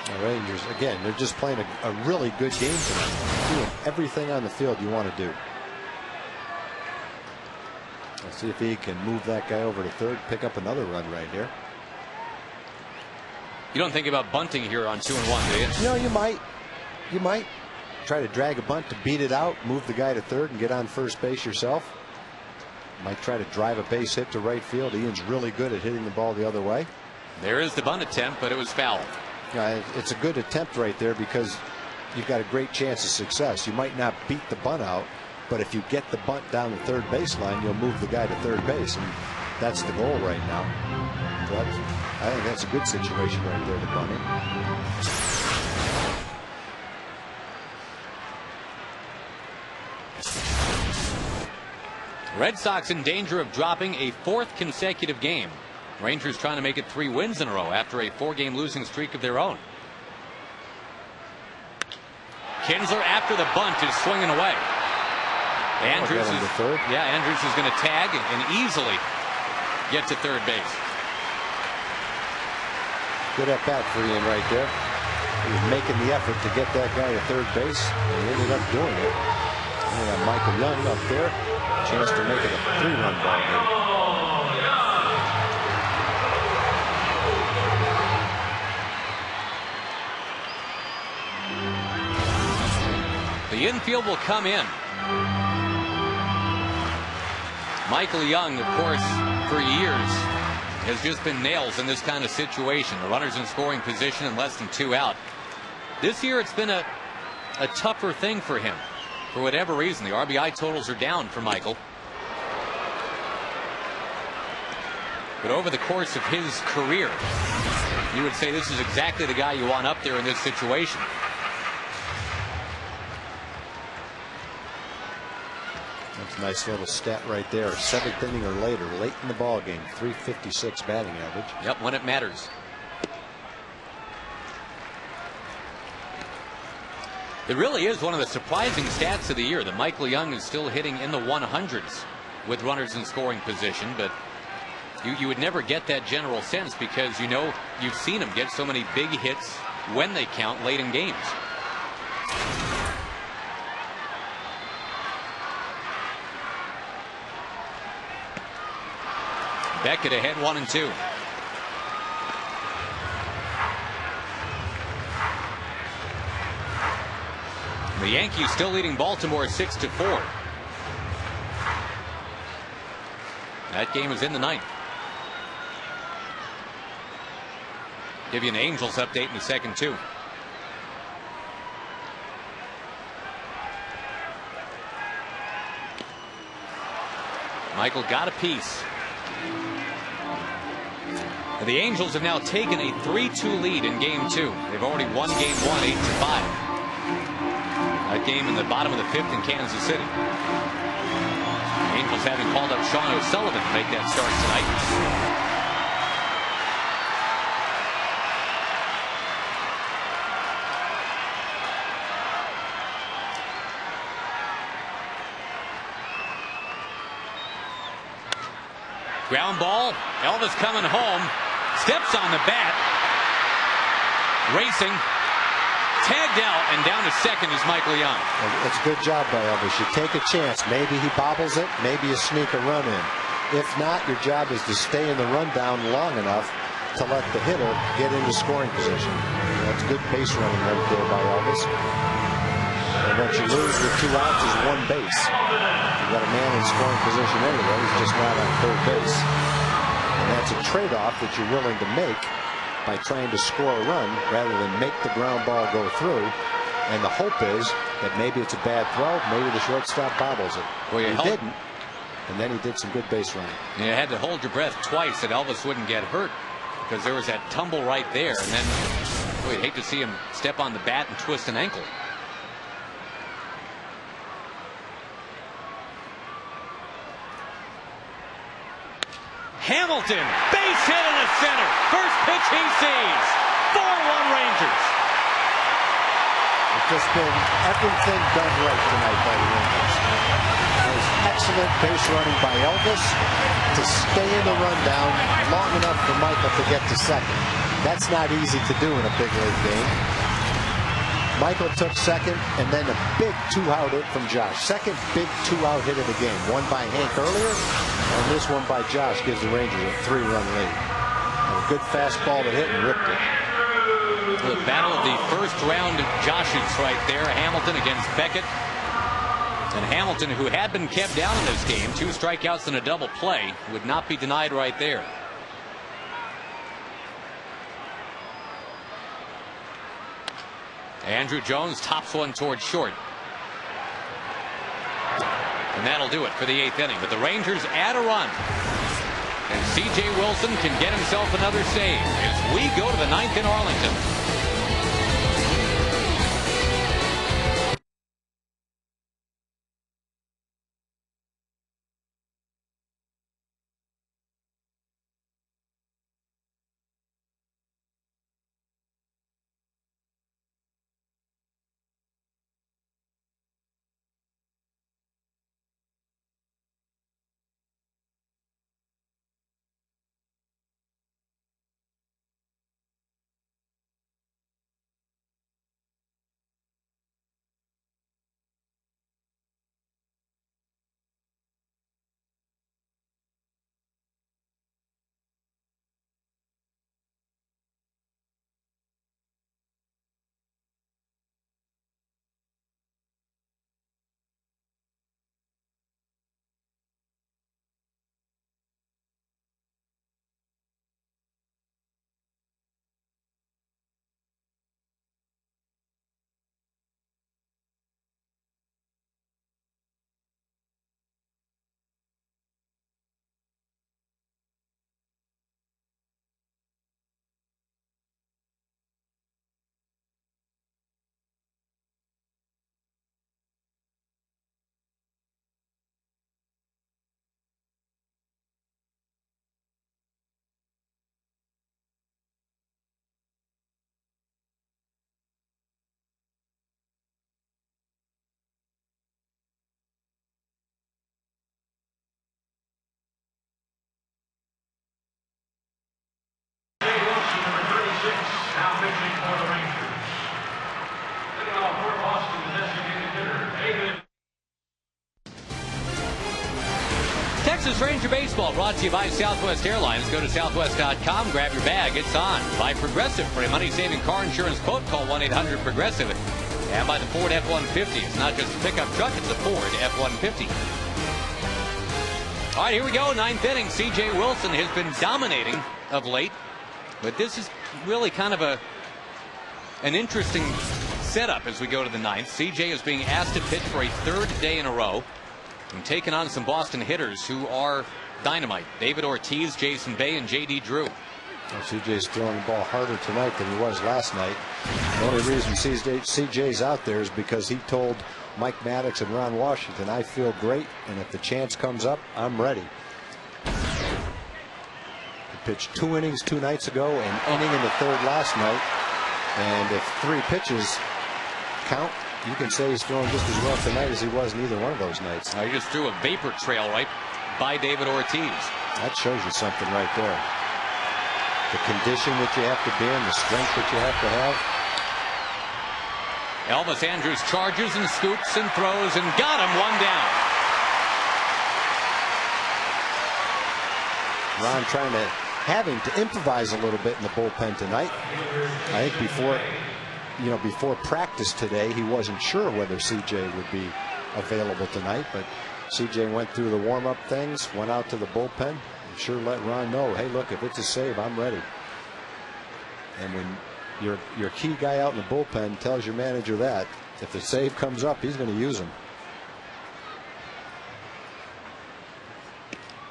The Rangers, again, they're just playing a really good game tonight. Doing everything on the field you want to do. Let's see if he can move that guy over to third, pick up another run right here. You don't think about bunting here on 2-1, do you? No, you might. You might try to drag a bunt to beat it out, move the guy to third, and get on first base yourself. Might try to drive a base hit to right field. Ian's really good at hitting the ball the other way. There is the bunt attempt, but it was foul. It's a good attempt right there because you've got a great chance of success. You might not beat the bunt out, but if you get the bunt down the third baseline, you'll move the guy to third base, and that's the goal right now. But I think that's a good situation right there to bunt it. Red Sox in danger of dropping a 4th consecutive game. Rangers trying to make it 3 wins in a row after a 4-game losing streak of their own. Kinsler after the bunt is swinging away. Andrus is going to tag and easily get to third base. Good at bat for Ian right there. He was making the effort to get that guy to third base, and he ended up doing it. And we got Michael Young up there, chance to make it a 3-run ball game. The infield will come in. Michael Young, of course, for years has just been nails in this kind of situation. The runners in scoring position and less than 2 out. This year it's been a tougher thing for him. For whatever reason, the RBI totals are down for Michael. But over the course of his career, you would say this is exactly the guy you want up there in this situation. That's a nice little stat right there. 7th inning or later, late in the ball game, .356 batting average. Yep, when it matters. It really is one of the surprising stats of the year that Michael Young is still hitting in the 100s with runners in scoring position, but you would never get that general sense because you know you've seen him get so many big hits when they count late in games. Beckett ahead 1-2. The Yankees still leading Baltimore 6-4. That game is in the 9th. Give you an Angels update in the second too. Michael got a piece. The Angels have now taken a 3-2 lead in game 2. They've already won game 1 8-5. That game in the bottom of the 5th in Kansas City. Angels having called up Sean O'Sullivan to make that start tonight. Ground ball. Elvis coming home. Steps on the bat. Racing. Tagged out and down to second is Michael Young. It's a good job by Elvis. You take a chance. Maybe he bobbles it. Maybe you sneak a run in. If not, your job is to stay in the rundown long enough to let the hitter get into scoring position. That's good base running right there by Elvis. And what you lose with 2 outs is 1 base. You've got a man in scoring position anyway. He's just not on third base. And that's a trade-off that you're willing to make by trying to score a run rather than make the ground ball go through. And the hope is that maybe it's a bad throw, maybe the shortstop bobbles it. Well, he didn't, and then he did some good base running. You had to hold your breath twice that Elvis wouldn't get hurt because there was that tumble right there, and then boy, you'd hate to see him step on the bat and twist an ankle. Hamilton, base hit in the center. First pitch he sees. 4-1 Rangers. It's just been everything done right tonight by the Rangers. That was excellent base running by Elvis to stay in the rundown long enough for Michael to get to second. That's not easy to do in a big league game. Michael took second, and then a big 2-out hit from Josh. Second big 2-out hit of the game. One by Hank earlier, and this one by Josh gives the Rangers a 3-run lead. And a good fastball to hit and ripped it. The battle of the first round of Joshes right there. Hamilton against Beckett. And Hamilton, who had been kept down in this game, 2 strikeouts and a double play, would not be denied right there. Andrew Jones tops one towards short. And that'll do it for the 8th inning. But the Rangers add a run. And C.J. Wilson can get himself another save as we go to the 9th in Arlington. Now pitching for the Rangers. Leading off for Boston, the designated hitter, David. Texas Ranger Baseball brought to you by Southwest Airlines. Go to southwest.com, grab your bag. It's on. By Progressive. For a money-saving car insurance quote, call 1-800-PROGRESSIVE. And by the Ford F-150. It's not just a pickup truck, it's a Ford F-150. All right, here we go. 9th inning. C.J. Wilson has been dominating of late. But this is really kind of an interesting setup as we go to the 9th. C.J. is being asked to pitch for a 3rd day in a row and taking on some Boston hitters who are dynamite. David Ortiz, Jason Bay, and J.D. Drew. Well, C.J.'s throwing the ball harder tonight than he was last night. The only reason C.J.'s out there is because he told Mike Maddox and Ron Washington, I feel great, and if the chance comes up, I'm ready. He pitched 2 innings 2 nights ago, an inning in the 3rd last night. And if 3 pitches count, you can say he's throwing just as well tonight as he was in either one of those nights. He just threw a vapor trail right by David Ortiz. That shows you something right there. The condition that you have to be in, the strength that you have to have. Elvis Andrus charges and scoops and throws and got him 1 down. Ron having to improvise a little bit in the bullpen tonight. I think before practice today, he wasn't sure whether CJ would be available tonight, but CJ went through the warm-up things, went out to the bullpen, and sure let Ron know, hey, look, if it's a save, I'm ready. And when your key guy out in the bullpen tells your manager that, if the save comes up, he's going to use him.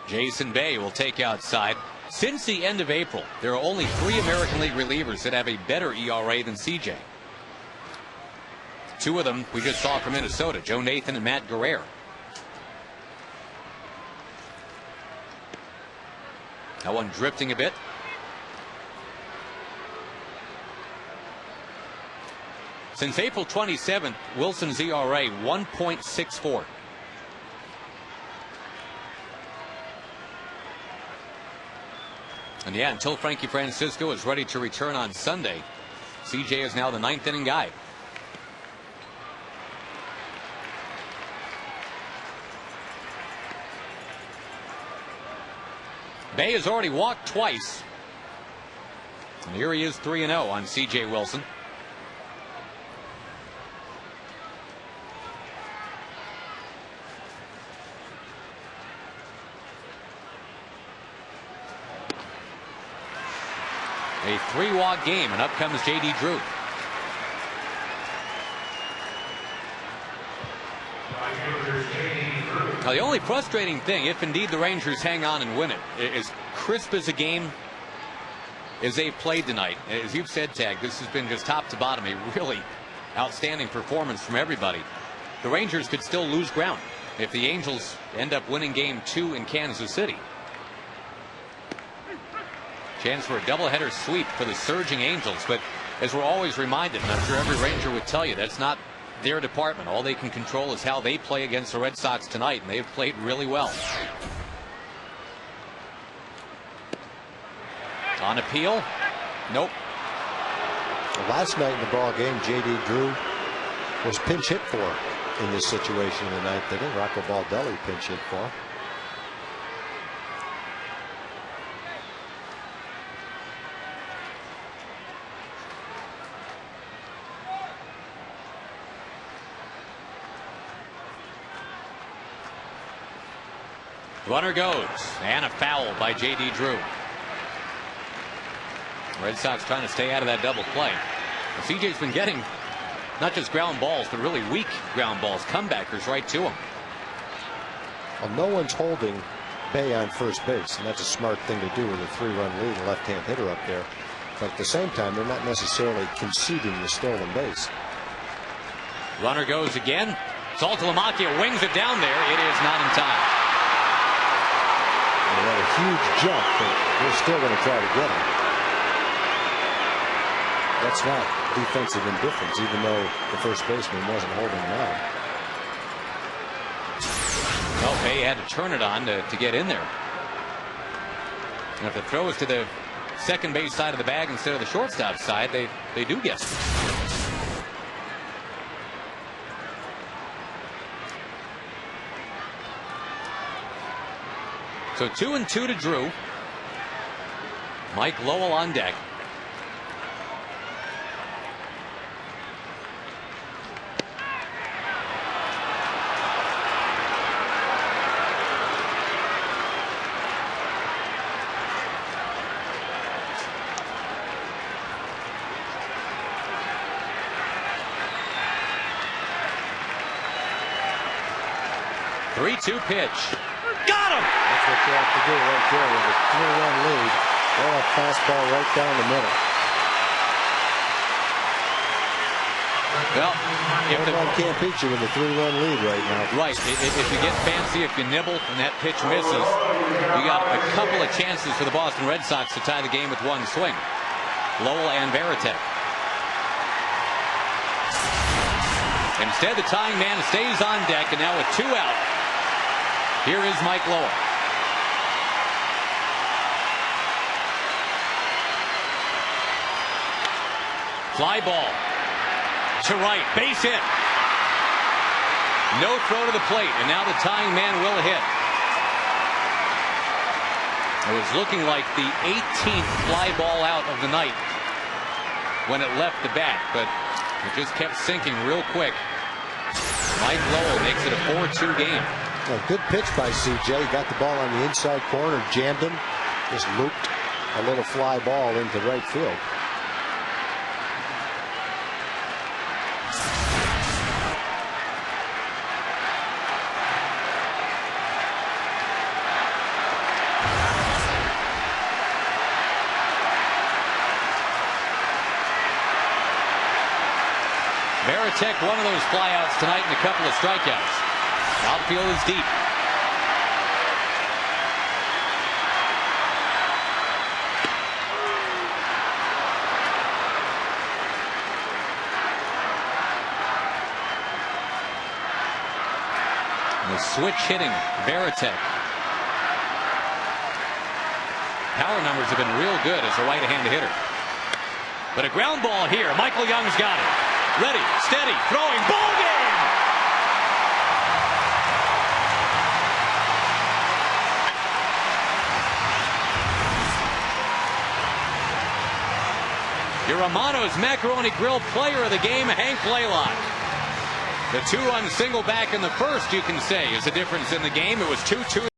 Jason Bay will take outside. Since the end of April, there are only 3 American League relievers that have a better ERA than CJ. 2 of them we just saw from Minnesota, Joe Nathan and Matt Guerrero. That one drifting a bit. Since April 27th, Wilson's ERA 1.64. And yeah, until Frankie Francisco is ready to return on Sunday, CJ is now the 9th inning guy. Bay has already walked twice. And here he is 3-0 on CJ Wilson. A 3-walk game, and up comes J.D. Drew. Now, the only frustrating thing, if indeed the Rangers hang on and win it, is crisp as a game as they've played tonight. As you've said, Tag, this has been just top to bottom, a really outstanding performance from everybody. The Rangers could still lose ground if the Angels end up winning Game 2 in Kansas City. Chance for a doubleheader sweep for the surging Angels, but as we're always reminded, and I'm sure every Ranger would tell you, that's not their department. All they can control is how they play against the Red Sox tonight, and they've played really well. On appeal? Nope. Last night in the ball game, J.D. Drew was pinch hit for in this situation in the ninth inning. Rocco Baldelli pinch hit for. Runner goes, and a foul by J.D. Drew. Red Sox trying to stay out of that double play. CJ's been getting not just ground balls, but really weak ground balls, comebackers right to him. Well, no one's holding Bay on first base, and that's a smart thing to do with a 3-run lead, a left-hand hitter up there. But at the same time, they're not necessarily conceding the stolen base. Runner goes again. Saltalamacchia wings it down there. It is not in time. They had a huge jump, but they're still going to try to get him. That's not defensive indifference, even though the first baseman wasn't holding him on. Well, Bay had to turn it on to get in there. And if the throw is to the second base side of the bag instead of the shortstop side, they do get it. So 2-2 to Drew. Mike Lowell on deck. Three-two pitch. Got him! That's what you have to do right there with a 3-run lead. Throw a fastball right down the middle. Well, if the one can't beat you with a 3-run lead right now. Right. If you get fancy, if you nibble and that pitch misses, you got a couple of chances for the Boston Red Sox to tie the game with one swing. Lowell and Varitek. Instead, the tying man stays on deck, and now with 2 out, here is Mike Lowell. Fly ball to right, base hit. No throw to the plate, and now the tying man will hit. It was looking like the 18th fly ball out of the night when it left the bat, but it just kept sinking real quick. Mike Lowell makes it a 4-2 game. Well, good pitch by CJ. Got the ball on the inside corner, jammed him, just looped a little fly ball into right field. Varitek, one of those flyouts tonight and a couple of strikeouts. Outfield is deep. The switch hitting Veritek. Power numbers have been real good as a right-handed hitter. But a ground ball here. Michael Young's got it. Ready, steady, throwing, ball game! Your Romano's Macaroni Grill player of the game, Hank Blaylock. The 2-run single back in the first, you can say, is the difference in the game. It was 2-2.